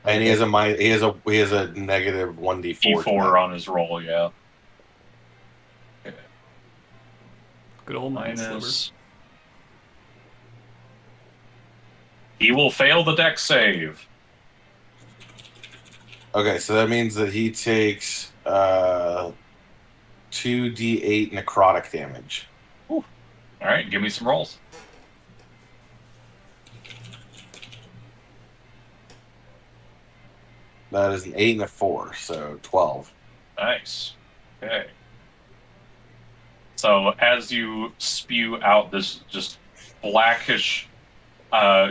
and he has a negative 1d4. D4 on his roll. Yeah. Okay. Good old mind Minus. He will fail the dex save. Okay, so that means that he takes 2d8 necrotic damage. All right, give me some rolls. That is an 8 and a 4, so 12. Nice. Okay. So as you spew out this just blackish,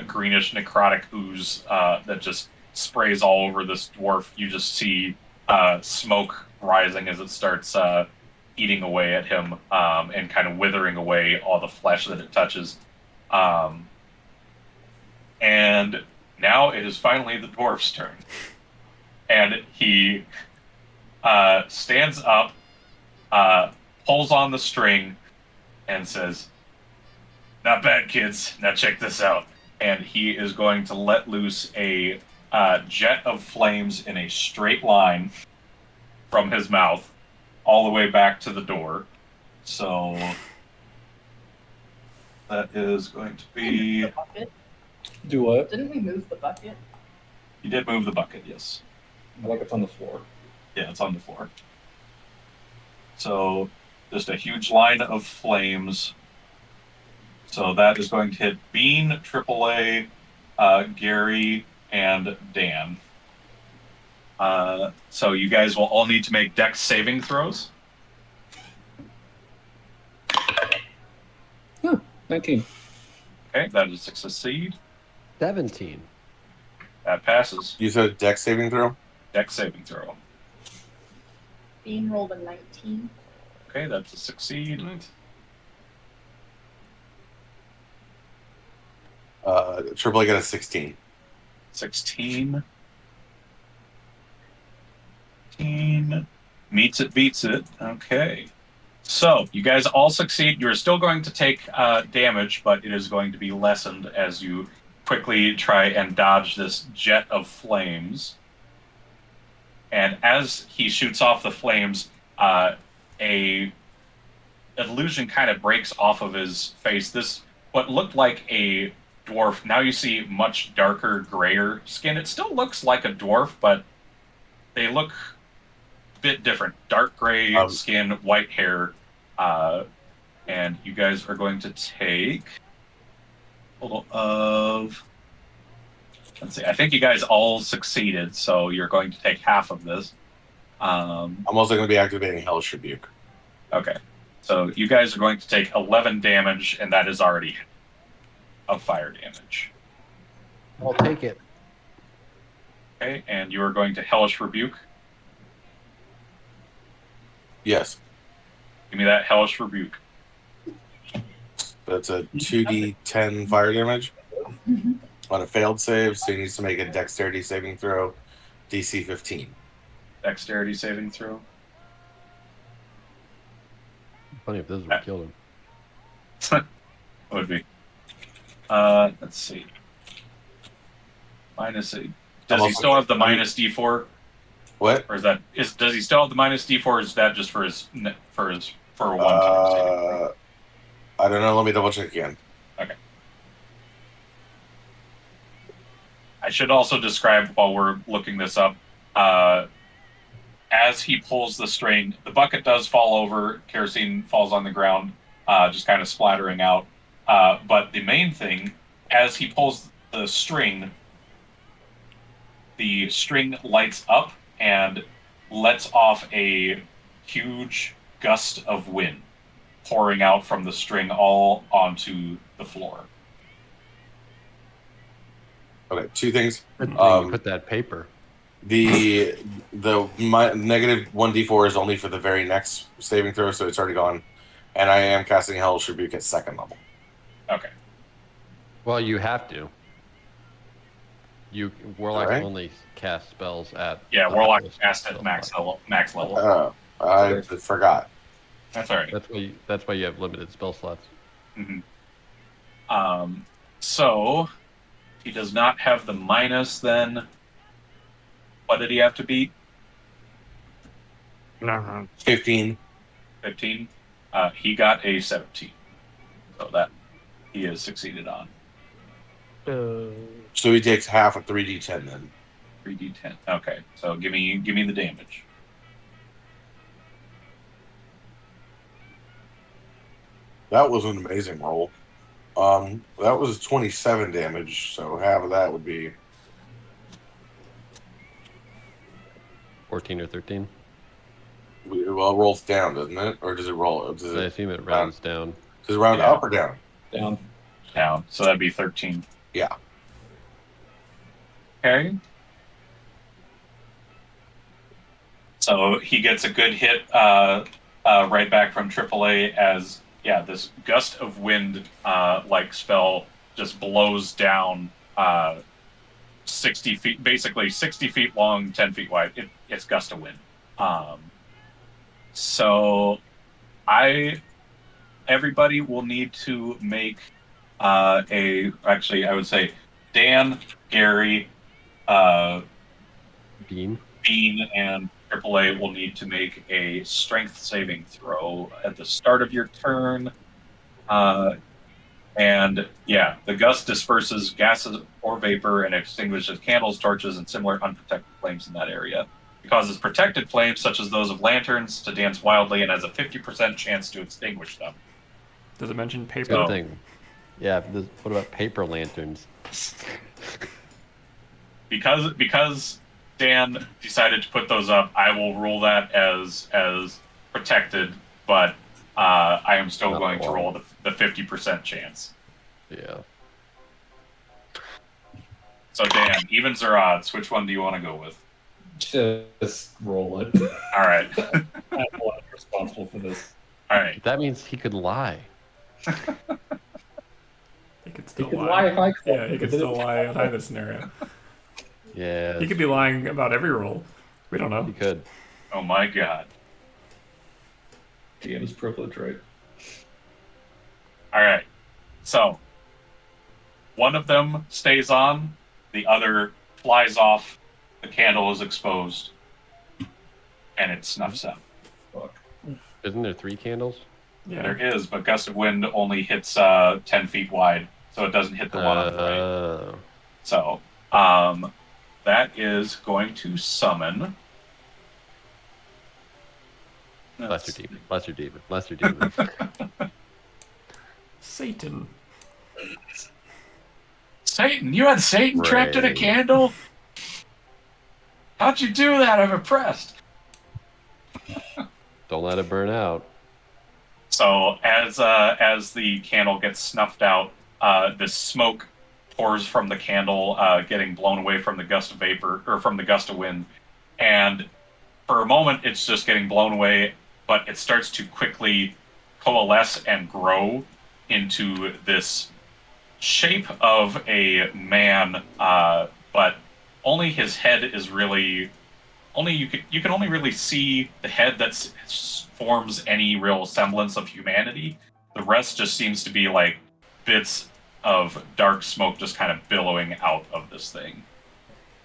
greenish necrotic ooze that just sprays all over this dwarf, you just see smoke rising as it starts eating away at him and kind of withering away all the flesh that it touches. And now it is finally the dwarf's turn. And he stands up, pulls on the string, and says, "Not bad, kids. Now check this out." And he is going to let loose a jet of flames in a straight line from his mouth all the way back to the door. So that is going to be... The bucket? Do what? Didn't we move the bucket? You did move the bucket, yes. Like it's on the floor. Yeah, it's on the floor. So just a huge line of flames. So that is going to hit Bean, AAA, Gary, and Dan. So you guys will all need to make Dex saving throws. 19. Okay, that is a succeed. 17. That passes. You said Dex saving throw? Dex saving throw. Bean rolled a 19. Okay, that's a succeed. AAA got a 16. 16. 16. Meets it, beats it. Okay. So, you guys all succeed. You're still going to take damage, but it is going to be lessened as you quickly try and dodge this jet of flames. And as he shoots off the flames, a illusion kind of breaks off of his face. This, what looked like a dwarf, now you see much darker, grayer skin. It still looks like a dwarf, but they look a bit different. Dark gray skin, white hair. And you guys are going to take a total of... Let's see, I think you guys all succeeded, so you're going to take half of this. I'm also going to be activating Hellish Rebuke. Okay. So you guys are going to take 11 damage, and that is already of fire damage. I'll take it. Okay, and you are going to Hellish Rebuke. Yes. Give me that Hellish Rebuke. That's a 2d10 fire damage. On a failed save, so he needs to make a dexterity saving throw, DC 15. Dexterity saving throw. Funny if this is what killed him. Would be. Let's see. Minus 8. Does he still have the minus D4? What? Or does he still have the minus D4? Or is that just for for a one-time saving throw? I don't know. Let me double check again. Okay. I should also describe while we're looking this up. As he pulls the string, the bucket does fall over. Kerosene falls on the ground, just kind of splattering out. But the main thing, as he pulls the string lights up and lets off a huge gust of wind pouring out from the string all onto the floor. Okay, two things. Good thing you put that paper. My negative 1d4 is only for the very next saving throw, so it's already gone. And I am casting Hellish Rebuke at second level. Okay. Well, you have to. Warlock Alright. only cast spells at... Yeah, the Warlock highest cast at spell max level. level. Oh, I forgot. That's all right. That's why you have limited spell slots. Mm-hmm. So he does not have the minus then. What did he have to beat? 15. 15. He got a 17. So that he has succeeded on. So he takes half of 3d10 then. 3d10. Okay. So give me the damage. That was an amazing roll. That was 27 damage, so half of that would be 14 or 13. well, it rolls down, doesn't it? Or does it roll? Does I it assume it rounds down. does it round Yeah. up or down? Down. So that'd be 13. Yeah. Okay. So he gets a good hit right back from AAA as, this gust of wind like spell just blows down 60 feet, basically 60 feet long, 10 feet wide. It's gust of wind. So everybody will need to make actually, I would say Dan, Gary, Bean. Bean, and AAA will need to make a strength saving throw at the start of your turn. And yeah, the gust disperses gases or vapor and extinguishes candles, torches, and similar unprotected flames in that area. It causes protected flames, such as those of lanterns, to dance wildly and has a 50% chance to extinguish them. Does it mention paper? Good thing. Yeah. What about paper lanterns? Because Dan decided to put those up, I will rule that as protected, but I am still Not going to long. roll the 50% chance. Yeah. So Dan, evens or odds? Which one do you want to go with? Just roll it. All right. I'm the one responsible for this. All right. That means he could lie. He could still could lie. lie if I Yeah, he could still lie in either scenario. Yeah. He could be lying about every roll. We don't know. He could. Oh my god. GM's privilege, right? All right. So one of them stays on, the other flies off, the candle is exposed, and it snuffs out. Fuck. Isn't there 3 candles? Yeah. There is, but gust of wind only hits 10 feet wide, so it doesn't hit the one on the right. Oh. So that is going to summon. Lesser demon. Lesser demon. Lesser demon. Satan. Satan, you had Satan trapped in a Ray. candle? How'd you do that? I'm impressed. Don't let it burn out. So as the candle gets snuffed out, the smoke pours from the candle, getting blown away from the gust of vapor or from the gust of wind, and for a moment it's just getting blown away, but it starts to quickly coalesce and grow into this shape of a man, but only his head is really you can only really see the head that forms any real semblance of humanity. The rest just seems to be like bits of dark smoke just kind of billowing out of this thing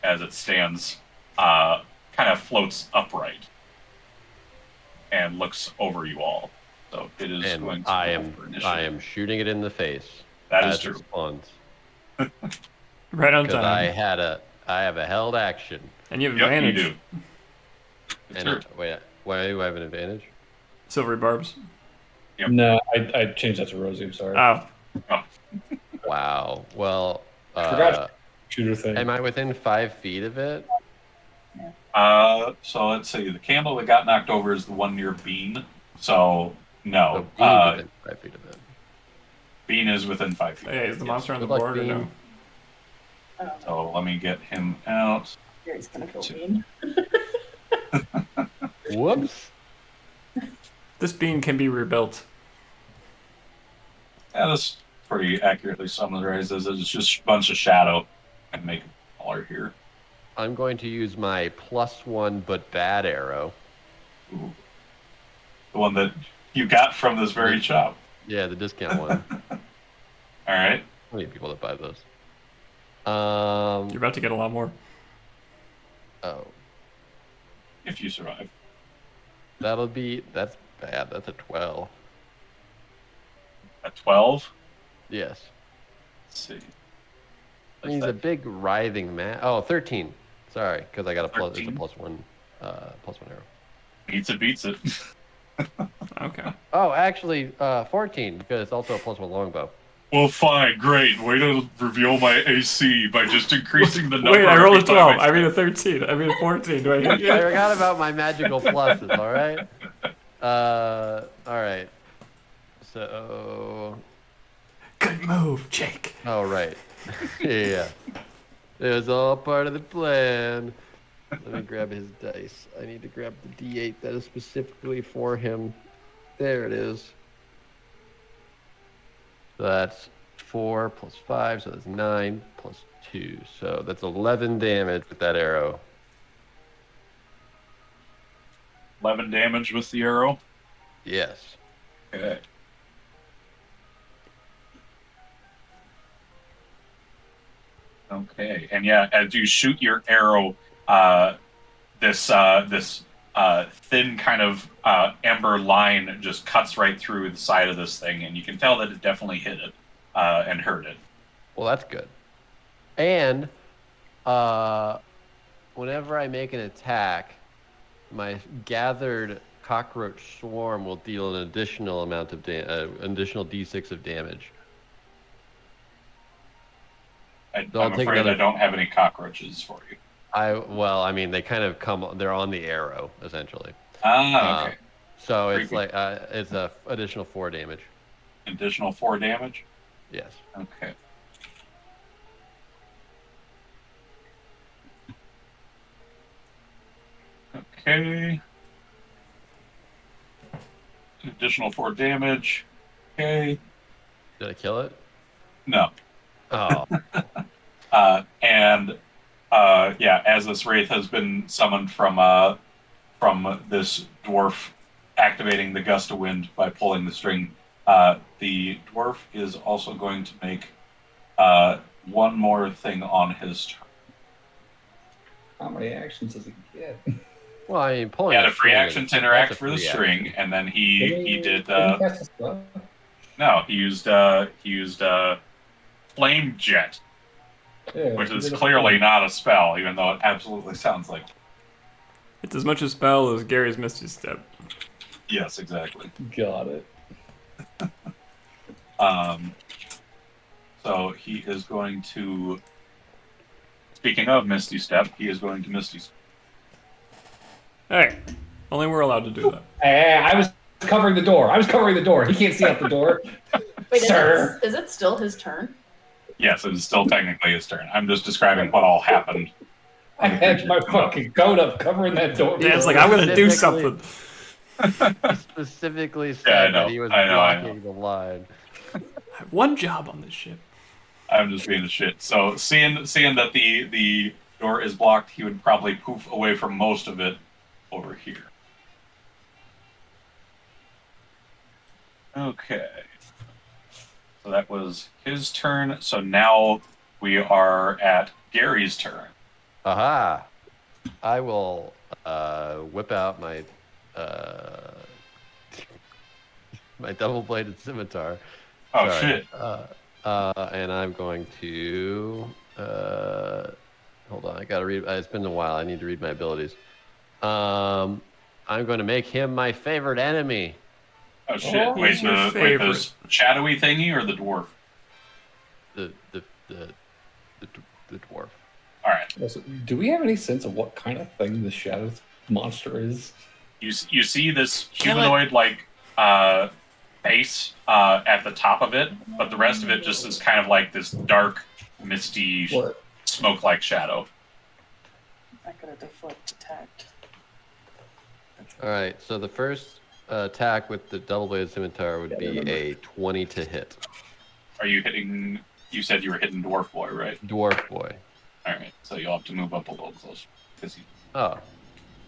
as it stands, kind of floats upright and looks over you all. So it is And going to I roll for initiative. am shooting it in the face. That is as it true. spawns. Right on Because time. I have a held action. And you have Yep, advantage. you do. It's And your- wait, why do I have an advantage? Silvery barbs. Yep. No, I changed that to Rosie. I'm sorry. Oh, Wow. Well, Forgot. Shooter thing. am I within 5 feet of it? So let's see. The candle that got knocked over is the one near Bean. So no, So being within 5 feet of it. Bean is within 5 feet. hey, is the Yes. monster on the Good luck, board or no? Bean. I don't know. So let me get him out. Gary's gonna kill Bean. Whoops. This bean can be rebuilt. Yeah, this pretty accurately summarizes it. It's just a bunch of shadow. I can make it smaller here. I'm going to use my +1 but bad arrow. Ooh. The one that you got from this very shop. Yeah, the discount one. All right. How many people that buy those? You're about to get a lot more. Oh, If you survive. that's bad. That's a 12. At 12. Yes. Let's see. He's a big writhing man. Oh, 13. Sorry, because I got a plus. It's a 13? +1 arrow. Beats it. Okay. Oh, actually, 14 because it's also a +1 longbow. Well, fine, great. Way to reveal my AC by just increasing the number. Wait, I rolled a every time 12. I mean a 13. I mean a 14. Do I hit I you? forgot about my magical pluses. All right. All right. So. Good move, Jake. Oh right. Yeah. It was all part of the plan. Let me grab his dice. I need to grab the D8 that is specifically for him. There it is. So that's 4 plus 5, so that's 9 plus 2. So that's 11 damage with that arrow. 11 damage with the arrow. Yes. Okay. Okay, and yeah, as you shoot your arrow, this thin kind of ember line just cuts right through the side of this thing, and you can tell that it definitely hit it. and heard it. Well, that's good. And whenever I make an attack, my gathered cockroach swarm will deal an additional amount of additional d6 of damage. I'm So I'll take afraid another- I don't have any cockroaches for you. I mean, they kind of they're on the arrow, essentially. Ah, okay. So it's Creepy. like, it's a additional 4 damage. Additional 4 damage? Yes. Okay. Okay. Additional 4 damage. Okay. Did I kill it? No. Oh. Yeah, as this wraith has been summoned from this dwarf activating the gust of wind by pulling the string, the dwarf is also going to make one more thing on his turn. How many actions does he get? Well, I mean, He pulling had a a free string action is- to interact that's a for the free string, action. and then he did Did he cast a spell? no, he used flame jet, Yeah, which he is did a clearly spell. not a spell, even though it absolutely sounds like. It's as much a spell as Gary's Misty Step. Yes, exactly. Got it. So he is going to. Speaking of Misty Step, he is going to Misty Step. Hey, only we're allowed to do that. Hey, I was covering the door. He can't see out the door. Wait, Sir. is it still his turn? Yes, it is still technically his turn. I'm just describing what all happened. I had my fucking coat up covering that door. Dan's like, I'm gonna do Specifically- something. He specifically Yeah, I said know, that he was I know, I blocking the line. I have one job on this ship. I'm just being a shit. So seeing that the door is blocked, he would probably poof away from most of it over here. Okay. So that was his turn. So now we are at Gary's turn. Aha! I will whip out my my double-bladed scimitar. Oh Sorry. shit. And I'm going to hold on. I gotta read. It's been a while. I need to read my abilities. I'm going to make him my favorite enemy. Oh shit. Wait, Who's your the favorite? shadowy thingy or the dwarf? The dwarf. Alright. Also, do we have any sense of what kind of thing the shadow monster is? You see this Kill it. humanoid like face at the top of it, but the rest of it just is kind of like this dark, misty, What? smoke-like shadow. I got a deflect attacked. All right. So the first attack with the double-bladed scimitar would be a 20 to hit. Are you hitting? You said you were hitting Dwarf Boy, right? Dwarf boy. All right, so you'll have to move up a little closer. Oh.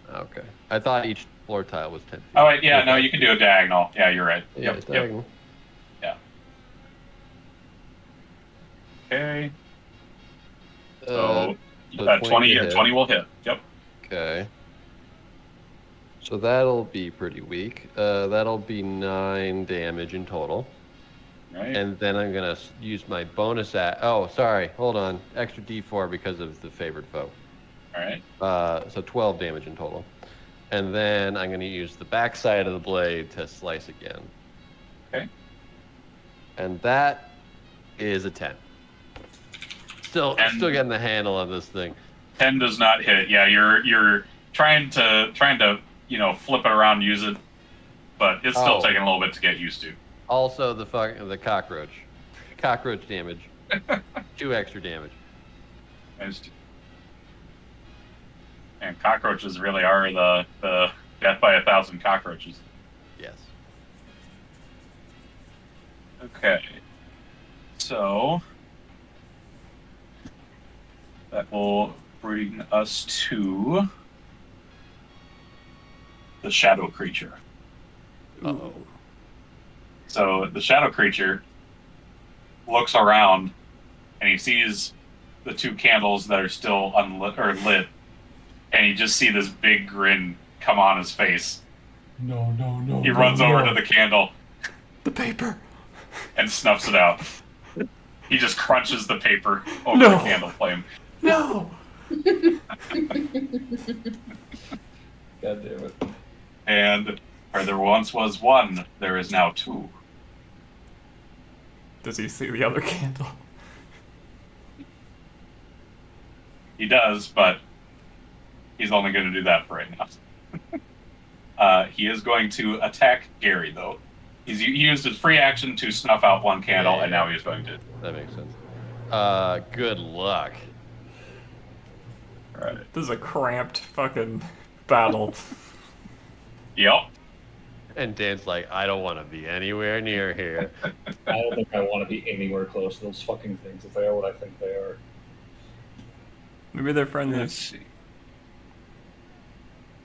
Okay. I thought each floor tile was 10 feet. Oh wait, yeah, no, you can do a diagonal. Yeah, you're right. Yeah, Yep. diagonal. Okay. Uh, So, so 20, to hit. 20 will hit. Yep. Okay. So that'll be pretty weak. That'll be 9 damage in total. Right. And then I'm going to use my bonus Oh, sorry. Hold on. Extra d4 because of the favored foe. All right. So 12 damage in total. And then I'm going to use the backside of the blade to slice again. Okay. And that is a 10. Still getting the handle on this thing. 10 does not hit. Yeah, you're trying to flip it around, use it, but it's still Oh. taking a little bit to get used to. Also, the cockroach. Cockroach damage. 2 extra damage. And cockroaches really are the death by 1,000 cockroaches. Yes. Okay. So that will bring us to the shadow creature. Uh-oh. So the shadow creature looks around and he sees the 2 candles that are still unlit or lit, and you just see this big grin come on his face. No. He runs over to the candle The paper. and snuffs it out. He just crunches the paper over No. the candle flame. No! God damn it. And where there once was one, there is now two. Does he see the other candle? He does, but he's only going to do that for right now. He is going to attack Gary, though. He used his free action to snuff out one candle, and now he's going to. That makes sense. Good luck. All right. This is a cramped fucking battle. Yep. And Dan's like, I don't want to be anywhere near here. I don't think I want to be anywhere close to those fucking things if they are what I think they are. Maybe they're friendly. Let's see.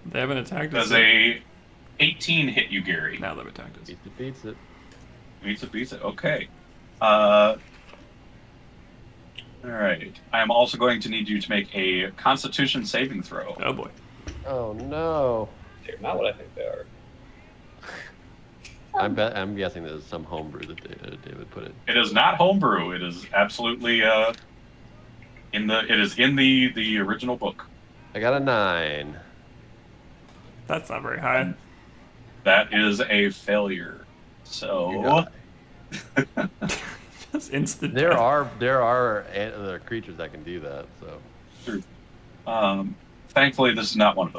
They haven't attacked us. Does a 18 hit you, Gary? Now they've attacked us. Beats it. Beats it. Okay. All right. I am also going to need you to make a Constitution saving throw. Oh boy. Oh no. They're not what I think they are. I'm guessing there's some homebrew that David put it. It is not homebrew. It is absolutely in the original book. I got a 9. That's not very high. That is a failure. So Just instant. There death. are other creatures that can do that. So thankfully, this is not one of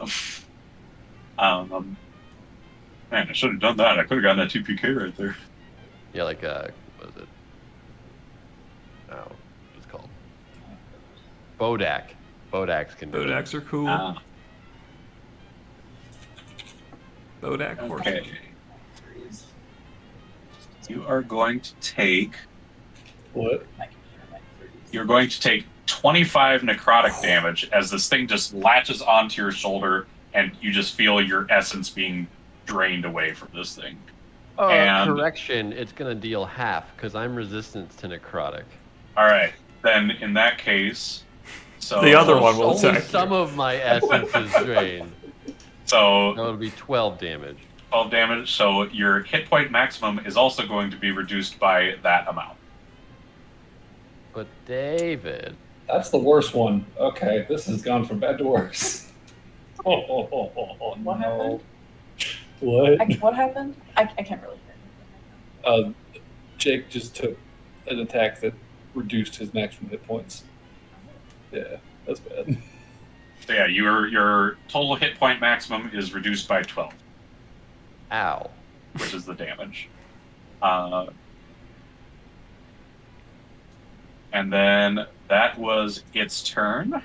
them. Man, I should have done that. I could have gotten that 2PK right there. yeah, like what is it? Oh, what's it called? Bodak. Bodaks can do it. Bodaks are cool. Bodak horses. Okay. You are going to take. What? You're going to take 25 necrotic damage as this thing just latches onto your shoulder, and you just feel your essence being drained away from this thing. Oh, And- correction. It's gonna deal half because I'm resistant to necrotic. All right, then in that case, so The other one will Only attack some you. of my essence is drained. So That would be 12 damage. 12 damage. So your hit point maximum is also going to be reduced by that amount. But David, That's the worst one. Okay, this has gone from bad to worse. What happened? What? What happened? I can't really hear. Jake just took an attack that reduced his maximum hit points. Yeah, that's bad. So yeah, your total hit point maximum is reduced by 12, ow. which is the damage. And then that was its turn.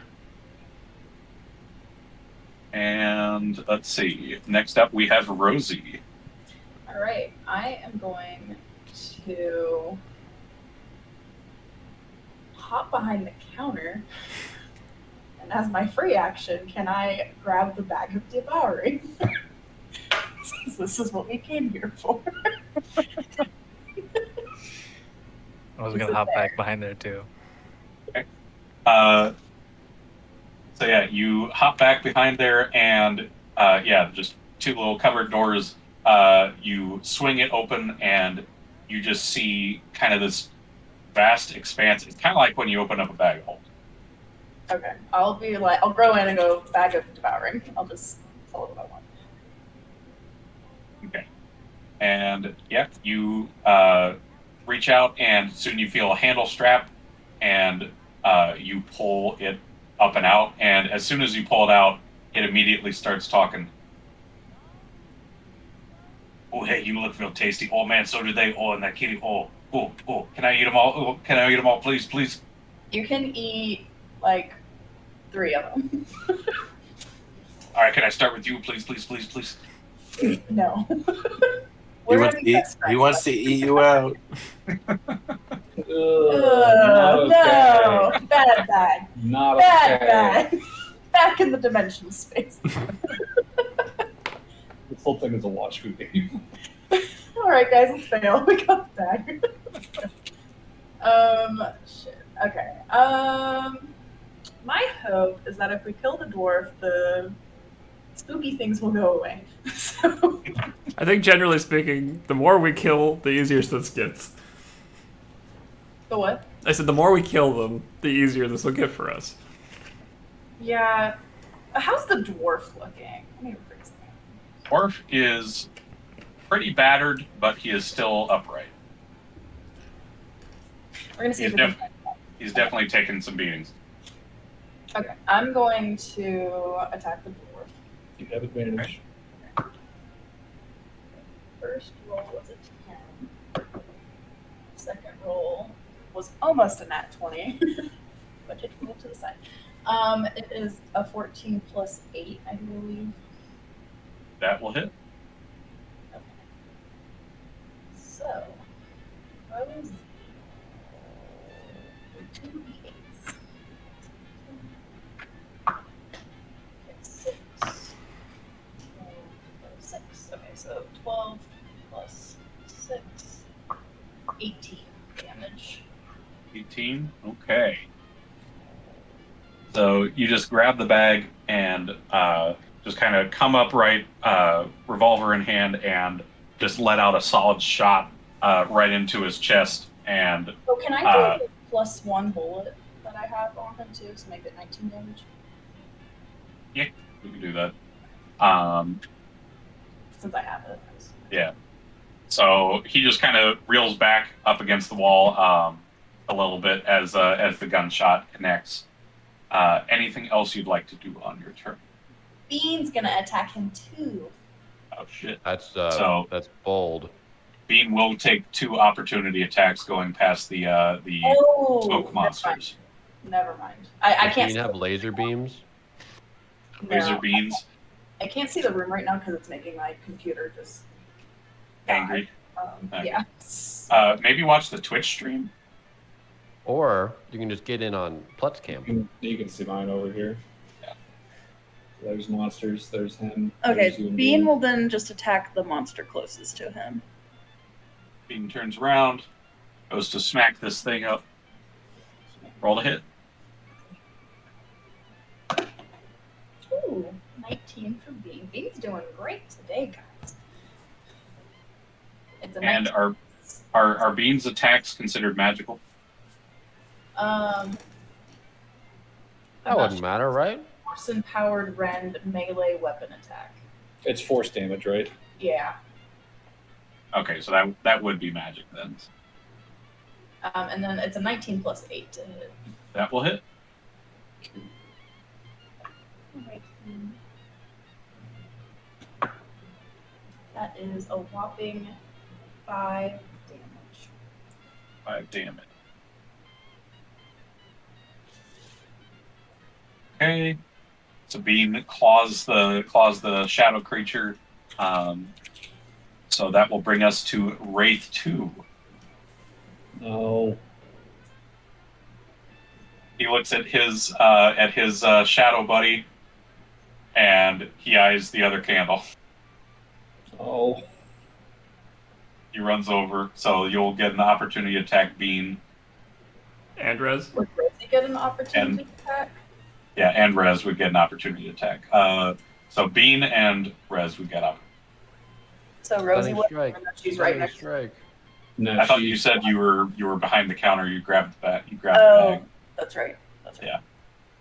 And let's see. Next up, we have Rosie. All right, I am going to hop behind the counter, and as my free action, can I grab the bag of devouring? Since this is what we came here for. I was gonna hop back behind there too. So yeah, you hop back behind there, and just two little covered doors. You swing it open, and you just see kind of this vast expanse. It's kind of like when you open up a bag of holding. Okay, I'll grow in and go bag of devouring. I'll just tell it what I want. Okay. And yeah, you reach out, and soon you feel a handle strap, and you pull it up and out. And as soon as you pull it out, it immediately starts talking. Oh, hey, you look real tasty. Oh man, so do they. Oh, and that kitty. Oh, can I eat them all? Oh, can I eat them all, please, please? You can eat like 3 of them. All right, can I start with you, please, please, please, please? No. He wants to eat you out. No, bad bag. Not Bad okay. bag. Back in the dimension space. This whole thing is a watch movie. All right, guys, let's fail. We got the bag. Shit. Okay. My hope is that if we kill the dwarf, the spooky things will go away. So. I think generally speaking, the more we kill, the easier this gets. The what? I said the more we kill them, the easier this will get for us. Yeah. How's the dwarf looking? Let me rephrase that. Dwarf is pretty battered, but he is still upright. We're gonna see He's, if we can. he's definitely taken some beatings. Okay, I'm going to attack the dwarf. You have advantage. First roll was a 10. Second roll was almost a nat 20. But it rolled to the side. It is a 14 plus 8, I believe. That will hit. Okay. So, Rosie. 2d8s. Okay, 6. Okay, so 12 plus 6. 18 damage. 18. Okay. So you just grab the bag and just kind of come upright, revolver in hand, and just let out a solid shot right into his chest. And Oh, can I do the +1 bullet that I have on him too to make it 19 damage? yeah, we can do that. Since I have it. Yeah. So he just kind of reels back up against the wall a little bit as the gunshot connects. Anything else you'd like to do on your turn? Bean's gonna attack him too. Oh shit! That's So- that's bold. Bean will take 2 opportunity attacks going past the Oh, smoke monsters. Never mind. I Does can't. Greene have laser beams? Laser No. beams. I can't see the room right now because it's making my computer just die. Angry. Okay. Yeah. Maybe watch the Twitch stream. Or you can just get in on Plette's camp. You can see mine over here. Yeah. There's monsters. There's him. Okay, there's you and Bean will then just attack the monster closest to him. Bean turns around, goes to smack this thing up. Roll to hit. Ooh, 19 for Bean. Bean's doing great today, guys. It's a And 19. are Bean's attacks considered magical? I'm That not wouldn't sure. matter, right? Force-empowered rend melee weapon attack. It's force damage, right? Yeah. Okay, so that would be magic then. And then it's a 19 plus 8 to hit. That will hit. That is a whopping 5 damage. 5 damage. Okay. So Bean claws the shadow creature. So that will bring us to Wraith 2. No. He looks at his shadow buddy, and he eyes the other candle. Oh. He runs over, so you'll get an opportunity to attack Bean. And Rez. Would Rosie get an opportunity attack? Yeah, and Rez would get an opportunity to attack. So Bean and Rez would get up. So Rosie Stunning would. strike. She's right Stunning next to strike. No, I thought she- you said you were behind the counter. You grabbed the bag. Oh, the bag. that's right. That's right. Yeah.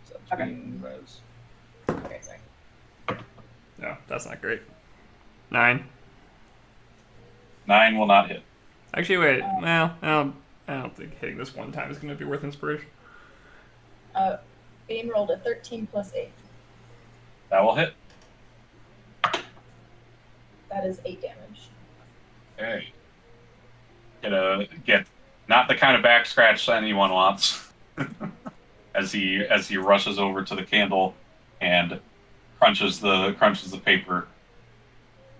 So Okay. Bean, Rez. Okay, sorry. No, that's not great. 9. 9 will not hit. Actually, wait. Well, I don't think hitting this one time is going to be worth inspiration. Bean rolled a 13 plus 8. That will hit. That is 8 damage. Okay. Get not the kind of back scratch that anyone wants. as he rushes over to the candle and crunches the paper,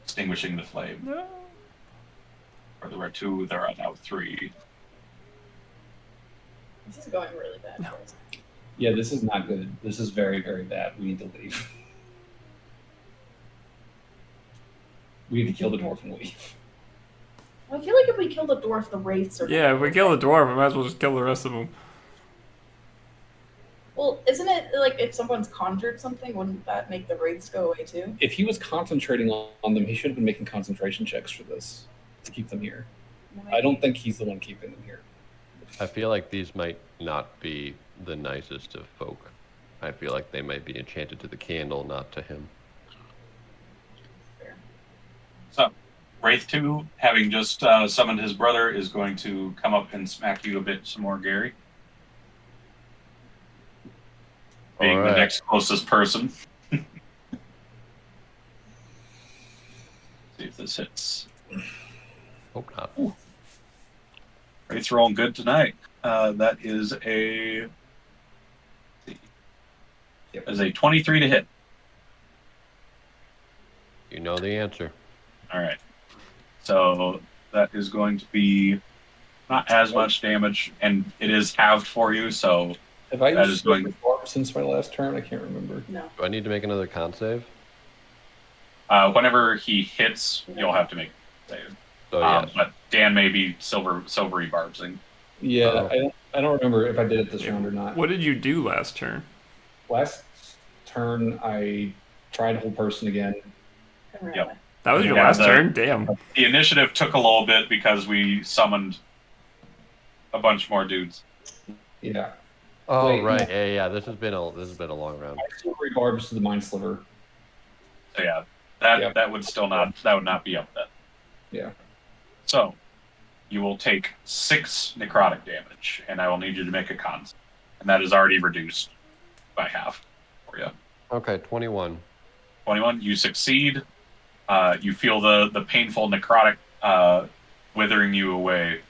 extinguishing the flame. No. Or there were 2, there are now 3. This is going really bad. No. for us. Yeah, this is not good. This is very, very bad. We need to leave. We need to kill the dwarf and leave. Well, I feel like if we kill the dwarf, the wraiths are. Yeah, if we kill the dwarf, we might as well just kill the rest of them. Well, isn't it like if someone's conjured something, wouldn't that make the wraiths go away too? If he was concentrating on them, he should have been making concentration checks for this to keep them here. I don't think he's the one keeping them here. I feel like these might not be the nicest of folk. I feel like they might be enchanted to the candle, not to him. So, Wraith 2, having just summoned his brother, is going to come up and smack you a bit some more, Gary. Being All the right. next closest person. See if this hits. Hope not. Wraith's rolling good tonight. That is a... Yep. That is a 23 to hit. You know the answer. All right. So that is going to be not as much damage, and it is halved for you, so Have I that used is going- Silver Barb since my last turn? I can't remember. No. Do I need to make another con save? whenever he hits, you'll have to make a save. So yes. But Dan may be silvery barbsing. Yeah, Oh. I don't remember if I did it this round or not. What did you do last turn? Last turn, I tried hold person again. Yep. That was your Yeah, last the- turn? Damn. The initiative took a little bit because we summoned a bunch more dudes. Yeah. Oh Wait, right, no. yeah. This has been a long round. I silvery barbs to the Mind Sliver. So yeah, Yep. that would not be up then. Yeah. So you will take 6 necrotic damage, and I will need you to make a con, and that is already reduced by half for you. Okay, 21. 21, you succeed. You feel the painful necrotic withering you away,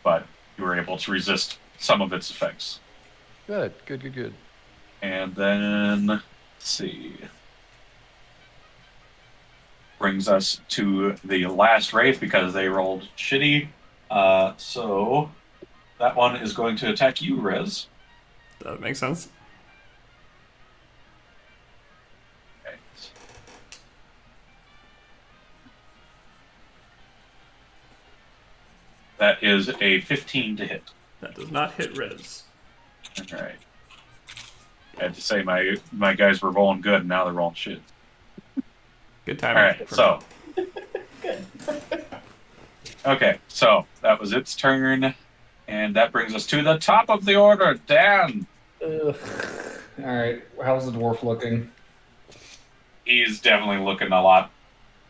but you were able to resist some of its effects. Good. And then, let's see. Brings us to the last Wraith because they rolled shitty. So that one is going to attack you, Rez. That makes sense. Okay. That is a 15 to hit. That does not hit Rez. All right. I had to say my guys were rolling good, and now they're rolling shit. Good time. All right, so. Good. Okay, so that was its turn, and that brings us to the top of the order, Dan. Ugh. All right. How's the dwarf looking? He's definitely looking a lot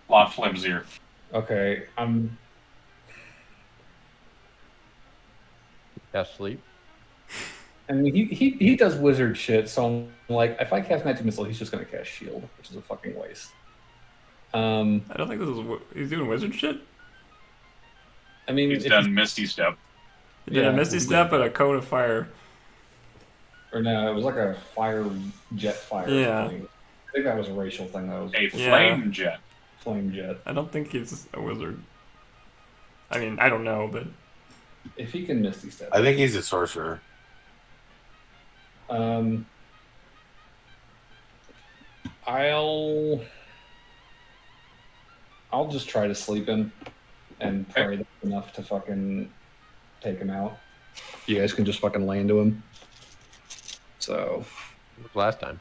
flimsier. Okay. Yeah, sleep. I mean, he does wizard shit, so I'm like, if I cast Magic Missile, he's just going to cast Shield, which is a fucking waste. I don't think this is. He's doing wizard shit. I mean, He's if done Misty Step. He did Yeah, a Misty Step and a Cone of Fire. or no, it was like a jet fire Yeah. thing. I think that was a racial thing. That was A Yeah. flame jet. flame jet. I don't think he's a wizard. I mean, I don't know, but If he can Misty Step. I think he's a sorcerer. I'll just try to sleep him and pray that's enough to fucking take him out. You guys can just fucking lay into him. So Last time.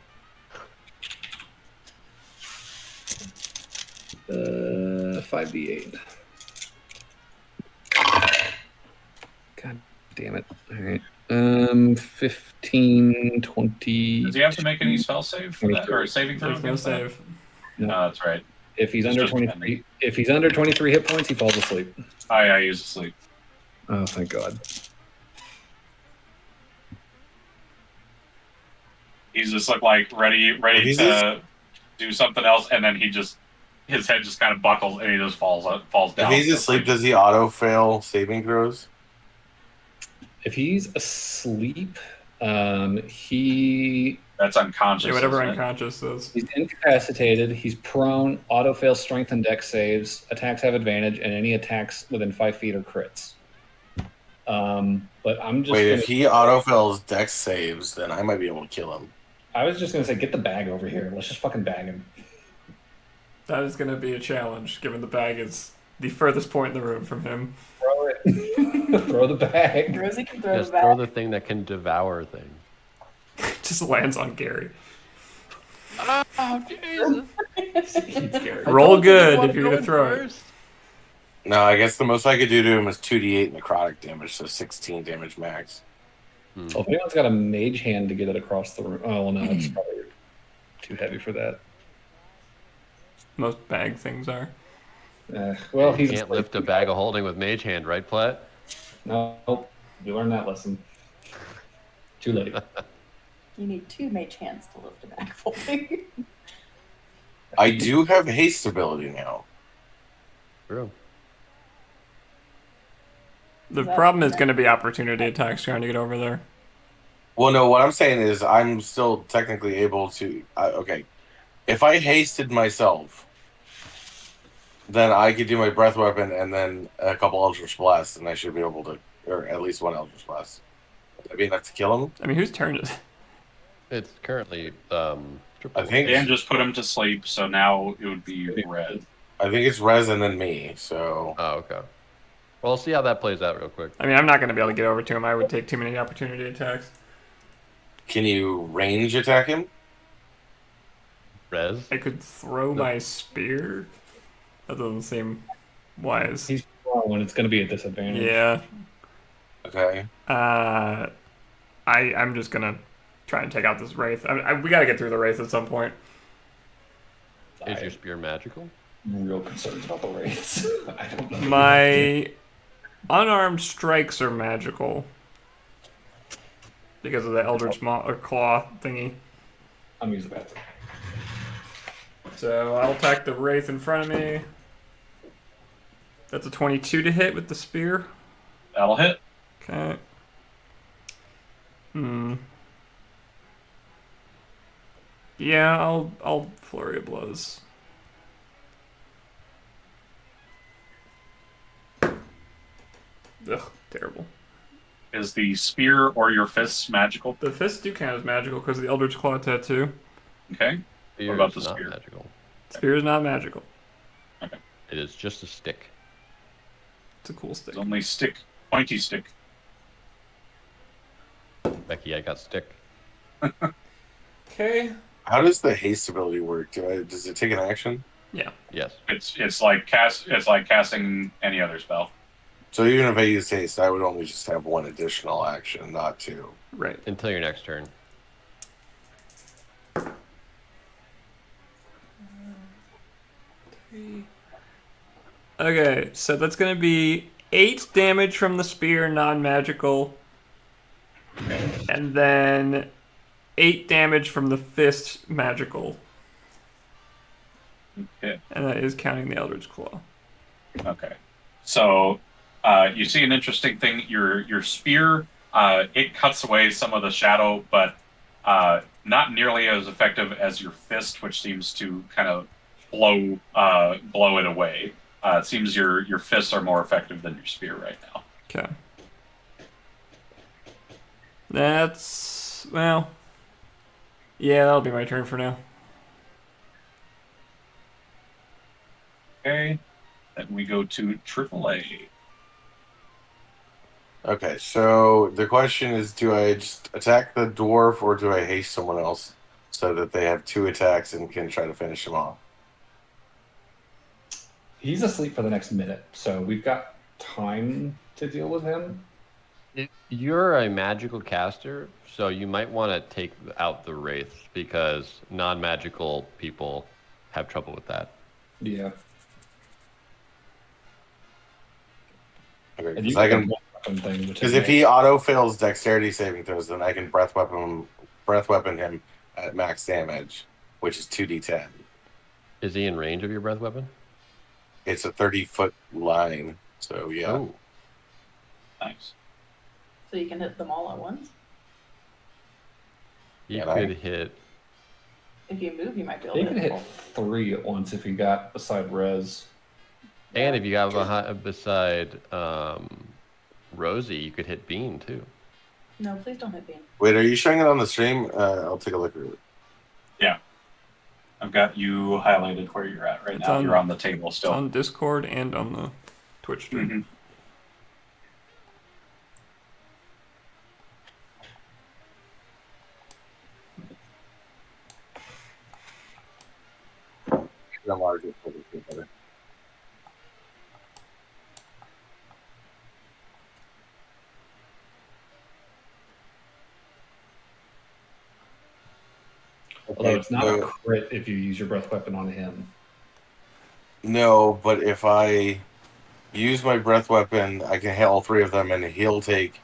5d8. God damn it. All right. 15, 20. Does he have to make any spell save for that, or a saving throw there's no against that? save. No, that's right. If he's It's under just 23, if he's under 23 hit points, he falls asleep. I use a sleep. Oh, thank God. He's just like ready He's to do something else, and then his head just kind of buckles, and he just falls If down. he's asleep, does he auto fail saving throws? If he's asleep, he That's unconscious. Yeah, whatever isn't it? unconscious is. he's incapacitated. He's prone. Auto fails strength and dex saves. Attacks have advantage, and any attacks within 5 feet are crits. But I'm just Wait, gonna, if he auto fails dex saves, then I might be able to kill him. I was just gonna say, get the bag over here. Let's just fucking bag him. That is going to be a challenge, given the bag is the furthest point in the room from him. Throw it. Throw the bag. Rosie can throw Just the throw back. the thing that can devour things. Just lands on Gary. Oh, Jesus. Roll good if you're going to throw it. No, I guess the most I could do to him is 2d8 necrotic damage, so 16 damage max. Well, if anyone's got a mage hand to get it across the room, oh well, no, it's probably too heavy for that. Most bag things are. Well, You he's can't lift a bag of holding with mage hand, right, Plette? Nope, we learned that lesson. Too late. You need 2 mage hands to lift a bag folding. I do have haste ability now. True. The That- problem is going to be opportunity attacks trying to get over there. Well, no, what I'm saying is I'm still technically able to. Okay, if I hasted myself, then I could do my breath weapon and then a couple Eldritch Blasts, and I should be able to, or at least one Eldritch Blast. Would that be enough to kill him? I mean, whose turn is it? It's currently I think Dan just put him to sleep, so now it would be red. I think it's Rez and then me. So Oh, okay. Well, I'll see how that plays out real quick. I mean, I'm not going to be able to get over to him. I would take too many opportunity attacks. can you range attack him? Rez? I could throw my spear. That doesn't seem wise. He's when it's going to be a disadvantage. Yeah. Okay. I'm just gonna try and take out this wraith. We gotta get through the wraith at some point. Is your spear magical? I'm real concerned about the wraiths. I don't know. My unarmed strikes are magical because of the Eldritch Claw thingy. I'm using the bathroom. So I'll attack the wraith in front of me. That's a 22 to hit with the spear. That'll hit. Okay. Yeah, I'll flurry of blows. Ugh, terrible. Is the spear or your fists magical? The fists do count as magical because of the Eldritch Claw tattoo. Okay. Spear What about is the not spear? magical. Spear is not magical. It is just a stick. It's a cool stick. It's only stick, pointy stick. Becky, I got stick. Okay. How does the haste ability work? Does it take an action? Yeah. Yes. It's like casting any other spell. So even if I use haste, I would only just have one additional action, not two. Right. Until your next turn. Okay, so that's gonna be 8 damage from the spear, non-magical, and then 8 damage from the fist, magical, Okay. and that is counting the Eldritch Claw. Okay. So you see an interesting thing. Your spear, it cuts away some of the shadow, but not nearly as effective as your fist, which seems to kind of blow it away. It seems your fists are more effective than your spear right now. Okay. That's well. Yeah, that'll be my turn for now. Okay. Then we go to AAA. Okay, so the question is, do I just attack the dwarf or do I haste someone else so that they have 2 attacks and can try to finish him off? He's asleep for the next minute, so we've got time to deal with him. You're a magical caster, so you might want to take out the wraith because non-magical people have trouble with that. Yeah. Okay, And you because I got a can. weapon thing, which Because is if he auto fails dexterity saving throws, then I can breath weapon him at max damage, which is 2d10. Is he in range of your breath weapon? It's a 30-foot line, so yeah. Oh, Nice. So you can hit them all at once. you Yeah, could hit. If you move, you might be able he to could hit hit them all. 3 at once if he got beside Rez. And if you got beside Rosie, you could hit Bean too. No, please don't hit Bean. Wait, are you showing it on the stream? I'll take a look at it. I've got you highlighted where you're at right It's now. on- You're on the table It's still. on Discord and on the Twitch stream. Mhm. The larger photo is better. Although it's not a so- crit if you use your breath weapon on him. No, but if I use my breath weapon, I can hit all three of them, and he'll take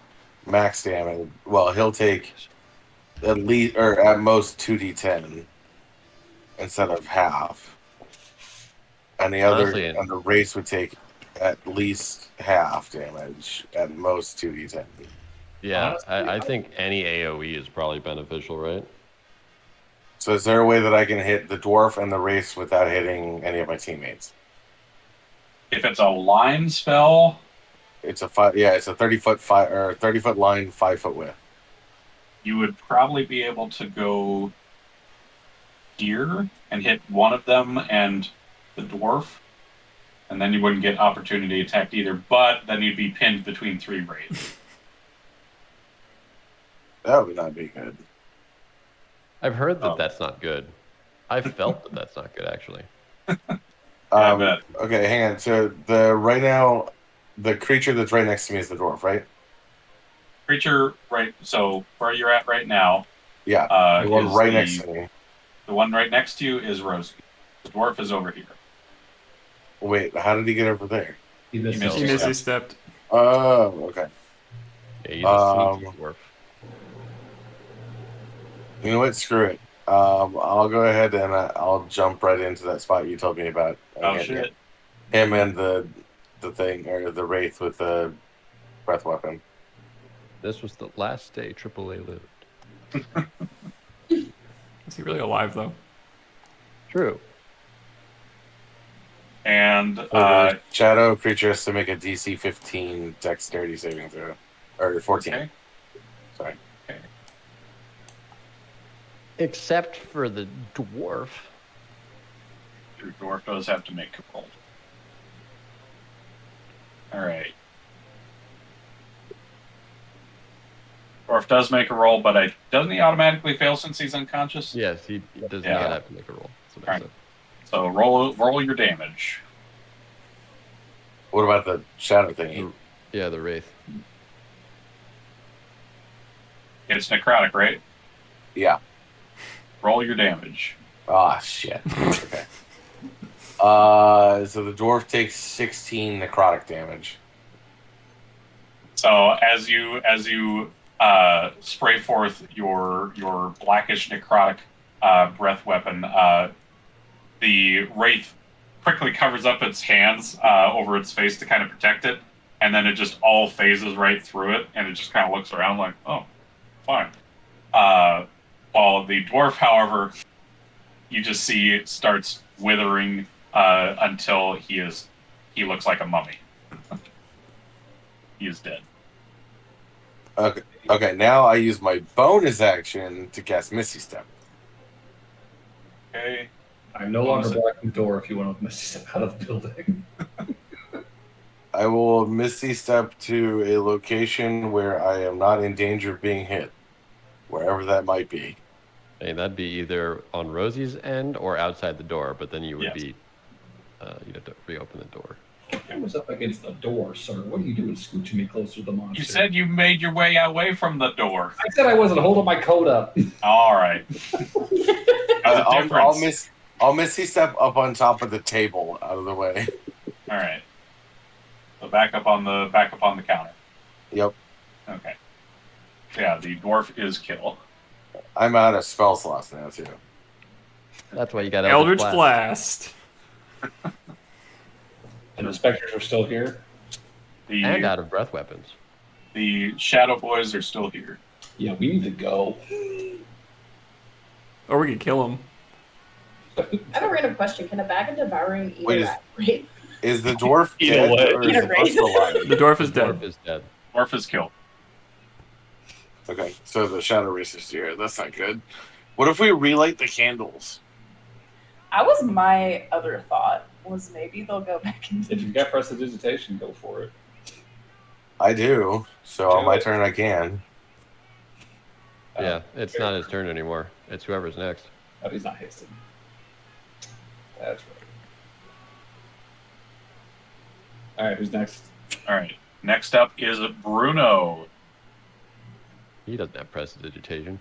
max damage. Well, he'll take at least or at most 2d10 instead of half, and the other Honestly, and the race would take at least half damage, at most 2d10. yeah, Honestly, I think any AoE is probably beneficial, right? So, is there a way that I can hit the dwarf and the race without hitting any of my teammates? If it's a line spell, It's a it's a 30-foot line, 5-foot width. you would probably be able to go here and hit one of them and the dwarf, and then you wouldn't get opportunity attacked either, but then you'd be pinned between 3 wraiths. That would not be good. I've heard that Oh. that's not good. I've felt that that's not good, actually. I bet. Okay, hang on. So right now, the creature that's right next to me is the dwarf, right? Creature, right, so where you're at right now, Yeah, the one is right next to me. the one right next to you is Rosie. The dwarf is over here. Wait, how did he get over there? He missed missed He it. missy stepped. Oh, okay. Yeah, he's a sneaky dwarf. You know what? Screw it. I'll go ahead and I'll jump right into that spot you told me about. Oh, hit shit. Him and the thing or the wraith with the breath weapon. This was the last day AAA lived. Is he really alive though? True. And So the shadow creature has to make a DC 15 dexterity saving throw, or 14. okay. Sorry. Except for the dwarf. Your dwarf does have to make a roll. Alright. Dwarf does make a roll, but doesn't he automatically fail since he's unconscious? Yes, he does Yeah. not have to make a roll. That's what I Right. said. So roll your damage. What about the shadow thingy? Yeah, the wraith. It's necrotic, right? Yeah. Roll your damage. Ah, shit. Okay. So the dwarf takes 16 necrotic damage. So as you spray forth your blackish necrotic breath weapon, the wraith quickly covers up its hands over its face to kind of protect it, and then it just all phases right through it, and it just kind of looks around like, oh, fine. While the dwarf, however, you just see it starts withering until he looks like a mummy. He is dead. Okay, now I use my bonus action to cast Misty Step. Okay. I'm no longer blocking the door if you want to miss step out of the building. I will Misty Step to a location where I am not in danger of being hit, wherever that might be. And that'd be either on Rosie's end or outside the door, but then you would Yes. be, you'd have to reopen the door. I was up against the door, sir. What are you doing scooching me closer to the monster? You said you made your way away from the door. I said I wasn't holding my coat up. All right. There's a difference. I'll Misty Step up on top of the table, out of the way. All right. So back up on the counter. Yep. Okay. Yeah, the dwarf is killed. I'm out of spell slots now too. That's why you got Eldritch Blast. And the specters are still here. And out of breath weapons. The shadow boys are still here. Yeah, we need to go. Or we could kill him. I have a random question. Can a bag of devouring eat Wait, a rat? Right? Is the dwarf Either dead way. or is the dwarf still alive? The dwarf is Dwarf dead. is dead. Dwarf is killed. Okay, so the shadow race is here. That's not good. What if we relight the candles? That was my other thought. Was maybe they'll go back into. If you've got prestidigitation, go for it. I do. So on Do my it. turn I can. Yeah, it's not his turn anymore. It's whoever's next. Oh, he's not hasted. That's right. All right, who's next? All right. Next up is Bruno. He doesn't have prestidigitation.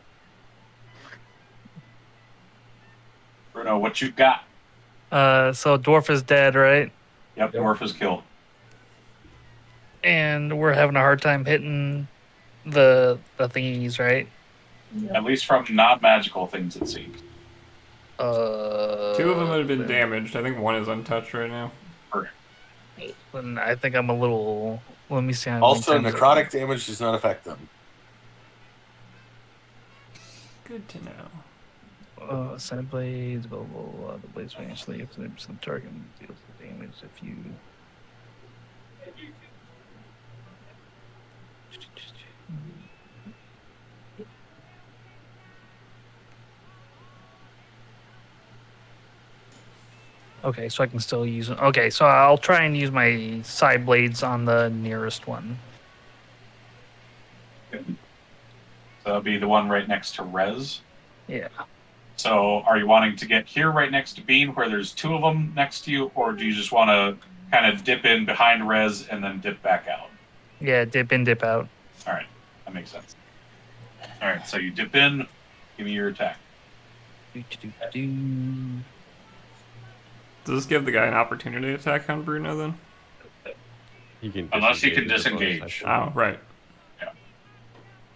Bruno, what you got? So dwarf is dead, right? Yep, dwarf is killed. And we're having a hard time hitting the thingies, right? At least from non-magical things, it seems. 2 of them have been damaged. I think 1 is untouched right now. And I think I'm a little. Let me see. How Also, many times necrotic damage does not affect them. Good to know. Senate blades, blah, blah, blah. The blades may actually if some target deals damage if you. Okay, so I can still use. Okay, so I'll try and use my side blades on the nearest one. So that'll be the one right next to Rez. Yeah. So are you wanting to get here right next to Bean where there's 2 of them next to you, or do you just want to kind of dip in behind Rez and then dip back out? Yeah, dip in, dip out. All right, that makes sense. All right, so you dip in, give me your attack. Does this give the guy an opportunity attack on Bruno then? He can Unless he can disengage as a bonus disengage. action. Oh, right.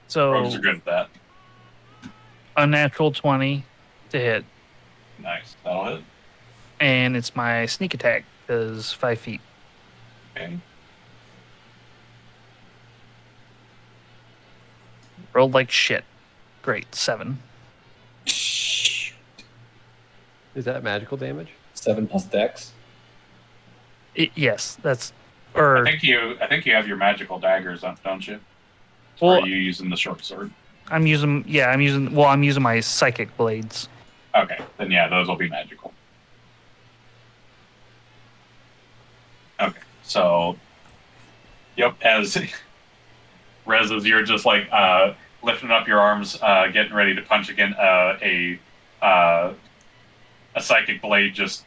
So Rogues are good at that. unnatural 20 to hit, Nice, that'll hit. and it's my sneak attack because 5 feet. Okay. Rolled like shit. Great, 7. Is that magical damage? 7 plus dex. Yes, that's. I Or think you have your magical daggers, don't you? well, or are you using the short sword? I'm using. Yeah, I'm using. Well, I'm using my psychic blades. Okay, then yeah, those will be magical. Okay, so, yep, as Rez, as you're just like lifting up your arms, getting ready to punch again, a psychic blade just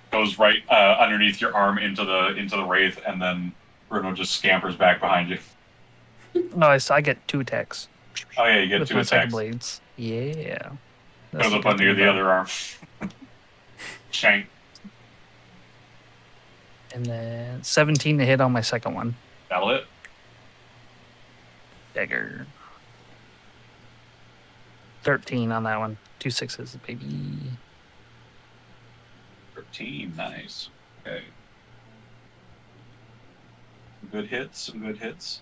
goes right underneath your arm into the wraith, and then Bruno just scampers back behind you. No, I get 2 attacks. Oh yeah, you get with 2 my psychic attacks. blades. Yeah. That's Goes the up good under thing the about it. other arm. Shank. And then 17 to hit on my second one. That'll hit. Dagger. 13 on that one. 2 6s, baby. 13, nice. Okay. Some good hits.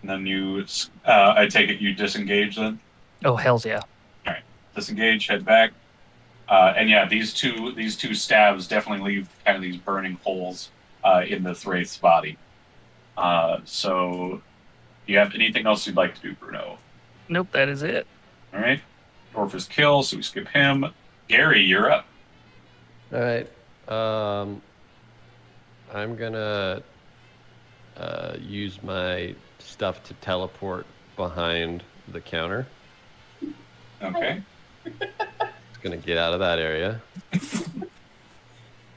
And then you, I take it you disengage then? Oh, hells yeah. Alright, disengage, head back. And yeah, these two stabs definitely leave kind of these burning holes in the wraith's body. So, do you have anything else you'd like to do, Bruno? Nope, that is it. Alright. Dwarf is kill, so we skip him. Gary, you're up. All right. I'm gonna use my stuff to teleport behind the counter. Okay. It's gonna get out of that area.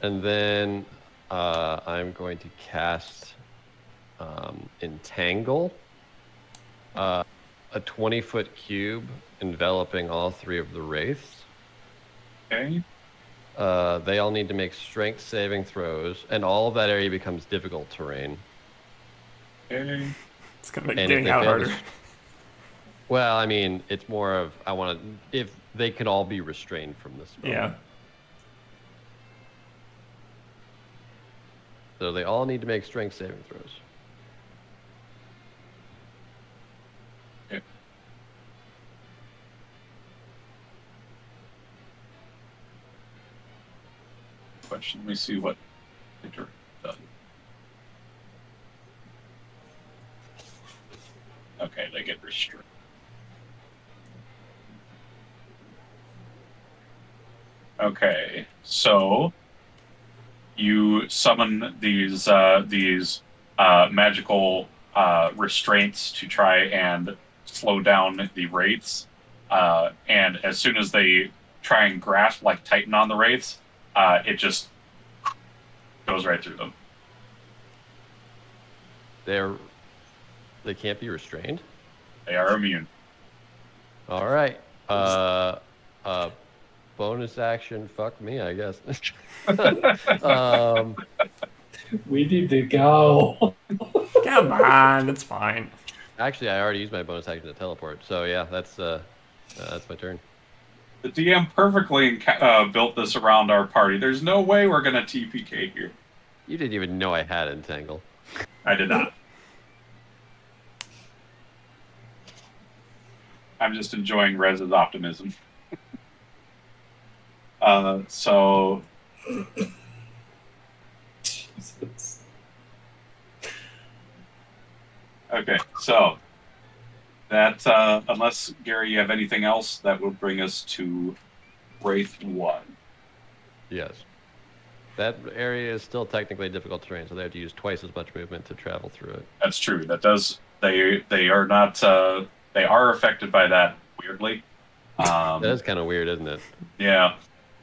And then I'm going to cast Entangle, a 20-foot cube enveloping all 3 of the wraiths. Okay. They all need to make strength saving throws, and all of that area becomes difficult terrain. Okay. It's gonna make And if getting they out fail to harder. Well, I mean, it's more of I want to if they can all be restrained from this spell. Yeah. So they all need to make strength saving throws. Okay. Question. Let me see what Victor does. Okay, they get restrained. Okay, so you summon these magical restraints to try and slow down the wraiths, and as soon as they try and grasp, like tighten on the wraiths, it just goes right through them. They can't be restrained. They are immune. All right. bonus action, fuck me, I guess. We need to go. Come on, it's fine. Actually, I already used my bonus action to teleport, so yeah, that's my turn. The DM perfectly built this around our party. There's no way we're gonna TPK here. You didn't even know I had Entangle. I did not. I'm just enjoying Rez's optimism. So Jesus. okay, so that unless Gary, you have anything else, that will bring us to Wraith 1. Yes. That area is still technically difficult terrain, so they have to use twice as much movement to travel through it. That's true. That does. They are not. They are affected by that weirdly. That is kind of weird, isn't it? Yeah.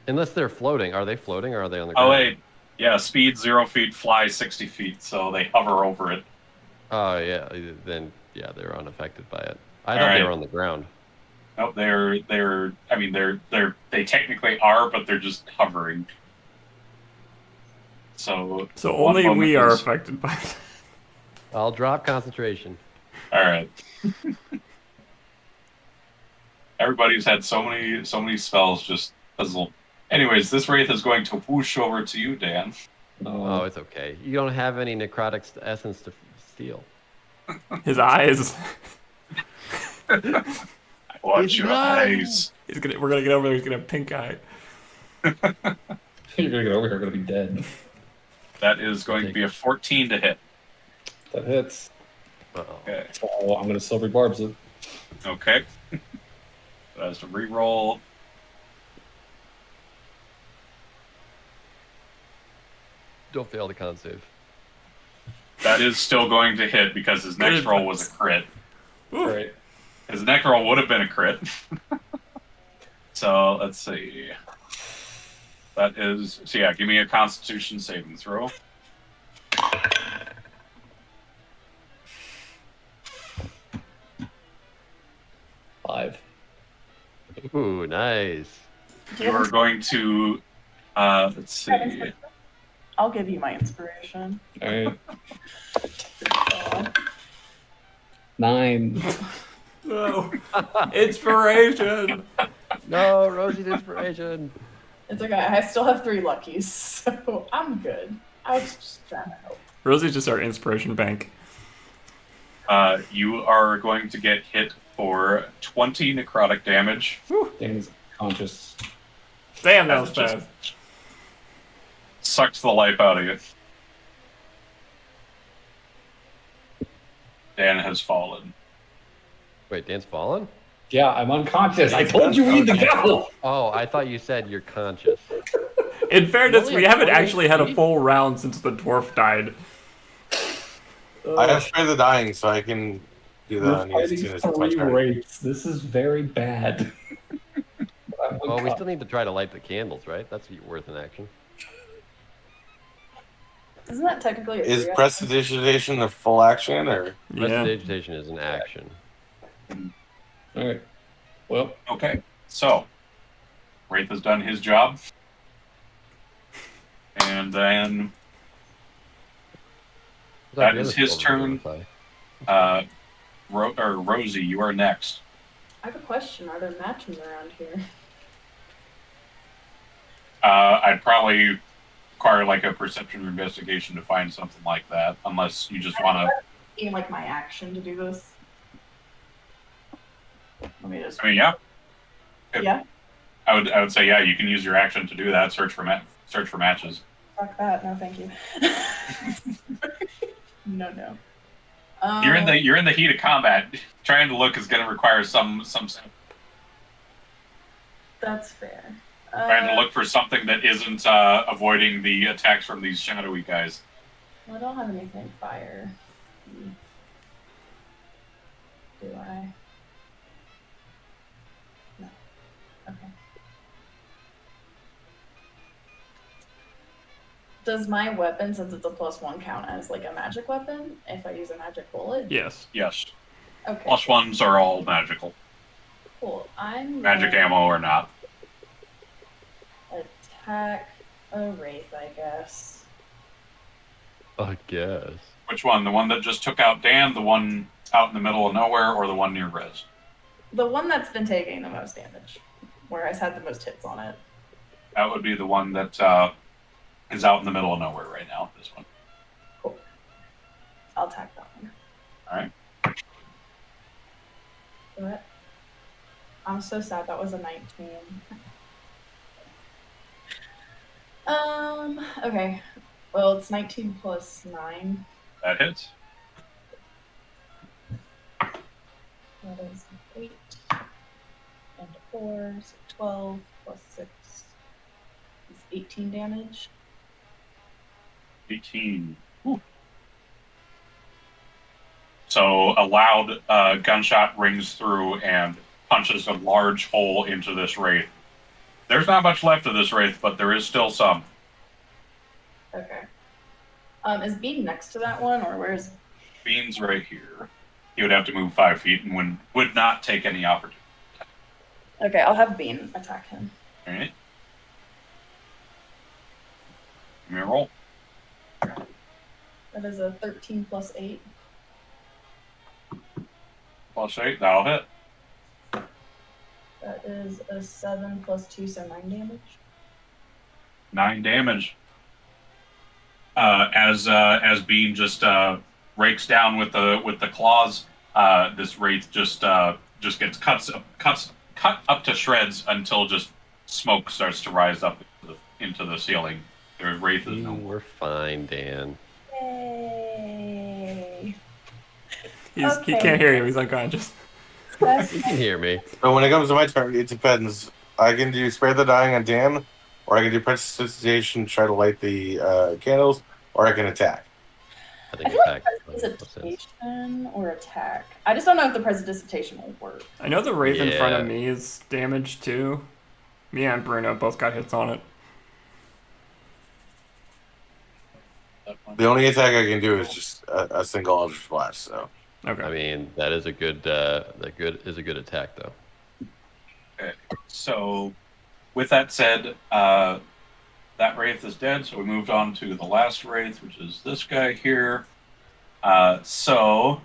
Unless they're floating. Are they floating or are they on the Oh ground? wait. Yeah. Speed 0 feet, fly 60 feet. So they hover over it. Oh yeah. Then yeah, they're unaffected by it. I All thought they right. were on the ground. No, they're. I mean, they technically are, but they're just hovering. So one only moment we are is- affected by that. I'll drop concentration. All right. Everybody's had so many spells just fizzle. Anyways, this wraith is going to whoosh over to you, Dan. Oh, it's okay. You don't have any necrotic essence to steal. His eyes. Watch your eyes. We're gonna get over there. He's gonna have pink eye. You're gonna get over here. Gonna be dead. That is going to be a 14 to hit. That hits. Uh-oh. Okay. Oh, I'm gonna silver barbs it. Okay. So has to re-roll. Don't fail the con save. That is still going to hit because his next Good. roll was a crit. Right. His next roll would have been a crit. So let's see. That is so. Yeah, give me a Constitution saving throw. Five. Ooh, nice. You are going to. Let's see. I'll give you my inspiration. All right. 9. No. Inspiration. No, Rosie's inspiration. It's okay. I still have 3 luckies, so I'm good. I was just trying to help. Rosie's just our inspiration bank. You are going to get hit for 20 necrotic damage. Dan's conscious. Damn, that was That's bad. Sucks the life out of you. Dan has fallen. Wait, Dan's fallen? Yeah, I'm unconscious. I told you we need to go. Oh, I thought you said you're conscious. In fairness, Only we a haven't 20 actually had a feet? full round since the dwarf died. I have Spare the Dying, so I can do that We're on you as fighting soon as it's my 3 turn. wraiths. This is very bad. I'm Well, we still need to try to light the candles, right? That's worth an action. Isn't that technically a Is 3 Prestidigitation a full action, or? Yeah. Prestidigitation is an action. All right. Well, Okay, so Wraith has done his job, and then that is his turn. Rosie, you are next. I have a question. Are there matches around here? I'd probably require like a perception or investigation to find something like that, unless you just want to. Even like my action to do this. Let me just. I mean, yeah, Yeah. I would say yeah. You can use your action to do that. Search for matches. Fuck that. No, thank you. No. You're in the heat of combat. Trying to look is going to require some. That's fair. Trying to look for something that isn't avoiding the attacks from these shadowy guys. I don't have anything fire. Do I? No. Okay. Does my weapon, since it's a +1, count as like a magic weapon if I use a magic bullet? Yes. Yes. Okay. +1s are all magical. Cool. I'm Magic ammo or not. attack a wraith, I guess. I guess. Which one? The one that just took out Dan, the one out in the middle of nowhere, or the one near Rez? The one that's been taking the most damage, where I've had the most hits on it. That would be the one that is out in the middle of nowhere right now. This one. Cool. I'll attack that one. All right. What? I'm so sad that was a 19. Okay. Well, it's 19 plus 9. That hits. That is 8 and 4, so 12 plus 6 is 18 damage. 18. Whew. So a loud gunshot rings through and punches a large hole into this wraith. There's not much left of this wraith, but there is still some. Okay. Is Bean next to that one, or where's... Bean's right here. He would have to move 5 feet and would not take any opportunity. Okay, I'll have Bean attack him. All right. Give me a roll. That is a 13 plus 8. Plus 8, that'll hit. That is a 7 plus 2, so 9 damage. 9 damage. As Bean just rakes down with the claws, this wraith just gets cut up to shreds until just smoke starts to rise up into the ceiling. The wraith is no more. We're fine, Dan. Yay! He Okay. can't hear you. He's unconscious. That's You can hear me. But when it comes to my turn, it depends. I can do Spare the Dying on Dan, or I can do Prestidigitation, try to light the candles, or I can attack. I I think feel like attack makes more sense. prestidigitation or attack. I just don't know if the prestidigitation will work. I know the wraith in front of Yeah. me is damaged too. Me and Bruno both got hits on it. The only attack I can do is just a single Eldritch Blast. So Okay. I mean, that is a good attack though. Okay. So, with that said, that wraith is dead. So we moved on to the last wraith, which is this guy here. So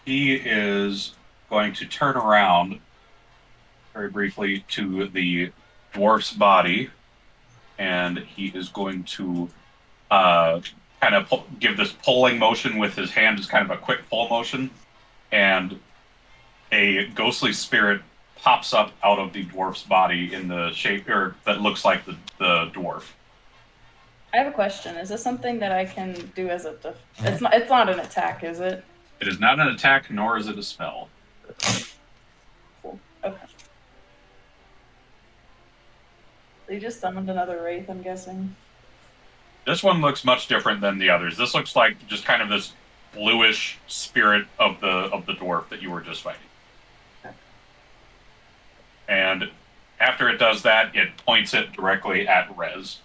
he is going to turn around very briefly to the dwarf's body, and he is going to kind of give this pulling motion with his hand, just kind of a quick pull motion, and a ghostly spirit pops up out of the dwarf's body in the shape that looks like the dwarf. I have a question. Is this something that I can do as a... It's not an attack, is it? It is not an attack, nor is it a spell. Cool. Okay. They just summoned another wraith, I'm guessing. This one looks much different than the others. This looks like just kind of this bluish spirit of the dwarf that you were just fighting. And after it does that, it points it directly at Rez.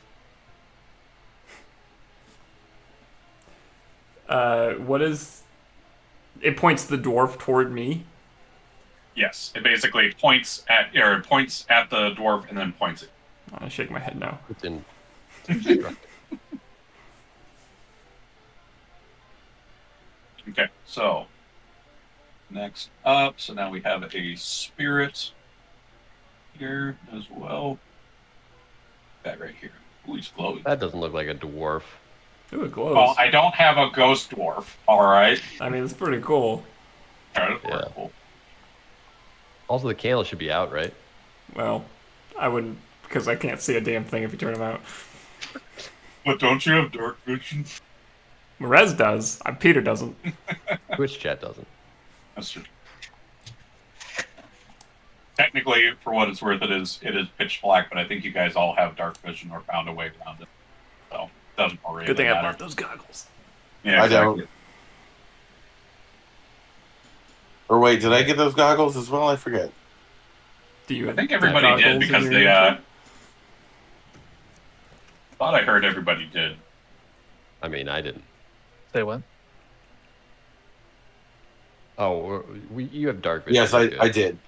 What is... It points the dwarf toward me? Yes, it basically points at the dwarf and then points it. I shake my head no. It's instructive. Okay, so next up, so now we have a spirit here as well. That right here. Ooh, he's glowing. That doesn't look like a dwarf. Ooh, it glows. Well, I don't have a ghost dwarf. All right. I mean, it's pretty cool. Kind of Yeah. cool. Also, the candle should be out, right? Well, I wouldn't, because I can't see a damn thing if you turn them out. But don't you have dark vision? Rez does. Peter doesn't. Twitch chat doesn't. That's true. Technically, for what it's worth, it is pitch black, but I think you guys all have dark vision or found a way around it. So it doesn't really Good thing I matter. bought those goggles. Yeah, I don't. exactly. Or wait, did I get those goggles as well? I forget. Do you? I think have everybody did goggles in because your they. inventory? Thought I heard everybody did. I mean, I didn't. Say what? Oh, you have dark vision. Yes, You're good. I did.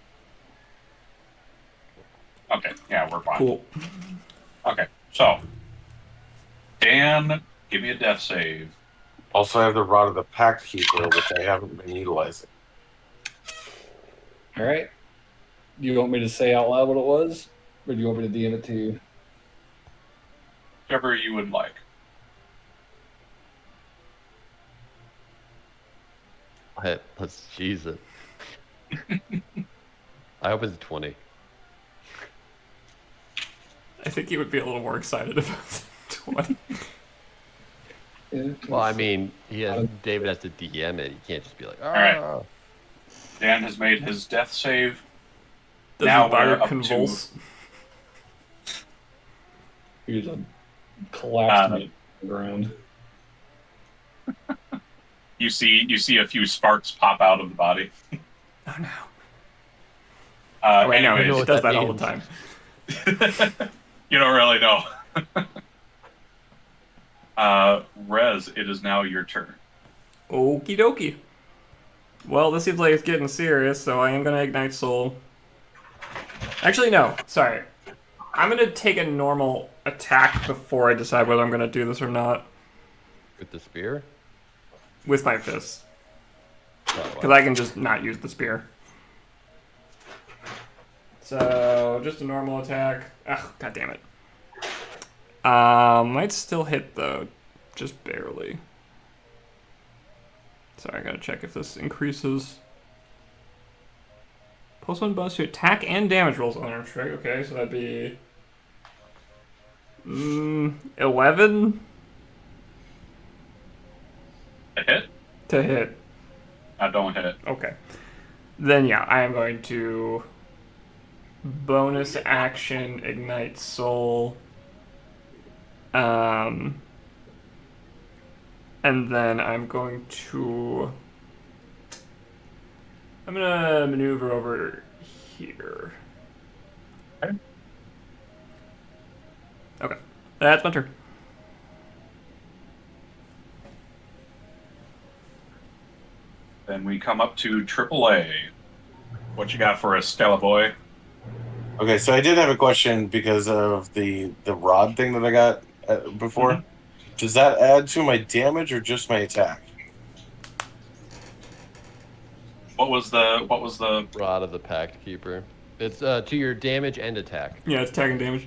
Okay, yeah, we're fine. Cool. Okay, So, Dan, give me a death save. Also, I have the Rod of the Pact Keeper, which I haven't been utilizing. All right. Do you want me to say out loud what it was, or do you want me to DM it to you? Whichever you would like. Let's Jesus. I hope it's 20. I think he would be a little more excited about 20. Yeah. Well, I mean, David has to DM it. You can't just be like, right. "Ah." Dan has made his death save. Does Now his body we're up convulse? He's a collapsed on the ground. You see a few sparks pop out of the body. Oh no. Uh, Wait, no, anyways, it does that all the time. You don't really know. Rez, it is now your turn. Okie dokie. Well, this seems like it's getting serious, so I am going to Ignite Soul. Actually, no. Sorry. I'm going to take a normal attack before I decide whether I'm going to do this or not. With the spear? With my fist. Oh, Because I can just not use the spear. So, just a normal attack. Ugh, god damn it. Might still hit, though. Just barely. Sorry, I gotta check if this increases. Plus 1 bonus to attack and damage rolls on arm strike. Okay, so that'd be 11 A hit? to hit. Don't hit it. Okay. Then yeah, I am going to bonus action Ignite Soul. And then I'm going to maneuver over here. Okay. That's my turn. Then we come up to AAA. What you got for us, Stella Boy? Okay, so I did have a question because of the rod thing that I got before. Mhm. Does that add to my damage or just my attack? What was the Rod of the Pact Keeper. It's to your damage and attack. Yeah, it's attack and damage.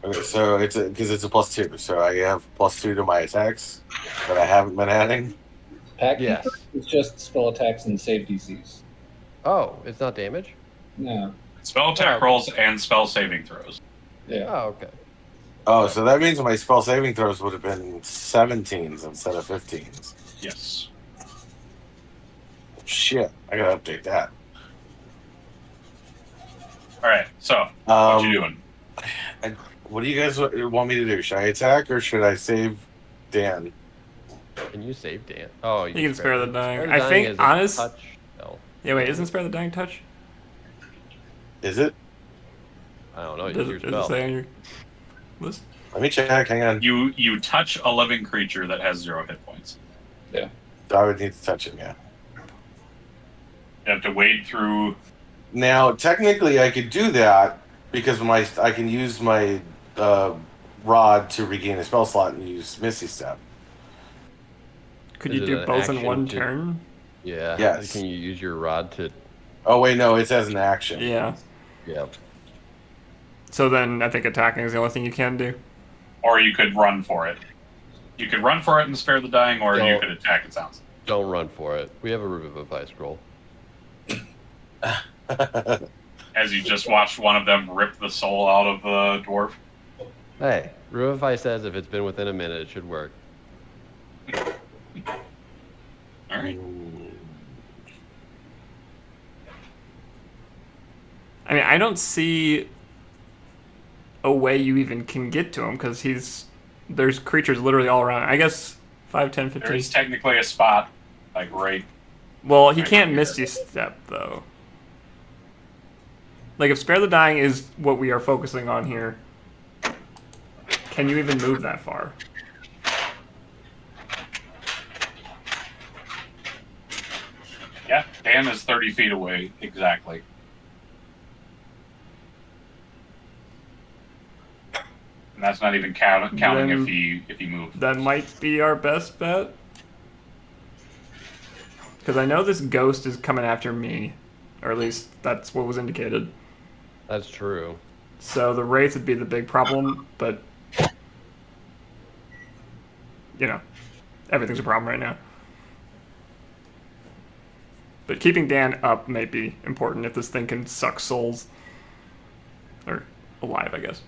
Okay, so it's because it's a +2, so I have +2 to my attacks that I haven't been adding. Pack Yes. Keeper is just spell attacks and save DCs. Oh, it's not damage? No. spell attack rolls and spell saving throws? Yeah. Oh, okay. Oh, so that means my spell saving throws would have been 17s instead of 15s. Yes. Shit, I gotta update that. All right. So what you doing? What do you guys want me to do? Should I attack or should I save Dan? Can you save Dan? Oh, You can spare the dying. Spare the I dying think is a honest. touch spell. Yeah, wait, isn't spare the dying touch? Is it? I don't know. Use Does your it spell. say on your list? Let me check. Hang on. You touch a living creature that has 0 hit points. I would need to touch him, yeah. You have to wade through. Now, technically, I could do that because I can use my rod to regain a spell slot and use Misty Step. Could Is you it do an both in action one to- turn? Yeah. Yes. Can you use your rod to? Oh wait, no, it says an action. Yeah. Yeah. So then I think attacking is the only thing you can do. Or you could run for it. You could run for it and spare the dying, or you Don't. could attack. It sounds. Don't run for it. We have a Revivify scroll. As you just watched one of them rip the soul out of the dwarf. Hey, Revivify says if it's been within a minute, it should work. All right. I mean, I don't see a way you even can get to him because there's creatures literally all around. I guess 5, 10, 15. There is technically a spot, like right. Well, he Right can't here. Misty Step, though. Like, if Spare the Dying is what we are focusing on here, can you even move that far? Yeah, Dan is 30 feet away exactly. And that's not even counting Then- if he moves. That might be our best bet. Because I know this ghost is coming after me. Or at least that's what was indicated. That's true. So the wraith would be the big problem, but you know, everything's a problem right now. But keeping Dan up may be important if this thing can suck souls. Or alive, I guess.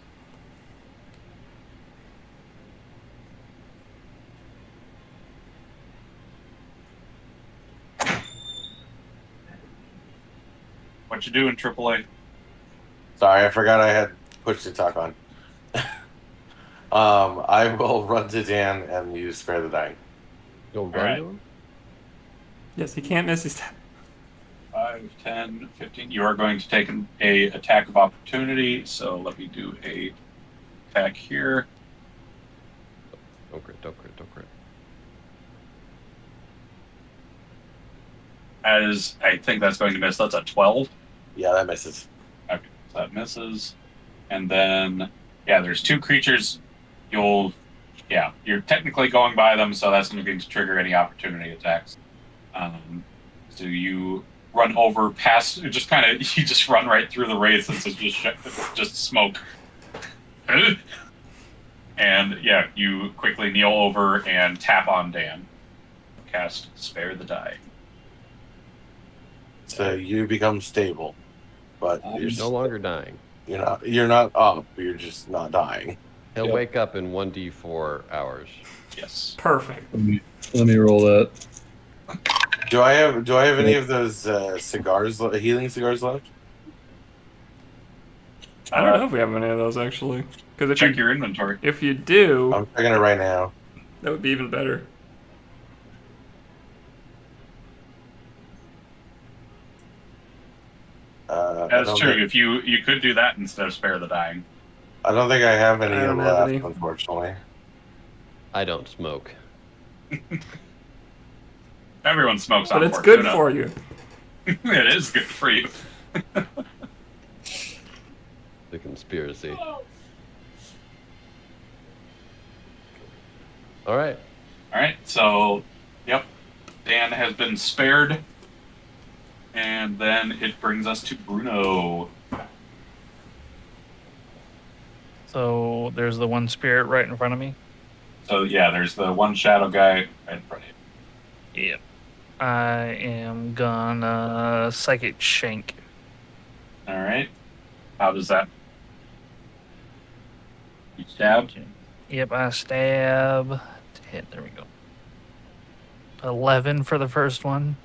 What you doing, AAA? Sorry, I forgot I had push to talk on. I will run to Dan and use Spare the Dying. You'll run Alright. to him? Yes, he can't miss his step. 5, 10, 15. You are going to take a attack of opportunity, so let me do a attack here. Don't crit, don't crit, don't crit. As I think that's going to miss. That's a 12. Yeah, that misses. Okay, so that misses. And then, yeah, there's 2 creatures. You're technically going by them, so that's going to trigger any opportunity attacks. So you run over past, you just run right through the wraith since it's just smoke. And yeah, you quickly kneel over and tap on Dan. Cast Spare the Dying. So you become stable, but You're no longer dying. you're not up. You're just not dying. He'll Yep. wake up in 1d4 hours. Yes. Perfect. Let me roll that. Do I have any of those healing cigars left? I don't know if we have any of those actually. Because if Check you, your inventory. if you do, I'm checking it right now. that would be even better. That's true. If you could do that instead of Spare the Dying. I don't think I have any I don't have left, any. unfortunately. I don't smoke. Everyone smokes But on it's good Fortuna. for you. It is good for you. The conspiracy. All right. All right, so, yep, Dan has been spared, and then it brings us to Bruno. So there's the one spirit right in front of me. So yeah, there's the one shadow guy right in front of you. Yep. I am gonna psychic shank. All right, how does that? You stab. Yep, I stab. To hit. There we go. 11 for the first one.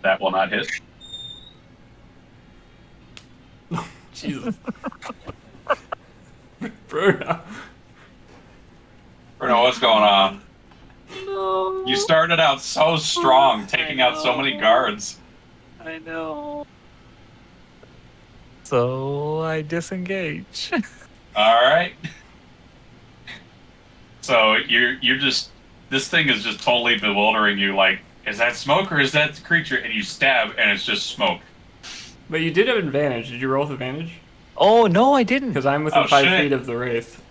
That will not hit. Jesus. Bruno. Bruno, what's going on? No. You started out so strong, taking out so many guards. I know. So I disengage. All right. So you're just, this thing is just totally bewildering you. Like, is that smoke or is that the creature? And you stab, and it's just smoke. But you did have advantage. Did you roll with advantage? Oh no, I didn't. Because I'm within Oh, 5 shit. feet of the wraith.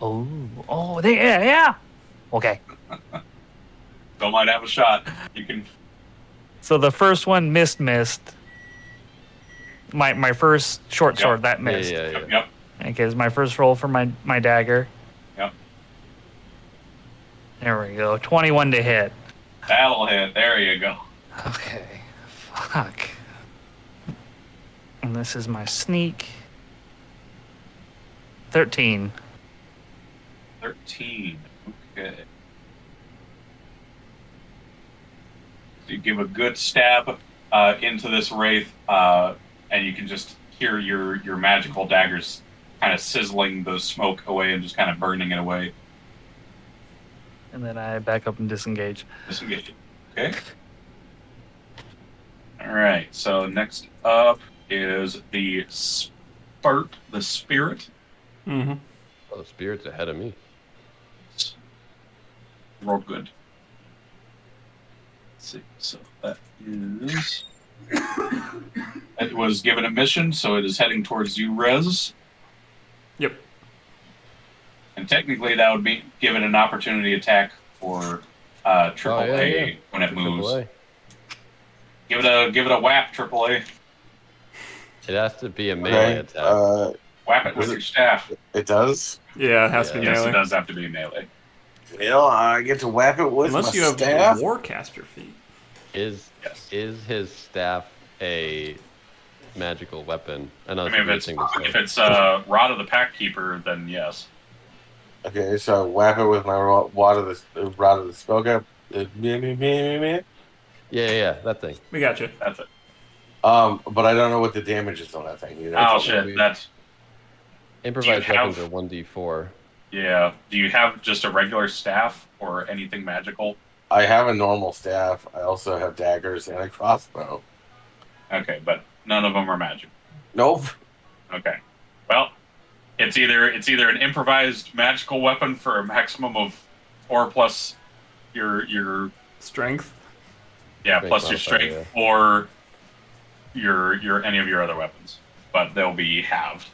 Oh, yeah. Okay. Still might have a shot. You can. So the first one missed. My first short Yep. sword that Yeah, missed. yeah, yeah. Yep. Okay, it's my first roll for my dagger. Yep. There we go. 21 to hit. That'll hit. There you go. Okay. Fuck. And this is my sneak. 13. 13. Okay. So you give a good stab into this wraith, and you can just hear your magical daggers kind of sizzling the smoke away and just kind of burning it away. And then I back up and disengage. Disengage. Okay. All right. So next up is the spirit. Mm-hmm. Oh, the spirit's ahead of me. Rolled good. Let's see. So that is. It was given a mission, so it is heading towards you, Rez. technically, that would be give it an opportunity attack for triple A when it moves. AAA. Give it a whap, triple A. It has to be a melee attack. Whap it with your staff. It does? Yeah, it has to be Yes, melee. it does have to be melee. Well, I get to whap it with Unless my you have staff? Warcaster feet. Is his staff a magical weapon? I know I it's mean, a weird thing to say. if it's Rod of the Pack Keeper, then yes. Okay, so whap it with my rod of the spellcap. Yeah, that thing. We got you. That's it. But I don't know what the damage is on that thing. You know? Oh shit, that's Improvised Do you weapons have- are 1d4. yeah. Do you have just a regular staff or anything magical? I have a normal staff. I also have daggers and a crossbow. Okay, but none of them are magic. Nope. Okay. Well, it's either an improvised magical weapon for a maximum of 4 plus your Strength. yeah, Strength plus your modifier, strength, or your any of your other weapons. But they'll be halved.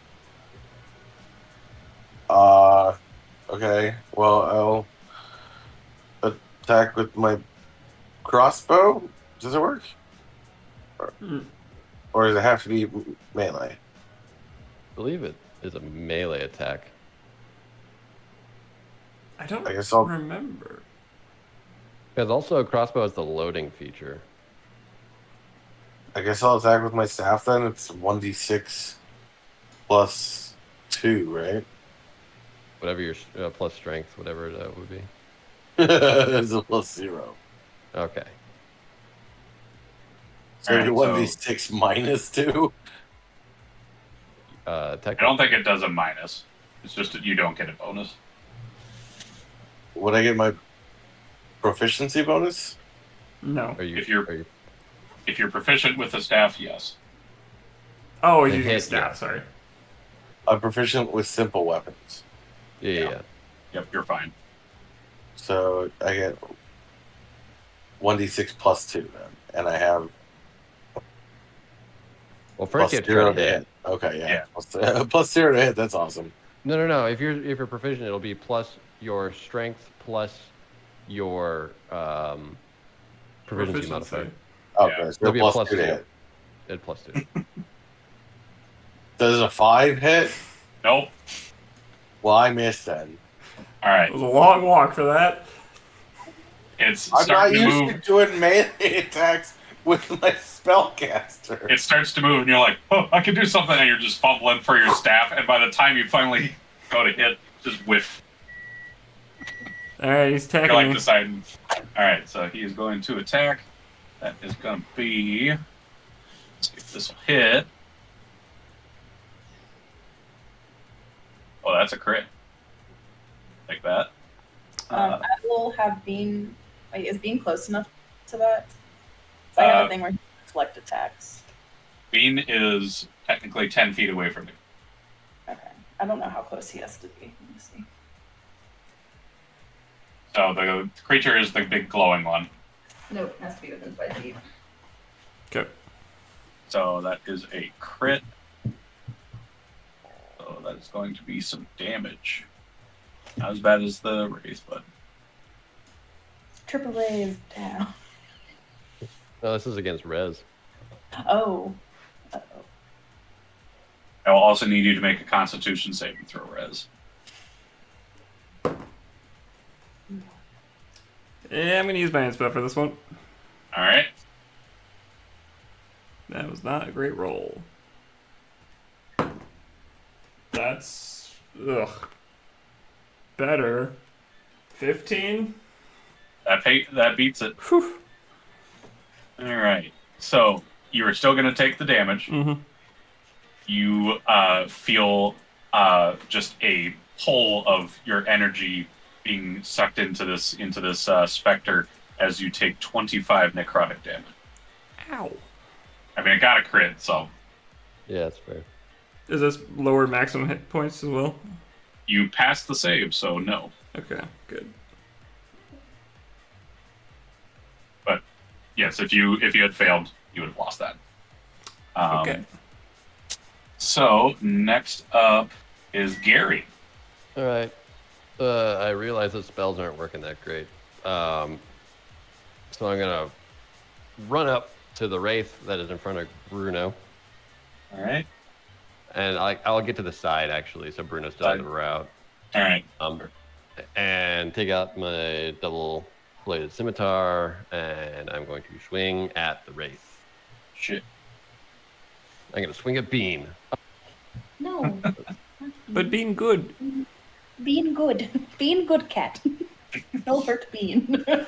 Okay. Well, I'll attack with my crossbow. Does it work? Or does it have to be melee? I believe it is a melee attack. I don't I guess I'll- remember. Because also a crossbow has the loading feature. I guess I'll attack with my staff then. It's 1d6 plus 2, right? Whatever your plus strength, whatever that would be. It's a plus 0. Okay. So Alright, you 1d6 minus 2? I don't think it does a minus. It's just that you don't get a bonus. Would I get my proficiency bonus? No. Are you, If you're- are you If you're proficient with the staff, yes. Oh, A you hit, use staff. yeah. Sorry. I'm proficient with simple weapons. yeah. Yep, you're fine. So I get 1d6 plus 2 then. And I have Well, plus first you have to 0 try to to hit. hit. Okay, yeah. Yeah. Plus 0 to hit. That's awesome. No. If you're proficient, it'll be plus your strength plus your proficiency modifier. Okay, Yeah. so It'll be a plus plus 2 to 2. hit. It plus 2. Does a 5 hit? Nope. Well, I missed then. All right. It was a long walk for that. It's I'm not starting to used move. to doing melee attacks with my spellcaster. It starts to move, and you're like, "Oh, I can do something," and you're just fumbling for your staff. And by the time you finally go to hit, just whiff. All right, he's You're attacking like me. deciding. All right, so he is going to attack. That is going to be. Let's see if this will hit. Oh, that's a crit. Like that. I will have Bean. Wait, is Bean close enough to that? So I have a thing where he can deflect attacks. Bean is technically 10 feet away from you. Okay. I don't know how close he has to be. Let me see. So the creature is the big glowing one. Nope, it has to be within 5 feet. Okay. So that is a crit. So that is going to be some damage. Not as bad as the raise, but AAA is down. No, this is against Rez. Oh. Uh-oh. I will also need you to make a Constitution saving throw, Rez. Yeah, I'm gonna use my inspo for this one. All right. That was not a great roll. That's better. 15. That beats it. Whew. All right. So you are still going to take the damage. Mm-hmm. You feel just a pull of your energy being sucked into this specter as you take 25 necrotic damage. Ow. I mean, it got a crit, so Yeah, that's fair. Is this lower maximum hit points as well? you passed the save, so no. Okay, good. But yes, if you had failed, you would have lost that. Okay. So next up is Gary. All right. I realize that spells aren't working that great. So I'm gonna run up to the wraith that is in front of Bruno, All right. and I'll get to the side actually, so Bruno's still on the route. All right. And take out my double-bladed scimitar, and I'm going to swing at the wraith. Shit. I'm gonna swing at Bean. No. But being good. Bean good. Bean good cat. No hurt Bean. All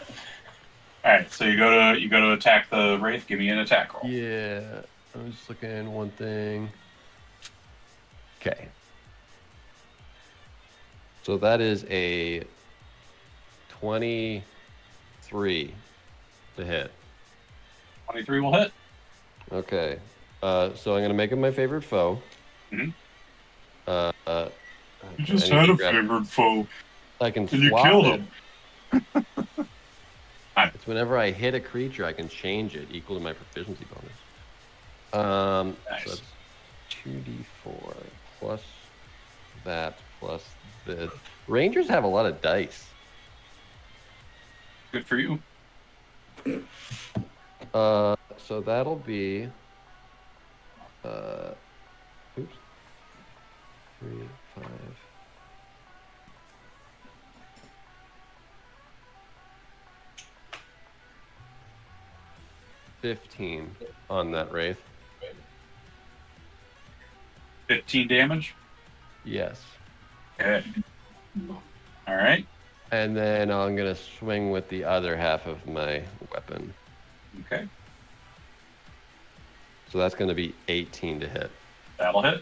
right. So you go to attack the wraith. Give me an attack roll. Yeah, I'm just looking at one thing. Okay. So that is a 23 to hit. 23 will hit. Okay. So I'm gonna make him my favorite foe. Mhm. You just had a favorite foe. I can and you swap killed it. him. It's whenever I hit a creature, I can change it equal to my proficiency bonus. Nice. So that's 2d4 plus that plus the Rangers have a lot of dice. Good for you. So that'll be oops. 3, 5. 15 on that wraith. 15 damage. Yes. Okay. All right. And then I'm gonna swing with the other half of my weapon. Okay. So that's gonna be 18 to hit. That'll hit.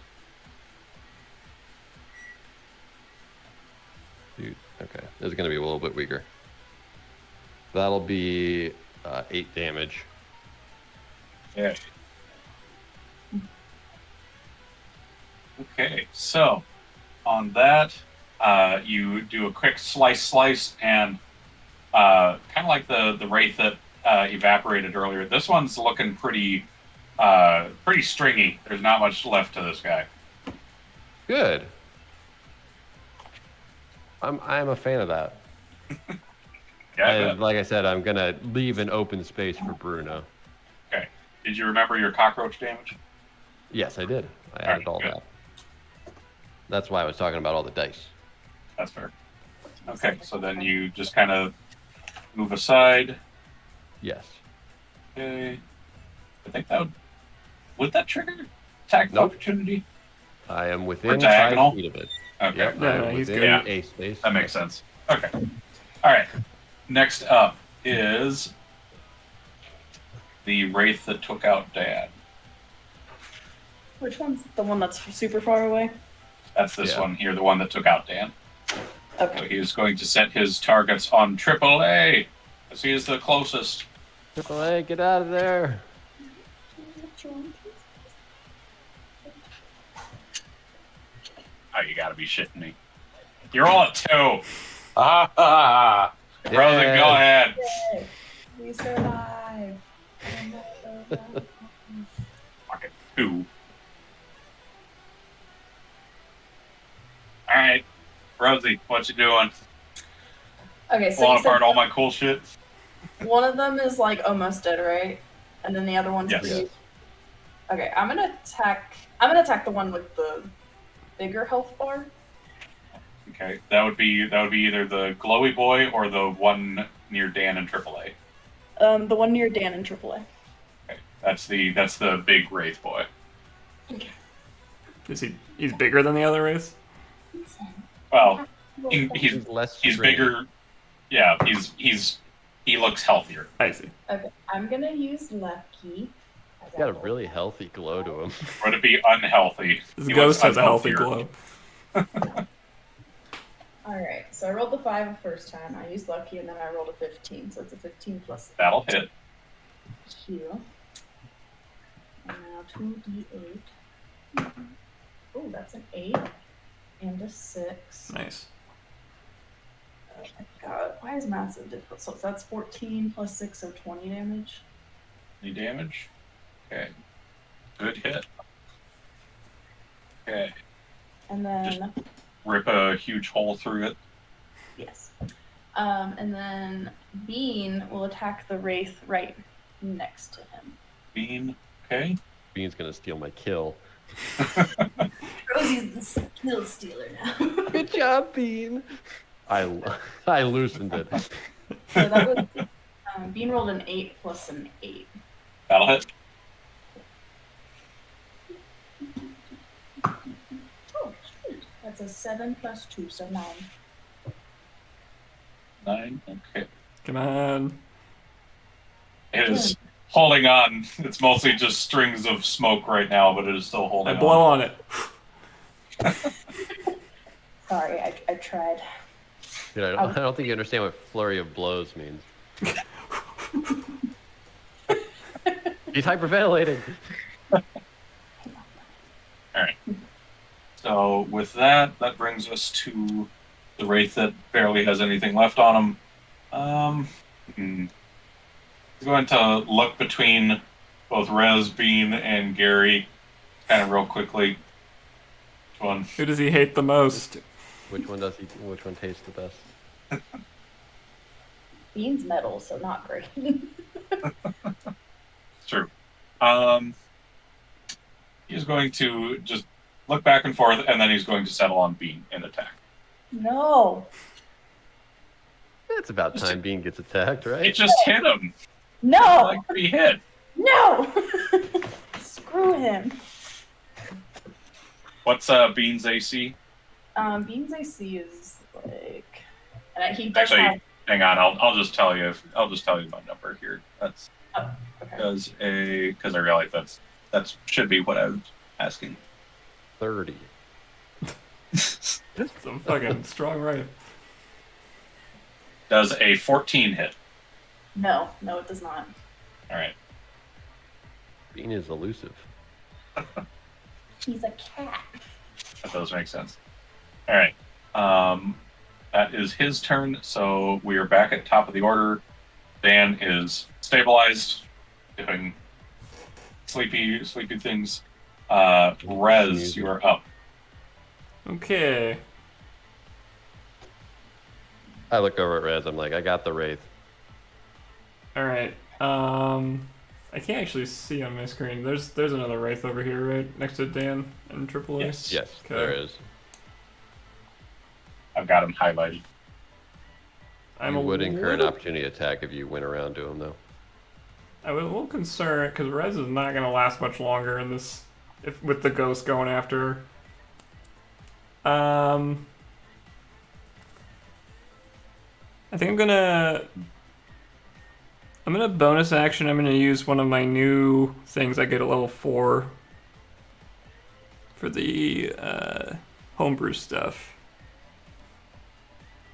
Dude, okay. This is gonna be a little bit weaker. That'll be 8 damage. Yeah. Okay, so on that, you do a quick slice, and kind of like the wraith that evaporated earlier. This one's looking pretty stringy. There's not much left to this guy. Good. I'm a fan of that. Yeah. I And bet. like I said, I'm gonna leave an open space for Bruno. Okay. Did you remember your cockroach damage? Yes, I did. I All right, added all good. that. That's why I was talking about all the dice. That's fair. Okay, so then you just kind of move aside. Yes. Okay. I think would that trigger attack of Nope. opportunity? I am within diagonal? 5 feet of it. Okay. Yep, No, I am no, he's within good. a space. That makes sense. Okay. All right. Next up is the wraith that took out Dad. Which one's the one that's super far away? That's this Yeah. one here, the one that took out Dan. Okay. So he is going to set his targets on AAA, as he is the closest. Hey, get out of there. Oh, you gotta be shitting me. You're all at 2. Ah, Rosie, Yeah. go ahead. Yay. We survive. Fucking 2. Alright. Rosie, what you doing? Okay, so Blowing you said apart all my cool shit? one of them is like almost dead, right? And then the other one's Yes. pretty. Okay, I'm gonna attack the one with the bigger health bar. Okay. That would be either the glowy boy or the one near Dan and AAA. The one near Dan and AAA. Okay. That's the big wraith boy. He's bigger than the other race? Well, he's less he's stringy. bigger. Yeah, he looks healthier. I see. Okay, I'm gonna use Lucky. He's got a really healthy glow to him. Would it be unhealthy? This He ghost looks has a healthy unhealthier. glow. Alright, so I rolled the 5 the first time. I used Lucky, and then I rolled a 15, so it's a 15 plus That'll hit. Q. And now 2d8. Oh, that's an 8 and a 6. Nice. Oh my god, why is math so difficult? So that's 14 plus 6, so 20 damage. Any damage? Okay. Good hit. Okay. And then Rip a huge hole through it. Yes. And then Bean will attack the wraith right next to him. Bean. Okay. Bean's gonna steal my kill. Rosie's the kill stealer now. Good job, Bean. I loosened it. So that was Bean rolled an 8 plus an 8. That'll hit. Oh, shoot. That's a 7 plus 2, so 9. 9. Okay. Come on. It is holding on. It's mostly just strings of smoke right now, but it is still I holding blow on. on it. Sorry, I tried. Dude, I don't think you understand what flurry of blows means. He's hyperventilating. Alright. So with that, that brings us to the wraith that barely has anything left on him. He's going to look between both Rez, Bean, and Gary kind of real quickly. Which one? Who does he hate the most? Which one tastes the best? Bean's metal, so not great. It's true. He's going to just look back and forth, and then he's going to settle on Bean and attack. No. It's about time Bean gets attacked, right? It just hit him. No. Like to be hit. No. Screw him. What's Bean's AC? Bean's AC is like, and he does Actually, have. hang on. I'll just tell you. I'll just tell you my number here. That's Oh, okay. because I realize that should be what I was asking. 30. Some fucking strong right. Does a 14 hit? No, it does not. All right. Bean is elusive. He's a cat. That does make sense. All right. That is his turn. So we are back at top of the order. Dan is stabilized, doing sleepy things. Rez, you are up. Okay. I look over at Rez. I'm like, I got the wraith. All right. I can't actually see on my screen. There's another wraith over here, right next to Dan and AAA. Yes. Yes, Okay. there is. I've got him highlighted. You would incur an opportunity attack if you went around to him, though. I was a little concerned because Rez is not going to last much longer in this, with the ghost going after her. I think I'm gonna bonus action. I'm gonna use one of my new things. I get a level 4 for the homebrew stuff.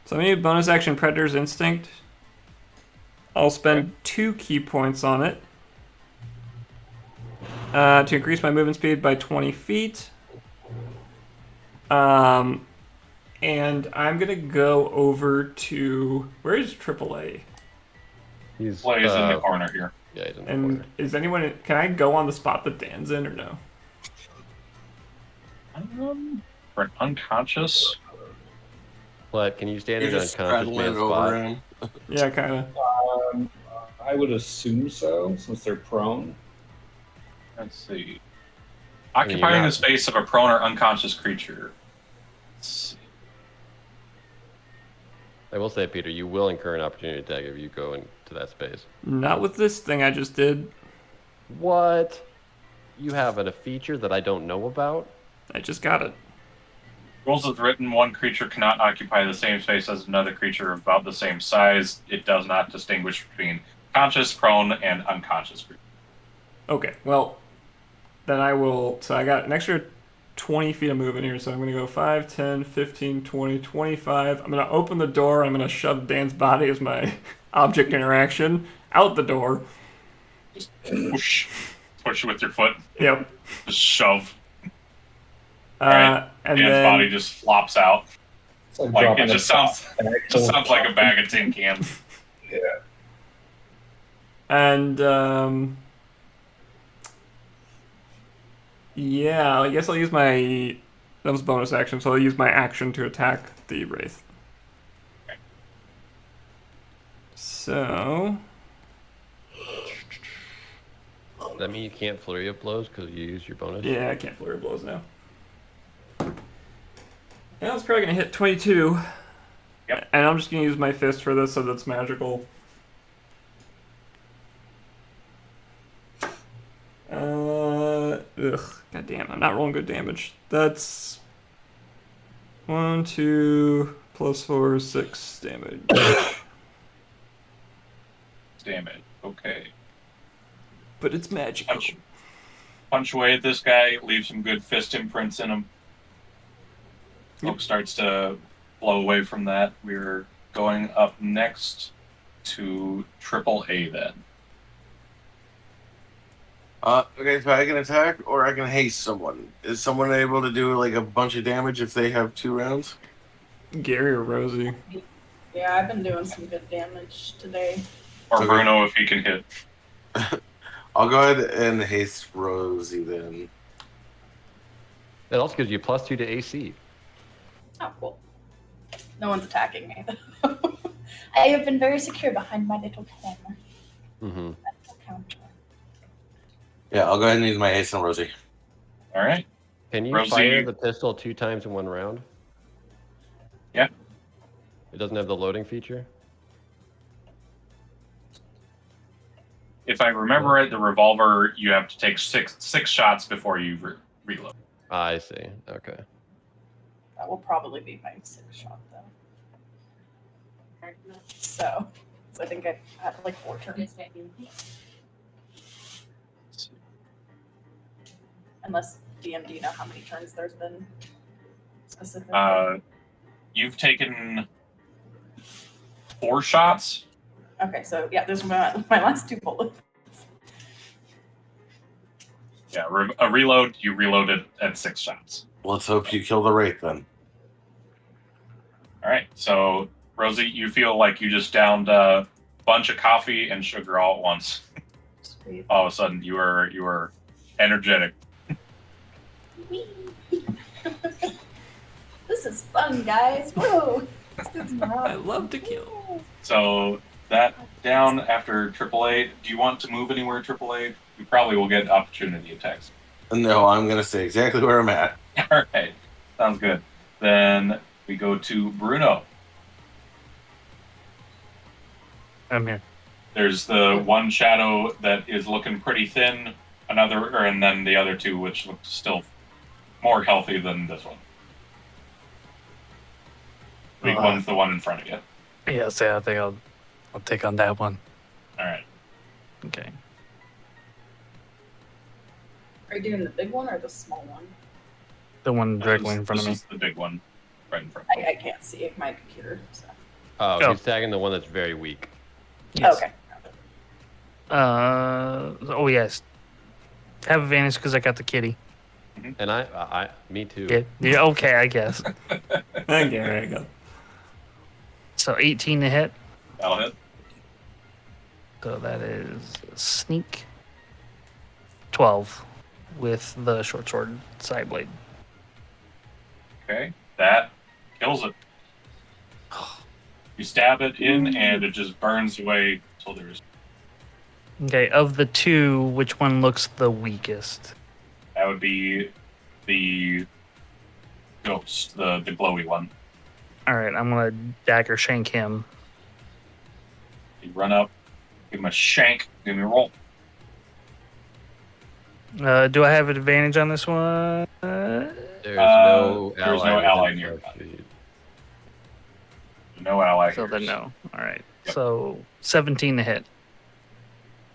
So I'm gonna use bonus action Predator's Instinct. I'll spend 2 key points on it to increase my movement speed by 20 feet. And I'm gonna go over to where is AAA? He's Plays in the corner here. Yeah, he's in the And corner. is anyone? Can I go on the spot that Dan's in or no? For an unconscious. Plette, can you stand You're in an just unconscious straddling man's over spot? him. Yeah, kind of. I would assume so, since they're prone. Let's see. mean, you're Occupying not- the space of a prone or unconscious creature. Let's see. I will say, Peter, you will incur an opportunity attack if you go into that space. Not with this thing I just did. What? You have a feature that I don't know about? I just got it. Rules as written, one creature cannot occupy the same space as another creature of about the same size. It does not distinguish between conscious, prone, and unconscious creatures. Okay, well, then I will. So I got an extra 20 feet of movement here, so I'm going to go 5, 10, 15, 20, 25. I'm going to open the door. I'm going to shove Dan's body as my object interaction out the door. Just whoosh, push with your foot. Yep. Just shove. Right. And Dan's then body just flops out. It's like Like dropping it just a top. sounds like a bag of tin cans. Yeah. And yeah, I guess I'll use my that was bonus action, so I'll use my action to attack the wraith. Okay. So Does that mean you can't flurry of blows because you use your bonus? yeah, I can't flurry blows now. Yeah, it's probably gonna hit 22. Yep. And I'm just gonna use my fist for this, so that's magical. God damn, I'm not rolling good damage. That's 1, 2, plus 4, 6 damage. Damn it. Okay. But it's magical. Punch away at this guy, leave some good fist imprints in him. Smoke starts to blow away from that. We're going up next to AAA then. Okay, so I can attack or I can haste someone. Is someone able to do like a bunch of damage if they have 2 rounds? Gary or Rosie? Yeah, I've been doing some good damage today. Or Okay. Bruno if he can hit. I'll go ahead and haste Rosie then. That also gives you +2 to AC. Oh, cool. No one's attacking me. I have been very secure behind my little camera. Mm-hmm. Little counter. Yeah, I'll go ahead and use my haste on Rosie. All right. Can you Rosie- fire the pistol 2 times in 1 round? Yeah. It doesn't have the loading feature? If I remember right, the revolver, you have to take six shots before you reload. I see. Okay. That will probably be my 6th shot, though. So I think I had like 4 turns. Unless DMD know how many turns there's been specifically. You've taken 4 shots. Okay, so yeah, there's my last 2 bullets. Yeah, a reload, you reloaded at 6 shots. Let's hope you kill the Wraith then. All right, so Rosie, you feel like you just downed a bunch of coffee and sugar all at once. Sweet. All of a sudden, you were energetic. This is fun, guys. Whoa! I love to kill. So that down after AAA. Do you want to move anywhere, AAA? You probably will get opportunity attacks. No, I'm going to stay exactly where I'm at. All right, sounds good. Then we go to Bruno. I'm here. There's the one shadow that is looking pretty thin, and then the other 2, which look still more healthy than this one. Big one's the one in front of you. Yeah, so I think I'll take on that one. All right. Okay. Are you doing the big one or the small one? The one directly in front of me. This is the big one, right in front. I can't see it, my computer. So. Oh, Oh. he's tagging the one that's very weak. Yes. Okay. Oh yes. Have advantage because I got the kitty. And me too. Yeah. Yeah. Okay, I guess. Okay, there you go. So 18 to hit. That'll hit. So that is sneak. 12 with the short sword side blade. Okay, that kills it. You stab it in, and it just burns away until there's. Okay, of the 2, which one looks the weakest? That would be the ghost, the glowy one. All right, I'm gonna dagger shank him. You run up, give him a shank, give me a roll. Do I have advantage on this one? There's no there's ally, no ally within nearby. 5 feet. No ally. So here. then no. All right. Yep. So 17 to hit.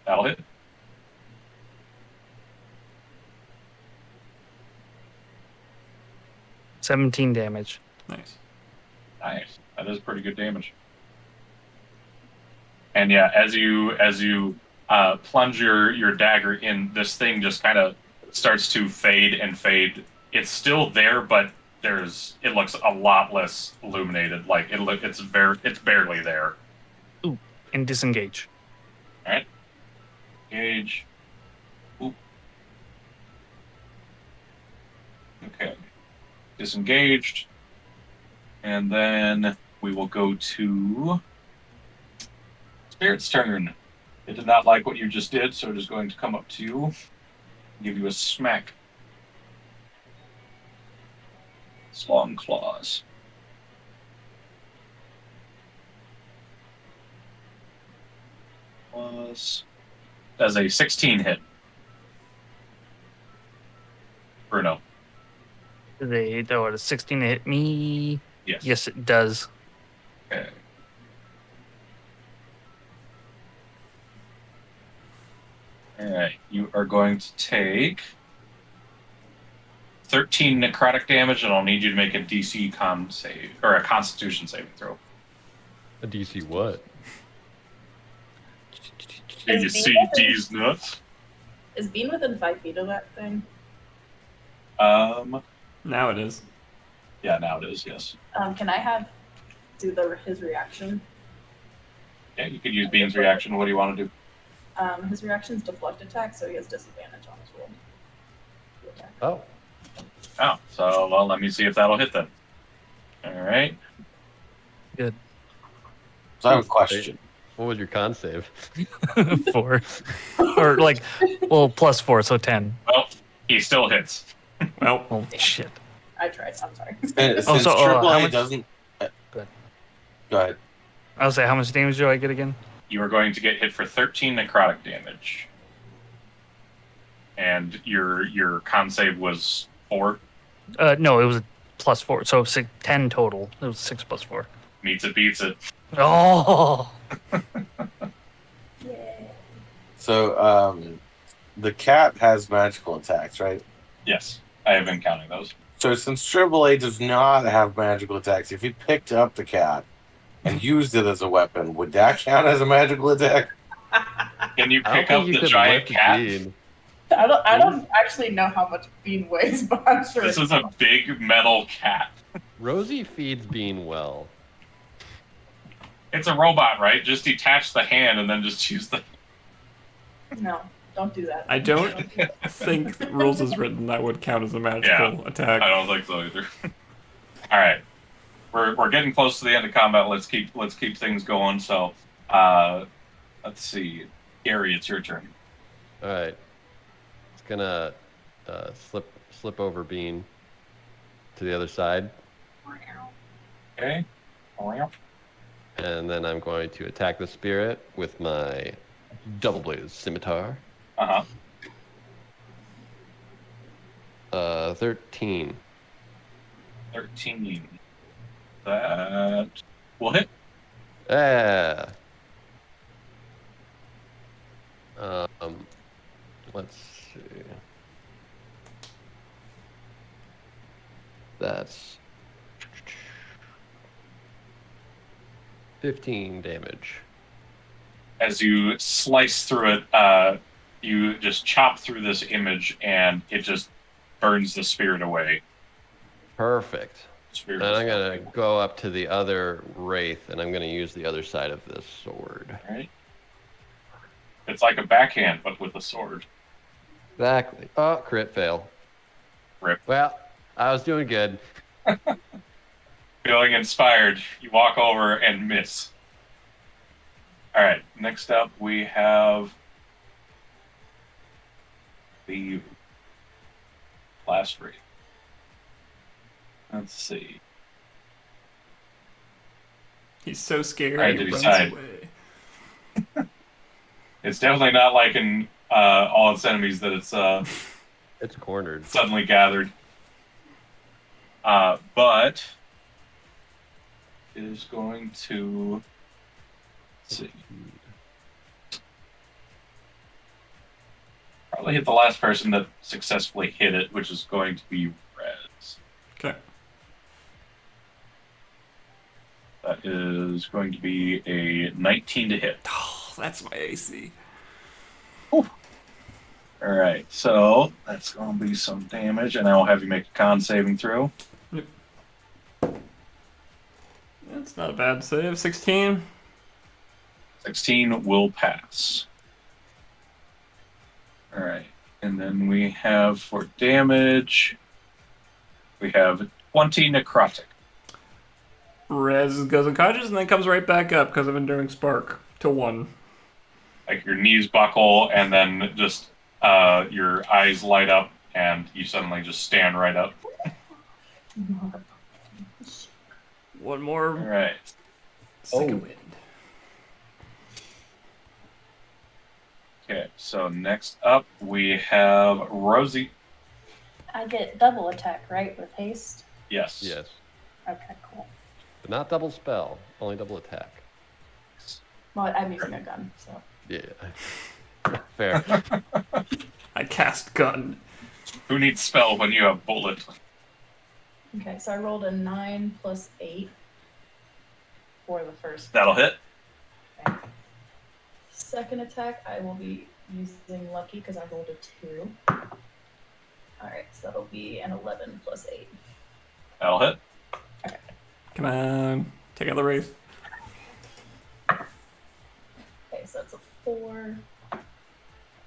That'll hit. $17 damage. Nice. Nice. That is pretty good damage. And yeah, as you plunge your dagger in, this thing just kind of starts to fade and fade. It's still there, but it looks a lot less illuminated. Like it's barely there. Ooh, and disengage. All right. Engage. Oop. Okay. Disengaged. And then we will go to Spirit's turn. It did not like what you just did, so it is going to come up to you, give you a smack. Its long claws. Does a 16 hit. Bruno. They throw a 16 to hit me. Yes. Yes, it does. Okay. Alright, you are going to take 13 necrotic damage, and I'll need you to make a DC con save, or a Constitution saving throw. A DC what? Did you Is see Bean these nuts? Is Bean within 5 feet of that thing? Now it is. Yeah, now it is, yes. Can I do his reaction? Yeah, you could use Bean's reaction. What do you want to do? His reaction is deflect attack, so he has disadvantage on his roll. Attack. Oh, Oh, so, well, let me see if that'll hit then. Alright. Good. So I have a question. what was your con save? 4. Or like, well, +4, so 10. Well, he still hits. Well, Oh, shit. I tried. I'm sorry. Since so, Triple how A much- doesn't. Go ahead. Go ahead. I'll say, how much damage do I get again? You are going to get hit for 13 necrotic damage. And your con save was 4. No, it was a +4, so 10 total. It was 6 + 4. Meets it, beats it. Oh! Yay. So, the cat has magical attacks, right? Yes, I have been counting those. So since Triple A does not have magical attacks, if he picked up the cat and used it as a weapon, would that count as a magical attack? Can you I don't pick think up you the could giant lift cat? Bean. I don't actually know how much Bean weighs, but I'm sure This is a big metal cat. Rosie feeds Bean well. It's a robot, right? Just detach the hand and then just use the... No, don't do that. I don't think rules is written that would count as a magical attack. I don't think so either. Alright. We're getting close to the end of combat. Let's keep things going. So let's see. Gary, it's your turn. All right. It's gonna slip over Bean to the other side, Okay. and then I'm going to attack the spirit with my double bladed scimitar. 13. 13. That will hit. Yeah. Let's see. That's 15 damage. As you slice through it, you just chop through this image, and it just burns the spirit away. Perfect. Spirit And is I'm gonna away. go up to the other wraith, and I'm gonna use the other side of this sword. Right. It's like a backhand, but with a sword. Exactly. Oh, crit fail. Rip. Well, I was doing good. Feeling inspired, you walk over and miss. Alright, next up we have the last wraith. Let's see. He's so scared I had he to runs decide. away. It's definitely not like in all its enemies that it's It's cornered. suddenly gathered. But it is going to let's see. Probably hit the last person that successfully hit it, which is going to be Rez. Okay. That is going to be a 19 to hit. Oh, that's my AC. Alright, so that's going to be some damage, and I will have you make a con saving throw. That's not a bad save. 16. 16 will pass. Alright, and then we have for damage, we have 20 necrotic. Rez goes unconscious and then comes right back up because of Enduring Spark. to 1. Like your knees buckle, and then just your eyes light up, and you suddenly just stand right up. One All more right. second wind. Okay, so next up we have Rosie. I get double attack, right, with haste? Yes. Yes. Okay, cool. But not double spell, only double attack. Well, I'm using a gun, so. Yeah. Fair. I cast gun. Who needs spell when you have bullet? Okay, so I rolled a 9 plus 8 for the first. That'll hit. Okay. Second attack, I will be using lucky because I rolled a 2. Alright, so that'll be an 11 plus 8. That'll hit. Come on. Take out the race. Okay, so that's a 4,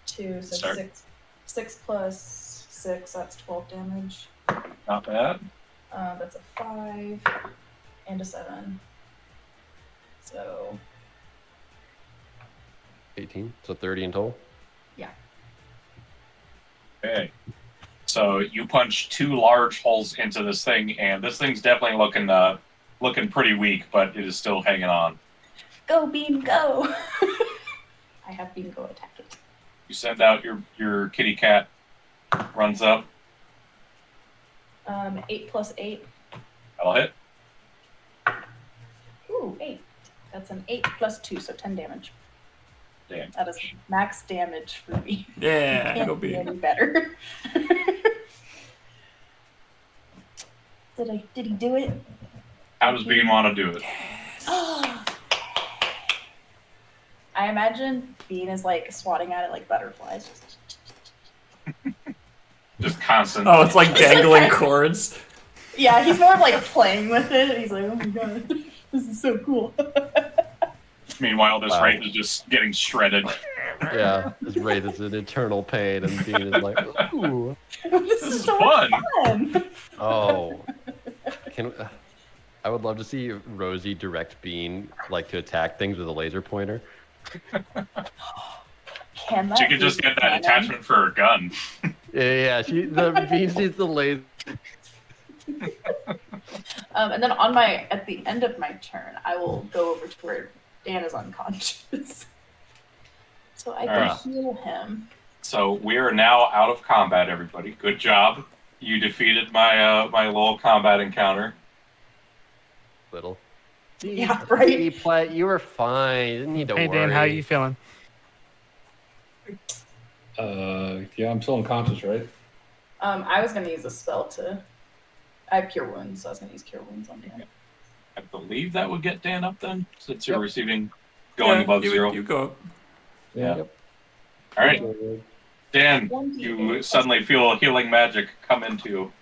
2, so Start. 6 plus 6, that's 12 damage. Not bad. That's a 5 and a 7. So, 18, so 30 in total. yeah. Okay. So you punch 2 large holes into this thing, and this thing's definitely looking pretty weak, but it is still hanging on. Go, Bean, go! I have Bean go attack it. You send out your kitty cat, runs up. 8 plus 8. That'll hit. Ooh, 8. That's an 8 plus 2, so 10 damage. Damn. That is max damage for me. Yeah, Can't go be be. any better. Did he do it? How does Bean want to do it? I imagine Bean is like swatting at it like butterflies. Just constant. Oh, it's like dangling cords. Yeah, he's more of like playing with it. He's like, oh my god, this is so cool. Meanwhile, this Wow. wraith is just getting shredded. Yeah, this wraith is in eternal pain, and Dean is like, ooh. This is is so fun. much fun. Oh. I would love to see Rosie direct Bean like to attack things with a laser pointer. Can that She could be just get that canon? attachment for her gun. Yeah, the Bean needs the laser. And then at the end of my turn, I will go over to where Dan is unconscious, so I can Alright. heal him. So we are now out of combat, everybody. Good job. You defeated my my little combat encounter. Little. Yeah, right. Plette, you were fine. You didn't need to Hey worry. Dan, how you feeling? Yeah, I'm still unconscious, right? I was gonna use a spell to. I have Cure Wounds, so I was gonna use Cure Wounds on Dan. I believe that would get Dan up then, since you're Yep. receiving going above you, 0. You go up. Yeah. All right, Dan, you suddenly feel healing magic come into you.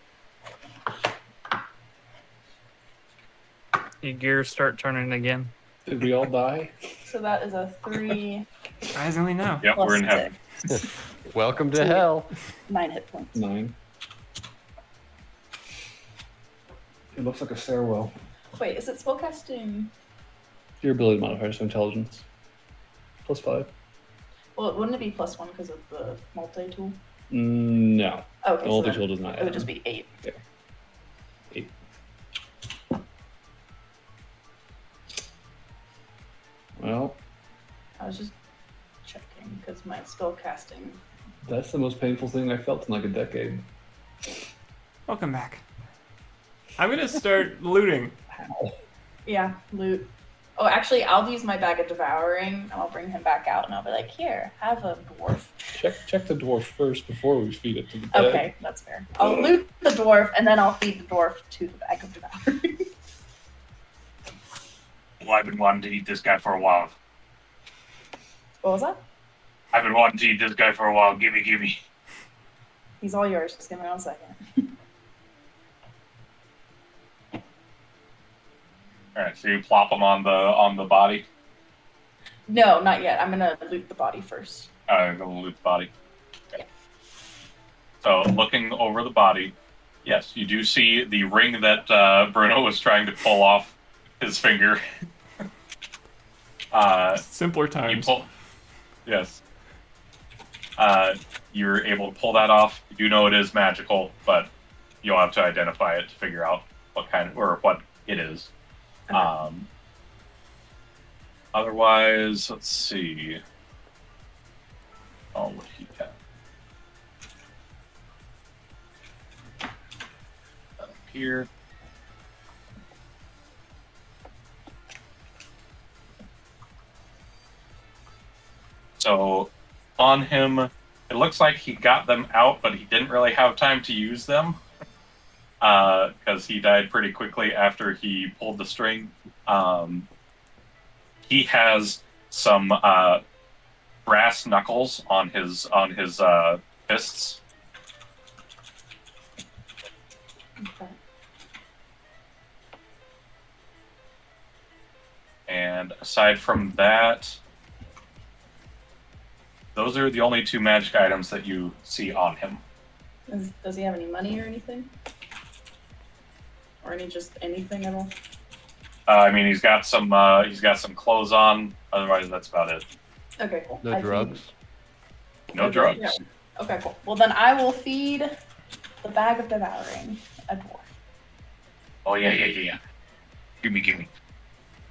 Your gears start turning again. Did we all die? So that is a 3 Surprisingly, no. Yep, plus we're in heaven. 6. Welcome to hell. 9 hit points. 9. It looks like a stairwell. Wait, is it spellcasting? Your ability modifier, so intelligence. +5. Well, wouldn't it be +1 because of the multi-tool? No. Okay, The so then multi-tool does not it would add just on. be 8. 8. Well, I was just checking because my spellcasting. that's the most painful thing I felt in like a decade. Welcome back. I'm gonna start looting. How? Yeah, loot. Oh, actually, I'll use my bag of devouring and I'll bring him back out and I'll be like, here, have a dwarf. Check the dwarf first before we feed it to the bag. Okay, that's fair. I'll loot the dwarf and then I'll feed the dwarf to the bag of devouring. Well, I've been wanting to eat this guy for a while. What was that? I've been wanting to eat this guy for a while. Gimme. He's all yours. Just give me 1 second. All right, so you plop him on the body. No, not yet. I'm gonna loot the body first. I'm gonna loot the body. Okay. So looking over the body, yes, you do see the ring that Bruno was trying to pull off his finger. Simpler You times. pull. Yes. You're able to pull that off. You do know it is magical, but you'll have to identify it to figure out what kind of, or what it is. Otherwise, let's see. Oh, what he got. Up here. So, on him, it looks like he got them out, but he didn't really have time to use them. Because he died pretty quickly after he pulled the string. He has some brass knuckles on his fists. Okay. And aside from that, those are the only two magic items that you see on him. Does he have any money or anything? Or anything at all? I mean, he's got some clothes on. Otherwise, that's about it. Okay, cool. No drugs. No drugs. Yeah. Okay, cool. Well, then I will feed the bag of devouring a dwarf. Oh yeah. Gimme.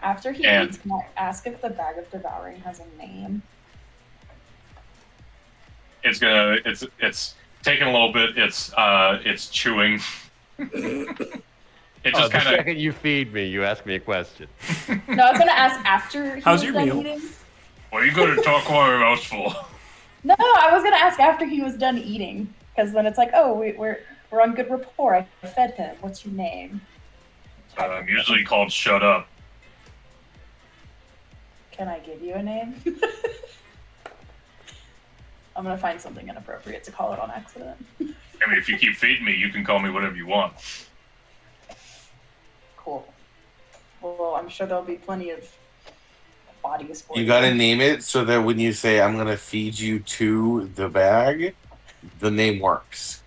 After he And- eats, can I ask if the bag of devouring has a name? It's taking a little bit. It's chewing. It just The kind of. second you feed me, you ask me a question. No, I was gonna ask after he How's was your done meal? eating. What are you going to talk while your mouth's full? No, I was gonna ask after he was done eating, because then it's like, oh, we're on good rapport. I fed him. What's your name? I'm usually called "Shut Up." Can I give you a name? I'm gonna find something inappropriate to call it on accident. I mean, if you keep feeding me, you can call me whatever you want. Cool. Well, I'm sure there'll be plenty of bodies for You gotta name it so that when you say I'm gonna feed you to the bag, the name works.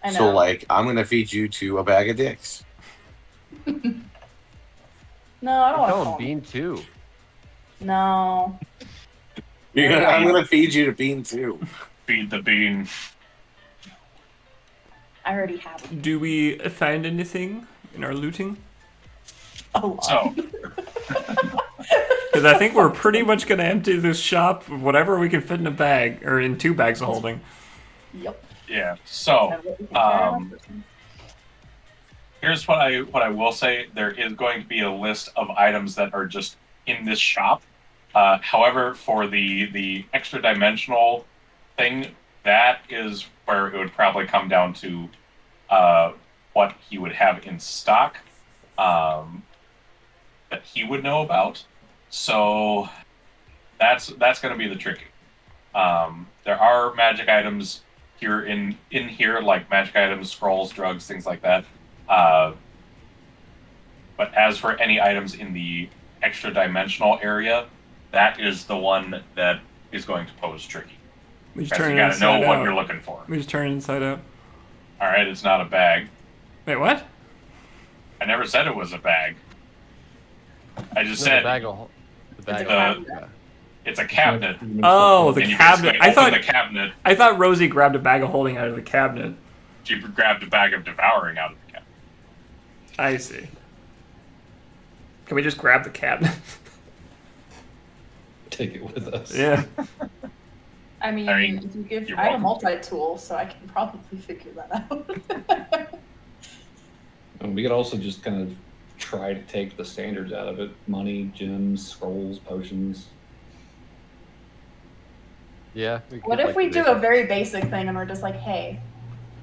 I know. So like I'm gonna feed you to a bag of dicks. No, I don't want to Tell call him him. Bean too. No. I'm gonna feed you to Bean too. Feed the bean. I already have it. Do we find anything in our looting? A lot. So, Because I think we're pretty much going to empty this shop of whatever we can fit in a bag, or in 2 bags of holding. Yep. yeah. So, And what we can carry on um, that person. here's what I will say. There is going to be a list of items that are just in this shop. However, for the extra dimensional thing, that is where it would probably come down to what he would have in stock that he would know about. So that's going to be the tricky. There are magic items here in here, like magic items, scrolls, drugs, things like that. But as for any items in the extra dimensional area, that is the one that is going to pose tricky. We just Because turn you it got to know inside what out. you're looking for. We just turn it inside out. All right, it's not a bag. Wait, what? I never said it was a bag. I just No, said the bag of It's a cabinet. yeah. it's a cabinet. Oh, the And you cabinet. basically I thought open the cabinet. I thought Rosie grabbed a bag of holding out of the cabinet. She grabbed a bag of devouring out of the cabinet. I see. Can we just grab the cabinet? Take it with us. Yeah. I mean, if you give, you're I have a welcome. multi-tool, so I can probably figure that out. And we could also just kind of try to take the standards out of it: money, gems, scrolls, potions. Yeah. We What could, if like, we do make a very basic thing and we're just like, hey,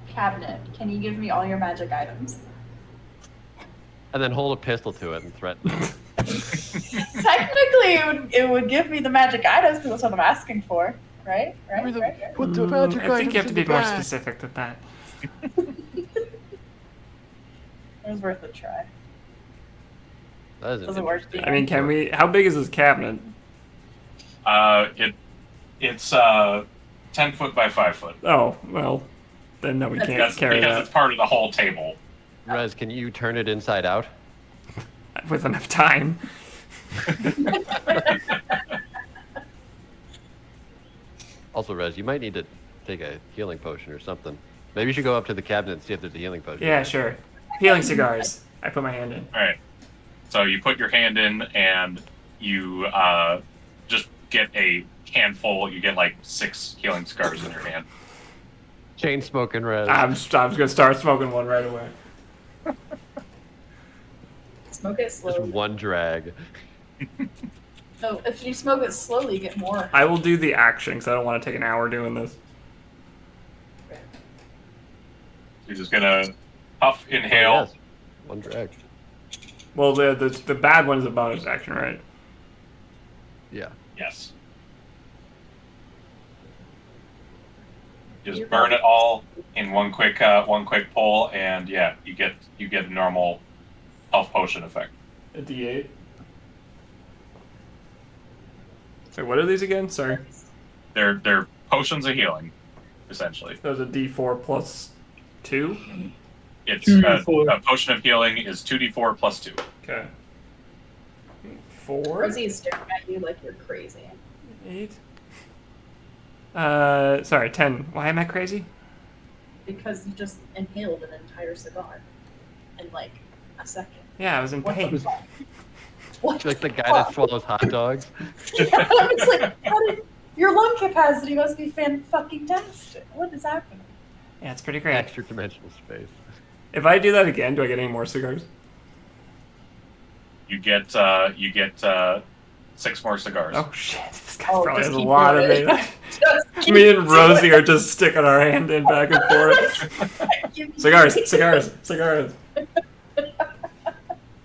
cabinet, can you give me all your magic items? and then hold a pistol to it and threaten it. Technically, it would give me the magic items because that's what I'm asking for, right? Right? Right? Put the magic I think you have items to in be the more bag. specific than that. It was worth a try. That is Doesn't work. interesting. I mean, can we? How big is this cabinet? It's 10 foot by 5 foot. Oh, well, then no, we can't Because carry it's part of the whole table. Rez, can you turn it inside out? that with enough time. Also, Rez, you might need to take a healing potion or something. Maybe you should go up to the cabinet and see if there's a healing potion. Yeah, sure. Healing cigars. I put my hand in. All right. So you put your hand in, and you just get a handful. You get like 6 healing scars in your hand. Chain smoking, Rez. I'm gonna start smoking one right away. Smoke it Just slowly. one drag. No, if you smoke it slowly, you get more. I will do the action because I don't want to take an hour doing this. You're just gonna puff, inhale. Oh, yes. One drag. Well, the bad one is a bonus action, right? Yeah. Yes. Just burn it all in one quick pull, and yeah, you get a normal health potion effect. A D8. So what are these again? Sorry. They're potions of healing, essentially. That was a D4 plus 2. It's 2d4. a potion of healing is 2d4 plus 2. Okay. 4. Rosie is staring at you like you're crazy. 8. Sorry, 10. Why am I crazy? Because you just inhaled an entire cigar in like a second. Yeah, I was in What pain. the fuck? What Like the the guy that fuck? swallows hot dogs. Yeah, I was like, your lung capacity must be fan-fucking-tastic. What is happening? Yeah, it's pretty great. Extra dimensional space. If I do that again, do I get any more cigars? You get 6 more cigars. Oh shit, this guy Oh, probably just has a keep lot of doing me. it. Just keep Me and doing Rosie it. are just sticking our hand in back and forth. Cigars.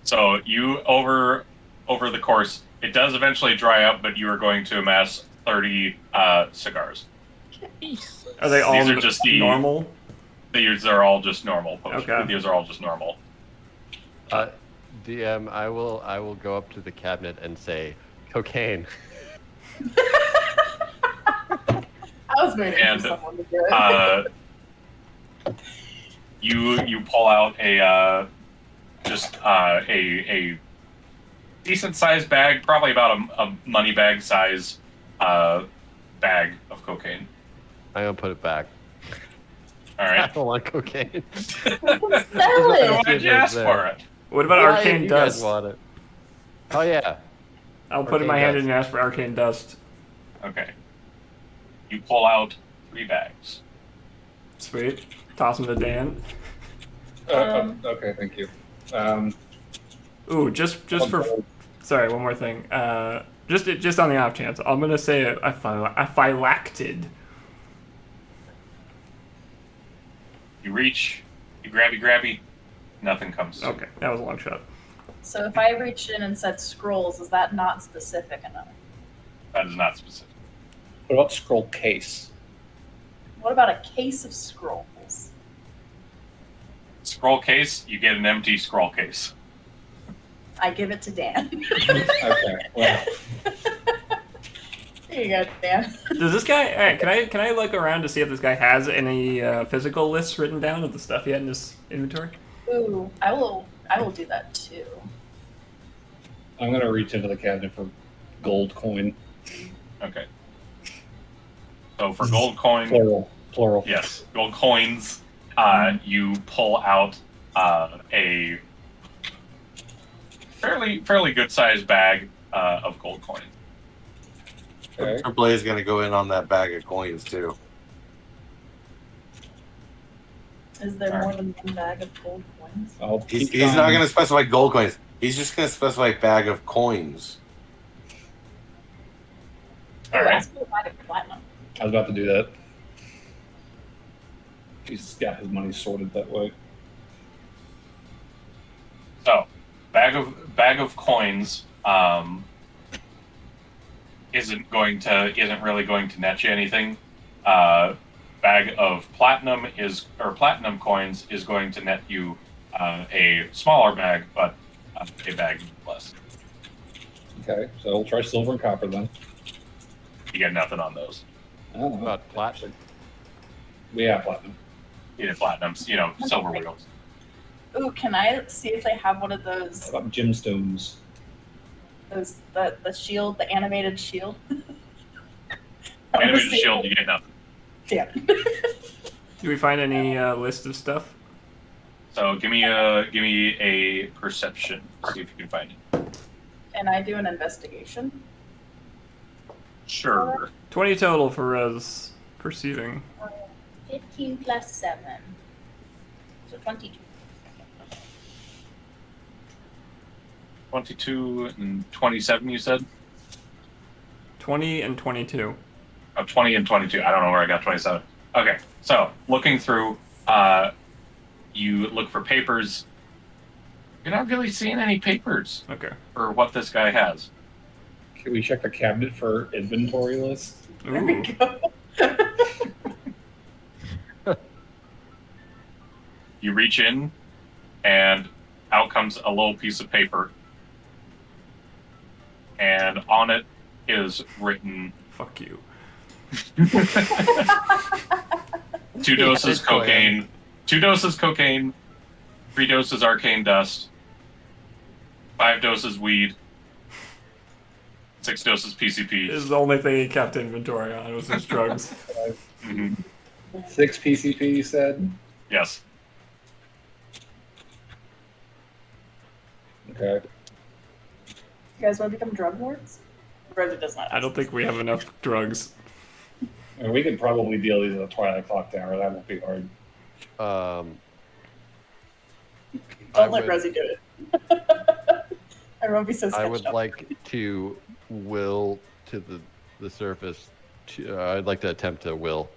So you over the course, it does eventually dry up, but you are going to amass 30 cigars. Are they all These are just the normal? These are all just normal potions. Okay. These are all just normal. DM, I will go up to the cabinet and say, cocaine. I was waiting And, for someone to do it. You pull out a decent sized bag, probably about a money bag size bag of cocaine. I'm gonna put it back. All I right. don't want cocaine. Sell Why it. did you ask for it? What about Why arcane you guys dust? want it? Oh yeah. I'll put in Arcane my hand dust. and ask for arcane dust. Okay. You pull out 3 bags. Sweet. Toss them to Dan. Okay, thank you. Ooh, just for. Sorry, one more thing. Just on the off chance, I'm gonna say a phylactid. You reach, you grabby, nothing comes. Okay, that was a long shot. So if I reached in and said scrolls, is that not specific enough? That is not specific. What about scroll case? What about a case of scrolls? Scroll case, you get an empty scroll case. I give it to Dan. Okay, well, Here you go, Dan. Does this guy? All right, can I look around to see if this guy has any physical lists written down of the stuff he had in his inventory? Ooh, I will do that too. I'm gonna reach into the cabinet for gold coin. Okay. So for gold coin, Plural. yes, gold coins, you pull out a fairly good sized bag of gold coin. Okay. Triple A is going to go in on that bag of coins too. Is there more than one bag of gold coins? I'll He's keep not trying. going to specify gold coins. He's just going to specify bag of coins. All Ooh, right. ask for a bag of platinum. I was about to do that. He's got his money sorted that way. So, bag of coins isn't really going to net you anything. Bag of platinum platinum coins is going to net you a smaller bag, but a bag less. Okay, so we'll try silver and copper then. You get nothing on those. I don't know. About platinum. We have platinum. You get platinums, silver wheels. Ooh, can I see if they have one of How those about gemstones? the shield, the animated shield? Animated shield, you get nothing. Yeah. Do we find any list of stuff? So give me a perception. See if you can find it. Can I do an investigation? Sure. 20 total for Rez perceiving. 15 plus 7. So 22. 22 and 27, you said? 20 and 22. Oh, 20 and 22. I don't know where I got 27. Okay, so looking through, you look for papers. You're not really seeing any papers Okay. for what this guy has. Can we check the cabinet for inventory list? There we Ooh. go. You reach in, and out comes a little piece of paper. And on it is written Fuck you. 2 doses Good plan. cocaine, 2 doses cocaine, 3 doses arcane dust, 5 doses weed, 6 doses This PCP. is the only thing he kept inventory on was his drugs. Mhm. 6 PCP, you said? Yes. Okay. You guys want to become drug lords? Rosie does not. I don't think we have enough drugs. And we could probably deal these at the Twilight Clock Tower. That won't be hard. I Don't let would- Rosie do it. I won't be so I sketched would up. like to will to the surface. I'd like to attempt to will.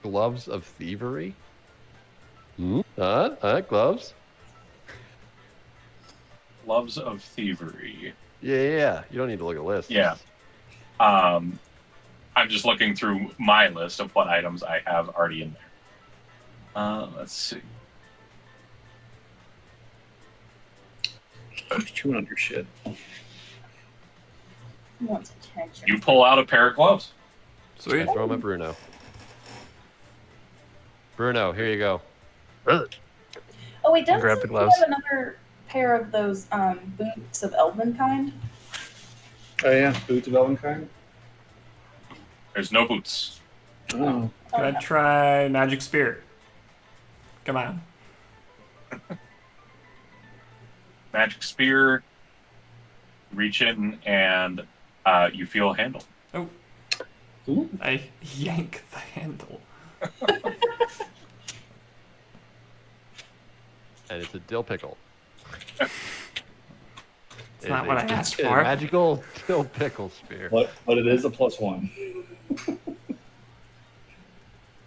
Gloves of thievery. Gloves. Gloves of thievery. Yeah. You don't need to look at lists. Yeah. I'm just looking through my list of what items I have already in there. Let's see. I'm chewing on your shit. He wants attention. You pull out a pair of gloves. I Sweet. throw them at Bruno. Bruno, here you go. Oh wait, doesn't Grab the he gloves. have another pair of those boots of elven kind? Oh, yeah. Boots of Elvenkind? There's no boots. Oh. Can I try Magic Spear? Come on. Magic spear. Reach in and you feel a handle. Oh. Ooh. I yank the handle. And it's a dill pickle. It's not what I asked a for. magical dill pickle spear. But it is a +1.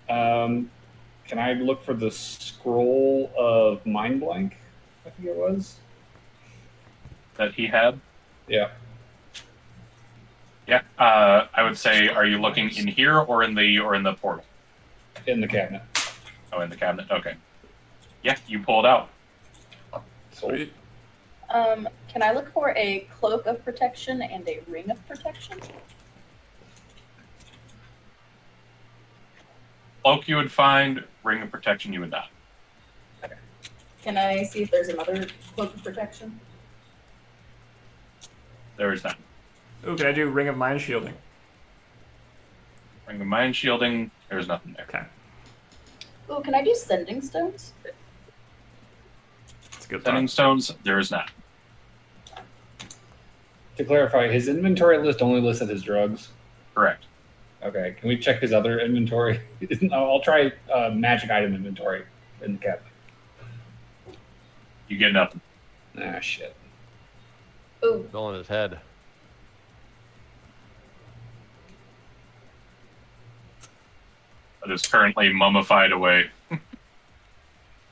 Can I look for the scroll of Mind Blank? I think it was. That he had. Yeah. Yeah. I would say, are you looking in here or in the portal? In the cabinet. Oh, in the cabinet. Okay. Yeah, you pull it out. Sweet. Can I look for a cloak of protection and a ring of protection? Cloak you would find. Ring of protection you would not. Can I see if there's another cloak of protection? There is none. Ooh, can I do Ring of Mind Shielding? Ring of mind shielding. There's nothing there. Okay. Oh, can I do sending stones? That's a good Sending thought. stones. There is not. To clarify, his inventory list only listed his drugs. Correct. Okay, can we check his other inventory? I'll try magic item inventory in the cabinet. You get nothing. Ah, shit. Oh, It's all in his head. It is currently mummified away.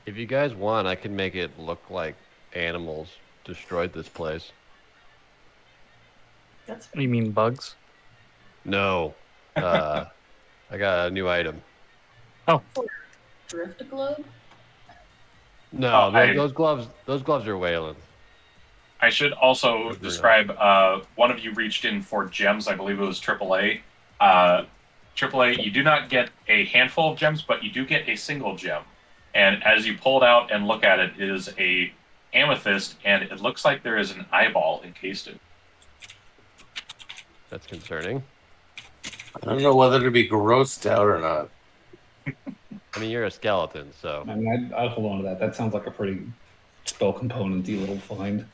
If you guys want, I can make it look like animals destroyed this place. that's You mean bugs? No. I got a new item. drift globe. No, Oh, I- those gloves are Wayland. I should also Bruno. describe. One of you reached in for gems. I believe it was AAA. AAA. You do not get a handful of gems, but you do get a single gem. And as you pull it out and look at it, it is a amethyst, and it looks like there is an eyeball encased in it. That's concerning. I don't know whether to be grossed out or not. I mean, you're a skeleton, so I mean, I'd hold on to that. That sounds like a pretty spell component-y little find.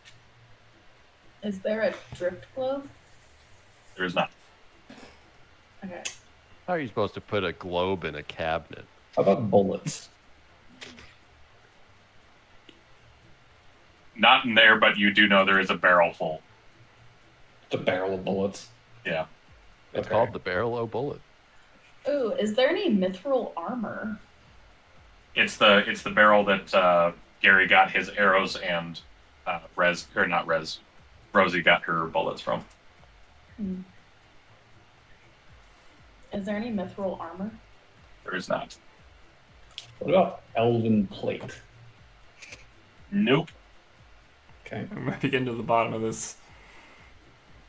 Is there a drift glove? There is not. Okay. how are you supposed to put a globe in a cabinet? How about bullets? Not in there, but you do know there is a barrel full. It's a barrel of bullets. Yeah. It's Okay. called the barrel o' bullet. Ooh, is there any mithril armor? It's the barrel that Gary got his arrows and Rosie got her bullets from. Hmm. Is there any mithril armor? There is not. What about elven plate? Nope. Okay. I might be getting to the bottom of this.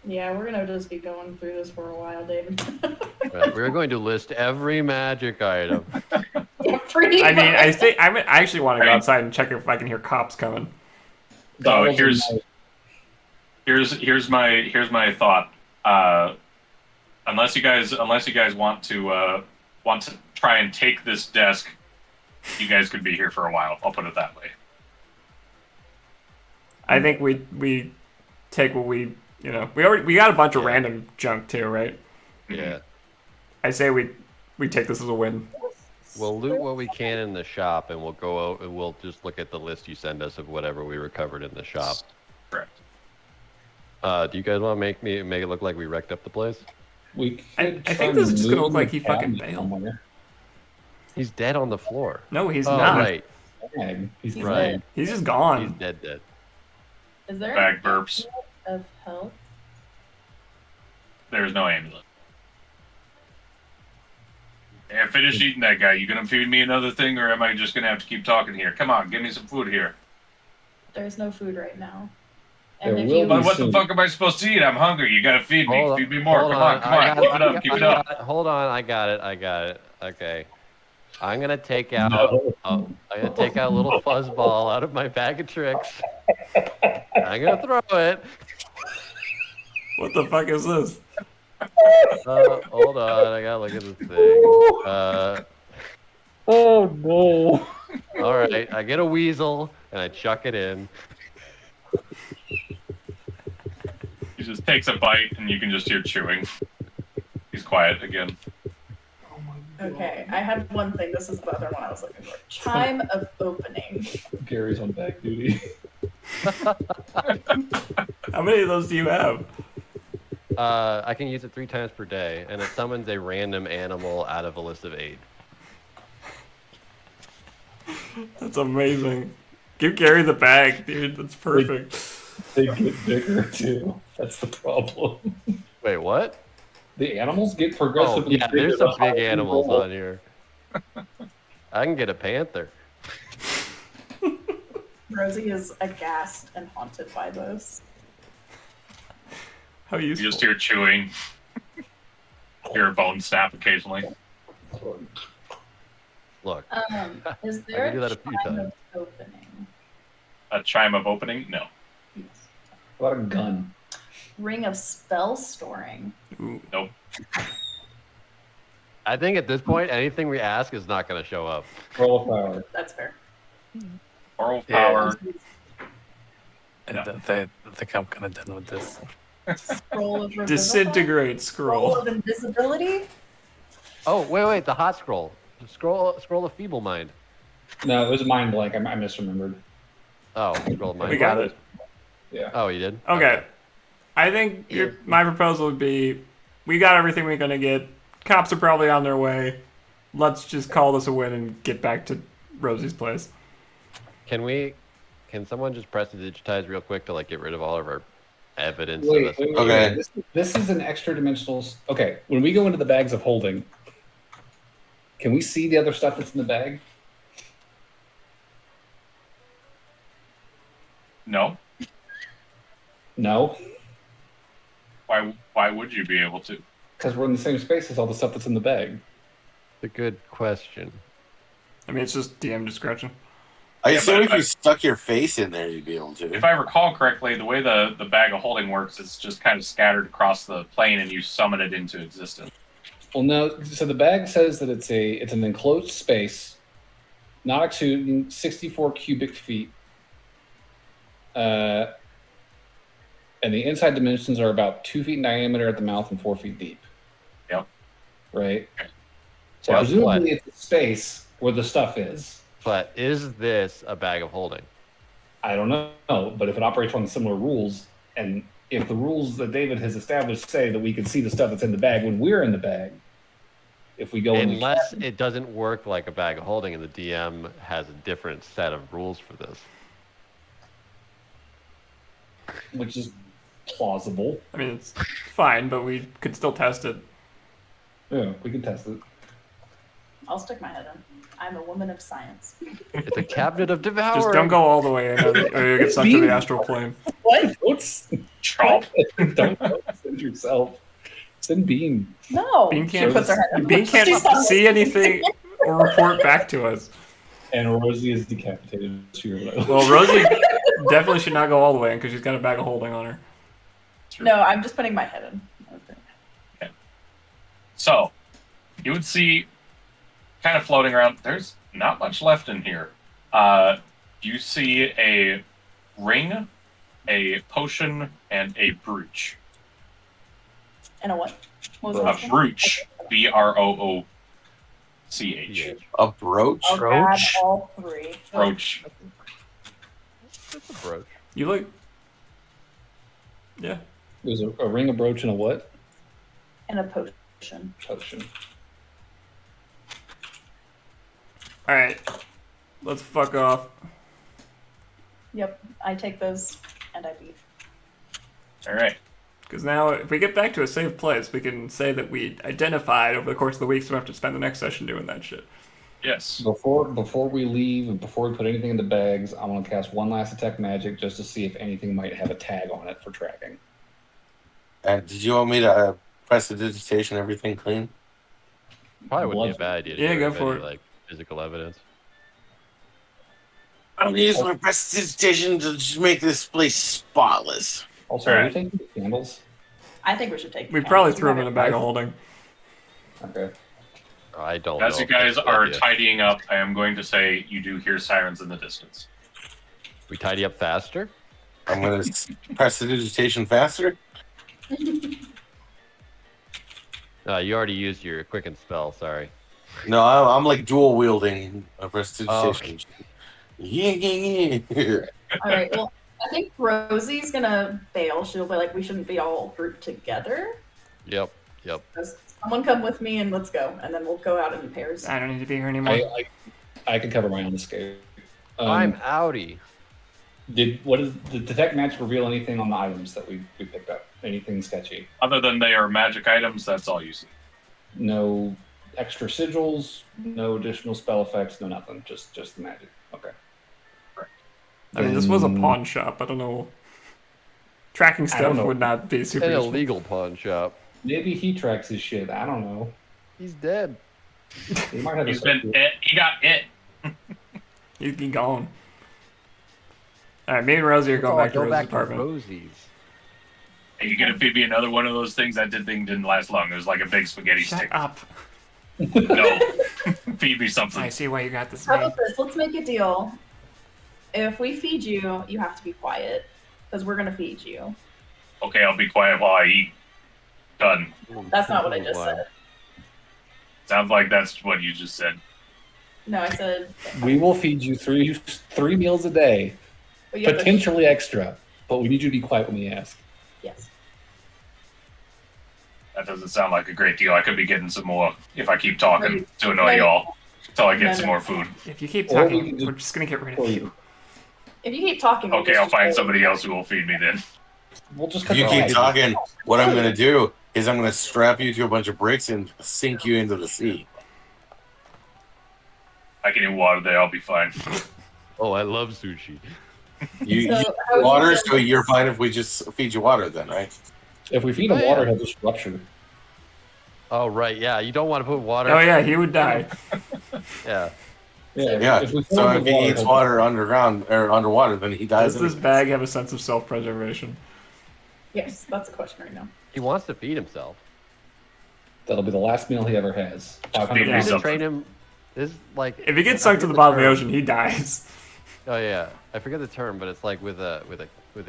Yeah, we're gonna just be going through this for a while, David. Right, we're going to list every magic item. Yeah, pretty I mean, I much. think I actually want to go Right. outside and check if I can hear cops coming. So That wasn't here's my thought. Unless you guys want to try and take this desk, you guys could be here for a while. I'll put it that way. I think we take what we we got a bunch of random junk too, right? Yeah. I say we take this as a win. We'll loot what we can in the shop, and we'll go out and we'll just look at the list you send us of whatever we recovered in the shop. Correct. Do you guys want to make it look like we wrecked up the place? We I could think try this is and just gonna move look like the he fucking cabinet bailed. somewhere. He's dead on the floor. No, he's Oh, not. right. Dang, he's He's Right. dead. He's just He's gone. dead. Is there Bag an burps. amulet of health? There's no amulet. Hey, I finished eating that guy. You gonna feed me another thing, or am I just gonna have to keep talking here? Come on, give me some food here. There's no food right now. And There if will you be But what the soon. fuck am I supposed to eat? I'm hungry. You gotta feed me. Hold on, Feed me more. hold Come on, come on. Keep it up. Hold on, I got it. Okay. I'm gonna take out No. I'm gonna take out a little fuzzball out of my bag of tricks. I'm gonna throw it. What the fuck is this? Hold on, I gotta look at the thing. Oh no! All right, I get a weasel and I chuck it in. He just takes a bite, and you can just hear chewing. He's quiet again. Okay, I had one thing. This is the other one I was looking for. Chime of opening. Gary's on back duty. How many of those do you have? I can use it 3 times per day, and it summons a random animal out of a list of 8. That's amazing. Give Gary the bag, dude. That's perfect. They get bigger too. That's the problem. Wait, what? The animals get Oh, progressively yeah, bigger. there's some the big higher you animals roll. on here. I can get a panther. Rosie is aghast and haunted by this. How You useful. just hear chewing. Hear a bone snap occasionally. Look, Is there can do that a a few chime times. of opening? A chime of opening? No. How about a gun? Ring of spell storing. Ooh. Nope. I think at this point, anything we ask is not going to show up. Roll of power. That's fair. Oral Yeah. power. I think I'm kind of done with this. Scroll of revival? Disintegrate Scroll scroll. of invisibility? Oh, wait, the hot scroll. The scroll of feeble mind. No, it was a mind blank. I misremembered. Oh, scroll of mind. We got it. Yeah. Oh, you did? Okay. I think my proposal would be we got everything we're going to get. Cops are probably on their way. Let's just call this a win and get back to Rosie's place. Can someone just press the digitize real quick to like get rid of all of our evidence Wait, of wait, this? wait, Okay. wait. This is an extra dimensional. Okay, when we go into the bags of holding, can we see the other stuff that's in the bag? No. No, Why would you be able to? because we're in the same space as all the stuff that's in the bag. It's a good question. I mean, it's just DM discretion. I Yeah, assume but if you stuck your face in there, you'd be able to. If I recall correctly, the way the bag of holding works is just kind of scattered across the plane, and you summon it into existence. Well, no. So the bag says that it's an enclosed space, not exceeding 64 cubic feet. And the inside dimensions are about 2 feet in diameter at the mouth and 4 feet deep. Yep. Right. So Well, presumably it's a space where the stuff is. But is this a bag of holding? I don't know, but if it operates on similar rules, and if the rules that David has established say that we can see the stuff that's in the bag when we're in the bag, if we go in Unless it doesn't work like a bag of holding and the DM has a different set of rules for this. which is plausible. I mean, it's fine, but we could still test it. Yeah, we can test it. I'll stick my head in. I'm a woman of science. It's a cabinet of devouring. Just don't go all the way in, or you get sucked to the astral plane. What? Don't Chomp. send yourself. Send Bean. No. Bean She can't, puts her head in. Bean can't She's not- see anything or report back to us. And Rosie is decapitated. Well, Rosie definitely should not go all the way in because she's got a bag of holding on her. No, I'm just putting my head in. Okay. So, you would see, kind of floating around, there's not much left in here. You see a ring, a potion, and a brooch. And a what? What was the A last one? brooch. Brooch. A brooch? I'll grab all three. Brooch. It's a brooch. You look. Yeah. There's a ring, a brooch, and a what? And a potion. Potion. Alright. Let's fuck off. Yep, I take those and I leave. Alright. Because now, if we get back to a safe place, we can say that we identified over the course of the week, so we have to spend the next session doing that shit. Yes. Before we leave and before we put anything in the bags, I'm gonna cast one last detect magic just to see if anything might have a tag on it for tracking. And did you want me to press the digitation, everything clean? Probably wouldn't be a bad idea. To Yeah, get go rid of for any, it. Like physical evidence. I'm gonna use my prestidigitation to just make this place spotless. Also, are we taking the candles? I think we should take. We probably threw them in a bag of holding. Okay. I don't As know you if guys that's a good are idea. tidying up, I am going to say you do hear sirens in the distance. We tidy up faster? I'm gonna press the digitation faster. You already used your quicken spell, sorry. No, I'm like dual wielding a prestidigitation. Yeah. All right. Well, I think Rosie's gonna bail. She'll be like, "We shouldn't be all grouped together. Yep. Just someone come with me and let's go, and then we'll go out in pairs." I don't need to be here anymore. I can cover my own escape. I'm outie. Did detect magic reveal anything on the items that we picked up? Anything sketchy? Other than they are magic items, that's all you see. No extra sigils, no additional spell effects, no nothing. Just the magic. Okay. I mean, this was a pawn shop. I don't know. Tracking I don't stuff know. would not be super An useful. illegal pawn shop. Maybe he tracks his shit. I don't know. He's dead. He might have He's a been it. He got it. He's gone. Alright, me and Rosie are going back to Go Rosie's back to apartment. Rosie's. Are you gonna feed me another one of those things? That thing didn't last long. It was like a big spaghetti Shut stick. up. No. Feed me something. I see why you got this How name. about this? Let's make a deal. If we feed you, you have to be quiet because we're gonna feed you. Okay, I'll be quiet while I eat. Done. That's not what I just said. Sounds like that's what you just said. No, I said. We will feed you three meals a day, But you have to- potentially extra, but we need you to be quiet when we ask. Yes. That doesn't sound like a great deal. I could be getting some more if I keep talking Maybe- to annoy maybe- y'all until I get No, some no. more food. If you keep Or we talking, can just- we're just gonna get rid For of you. you. If you keep talking. we'll Okay, just I'll find go. somebody else who will feed me then. We'll just If cut you the keep line. talking, what I'm gonna do is I'm gonna strap you to a bunch of bricks and sink you into the sea. I can eat water there. I'll be fine. Oh, I love sushi. You So, eat how do you water, feel so you're fine if we just feed you water then, right? If we feed him Oh, water, yeah. he'll just rupture. Oh, right, yeah. You don't want to put water. Oh yeah, he would die. Yeah. Yeah. If we fill So him if with he eats he'll- water underground or underwater, then he dies. Does this anyway. bag have a sense of self-preservation? Yes, that's a question right now. He wants to feed himself. That'll be the last meal he ever has. Yeah. 500 We Yeah. should train him. This is like If he gets I sunk to forget the bottom of the term. ocean, he dies. Oh yeah, I forget the term, but it's like with a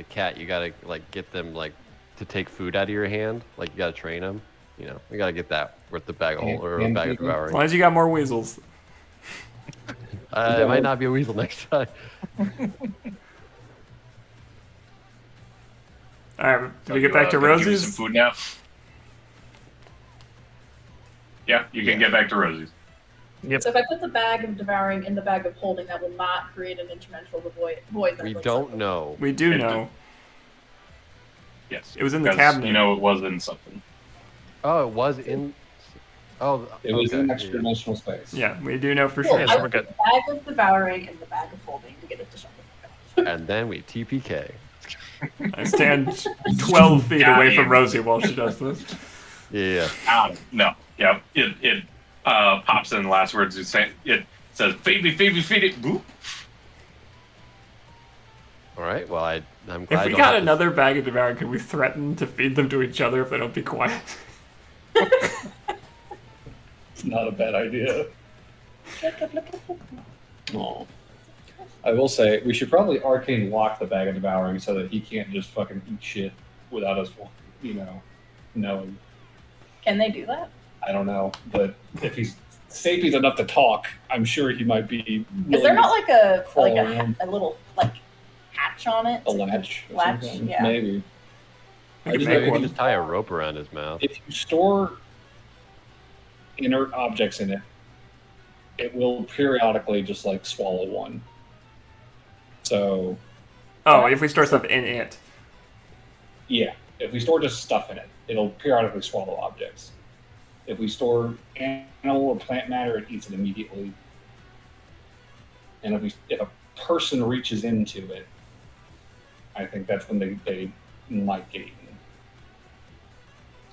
cat, you gotta like get them like to take food out of your hand. Like you gotta train them. You know, we gotta get that with the bag of hole or a And bag of people- As devouring. long as you got more weasels. It might not be a weasel next time. Alright, do we get back to gonna give me some Rosie's? food now? Yeah, you can get back to Rosie's. So if I put the bag of devouring in the bag of holding, that will not create an interdimensional void. That We looks don't like know. We do It- know. Yes. It was in the Because, cabinet. You know, it was in something. Oh, it was in. Oh, It was okay, in yeah. extra dimensional space. Yeah, we do know for Well, sure. I we're would good. put the bag of devouring in the bag of holding to get it to shut the fuck up. And then we TPK. I stand 12 feet Got away from him. Rosie while she does this. Yeah. No. Yeah. It pops in the last words. It says, feed me, feed me, feed it. Boop. All right. Well, I'm glad. If I we don't got have to- another bag of devouring, could we threaten to feed them to each other if they don't be quiet? It's not a bad idea. Oh. I will say, we should probably arcane lock the bag of devouring so that he can't just fucking eat shit without us, knowing. Can they do that? I don't know, but if he's sapient enough to talk, I'm sure he might be. Is there not like a crawl around. a little like hatch on it? a latch? Or Latch, something? yeah. Maybe. We I could just make Maybe we one. can just tie a rope around his mouth. If you store inert objects in it, it will periodically just like swallow one. So Oh, if we store stuff in it. yeah, if we store just stuff in it, it'll periodically swallow objects. If we store animal or plant matter, it eats it immediately. And if a person reaches into it, I think that's when they might get eaten.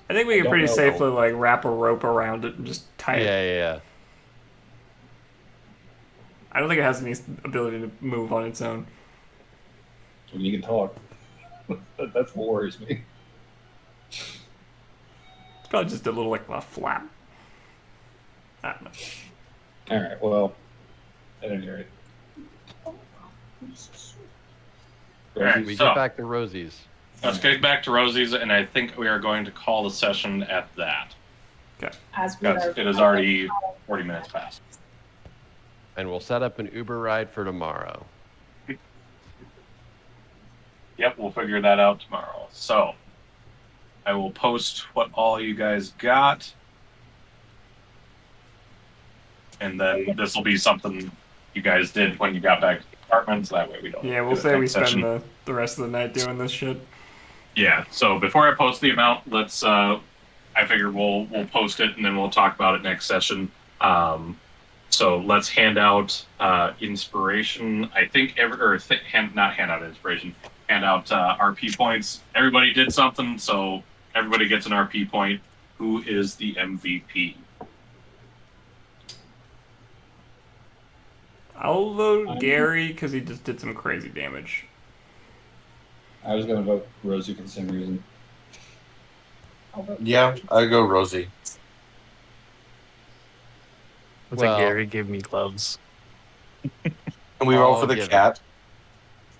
I think we I can don't pretty know. safely like wrap a rope around it and just tie it. Yeah. I don't think it has any ability to move on its own. When you can talk, that's what worries me. It's probably just a little like a flap. I don't know. All right. Well, at any rate. Alright, We so get back to Rosie's. let's get back to Rosie's, and I think we are going to call the session at that. As we Because are, it is already 40 minutes past. And we'll set up an Uber ride for tomorrow. Yep, we'll figure that out tomorrow. So, I will post what all you guys got. And then this will be something you guys did when you got back to the apartment, so that way we don't. Yeah, we'll do it say we next spend session. the rest of the night doing this shit. Yeah, so before I post the amount, let's I figure we'll post it and then we'll talk about it next session. So let's hand out inspiration. I think not hand out inspiration, hand out RP points. Everybody did something, so everybody gets an RP point. Who is the MVP? I'll vote Gary because he just did some crazy damage. I was going to vote Rosie for the same reason. Yeah, I go Rosie. Looks Well- like Gary gave me gloves. And we roll I'll for the give it. cat.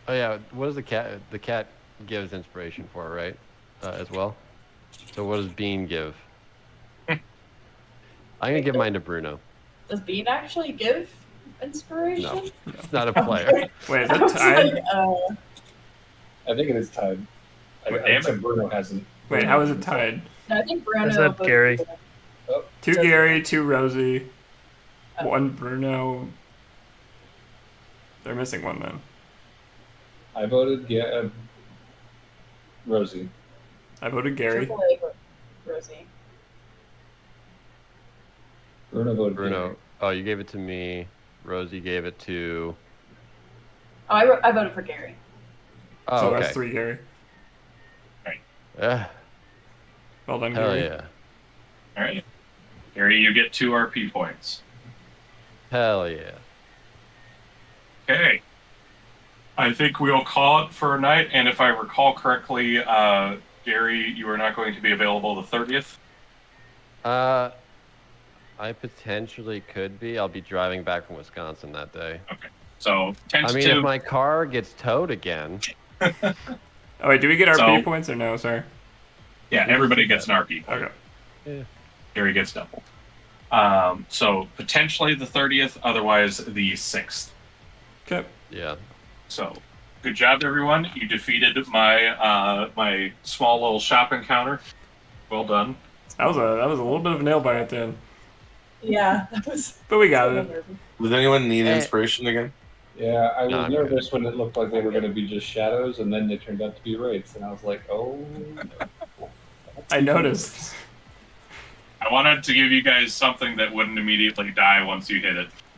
Oh yeah, what does the cat? The cat gives inspiration for, right? As well. So what does Bean give? I'm gonna give mine to Bruno. Does Bean actually give inspiration? No, it's not a player. Wait, is I that was tied? like, I think it is tied. What, I damn said Bruno hasn't. Wait, how is it tied? no, I think Bruno. Is that voted Gary? for it. 2 Gary, 2 Rosie, Oh. 1 Bruno. They're missing one then. I voted Rosie. I voted Gary. Triple A voted Rosie. Bruno voted Bruno. Gary. Oh, you gave it to me. Rosie gave it to. Oh, I voted for Gary. Oh, So okay. that's 3 Gary. Well done, Hell Gary. yeah. All right, Gary, you get 2 RP points. Hell yeah. Okay. I think we'll call it for a night, and if I recall correctly, Gary, you are not going to be available the 30th. I potentially could be. I'll be driving back from Wisconsin that day. Okay. So I mean, if tentative. my car gets towed again. Oh wait, do we get RP So- points or no? Sorry. Yeah, everybody gets an RP point. Okay. Yeah. Gary gets double. So potentially the 30th, otherwise the 6th. Okay. Yeah. So good job, everyone. You defeated my my small little shop encounter. Well done. That was a little bit of a nail biter at the end, Yeah, that was. but we got so it. nervous. Does anyone need Eh. inspiration again? Yeah, I was Not nervous when it looked like they were going to be just shadows, and then they turned out to be wraiths, and I was like, oh. No. I noticed. I wanted to give you guys something that wouldn't immediately die once you hit it.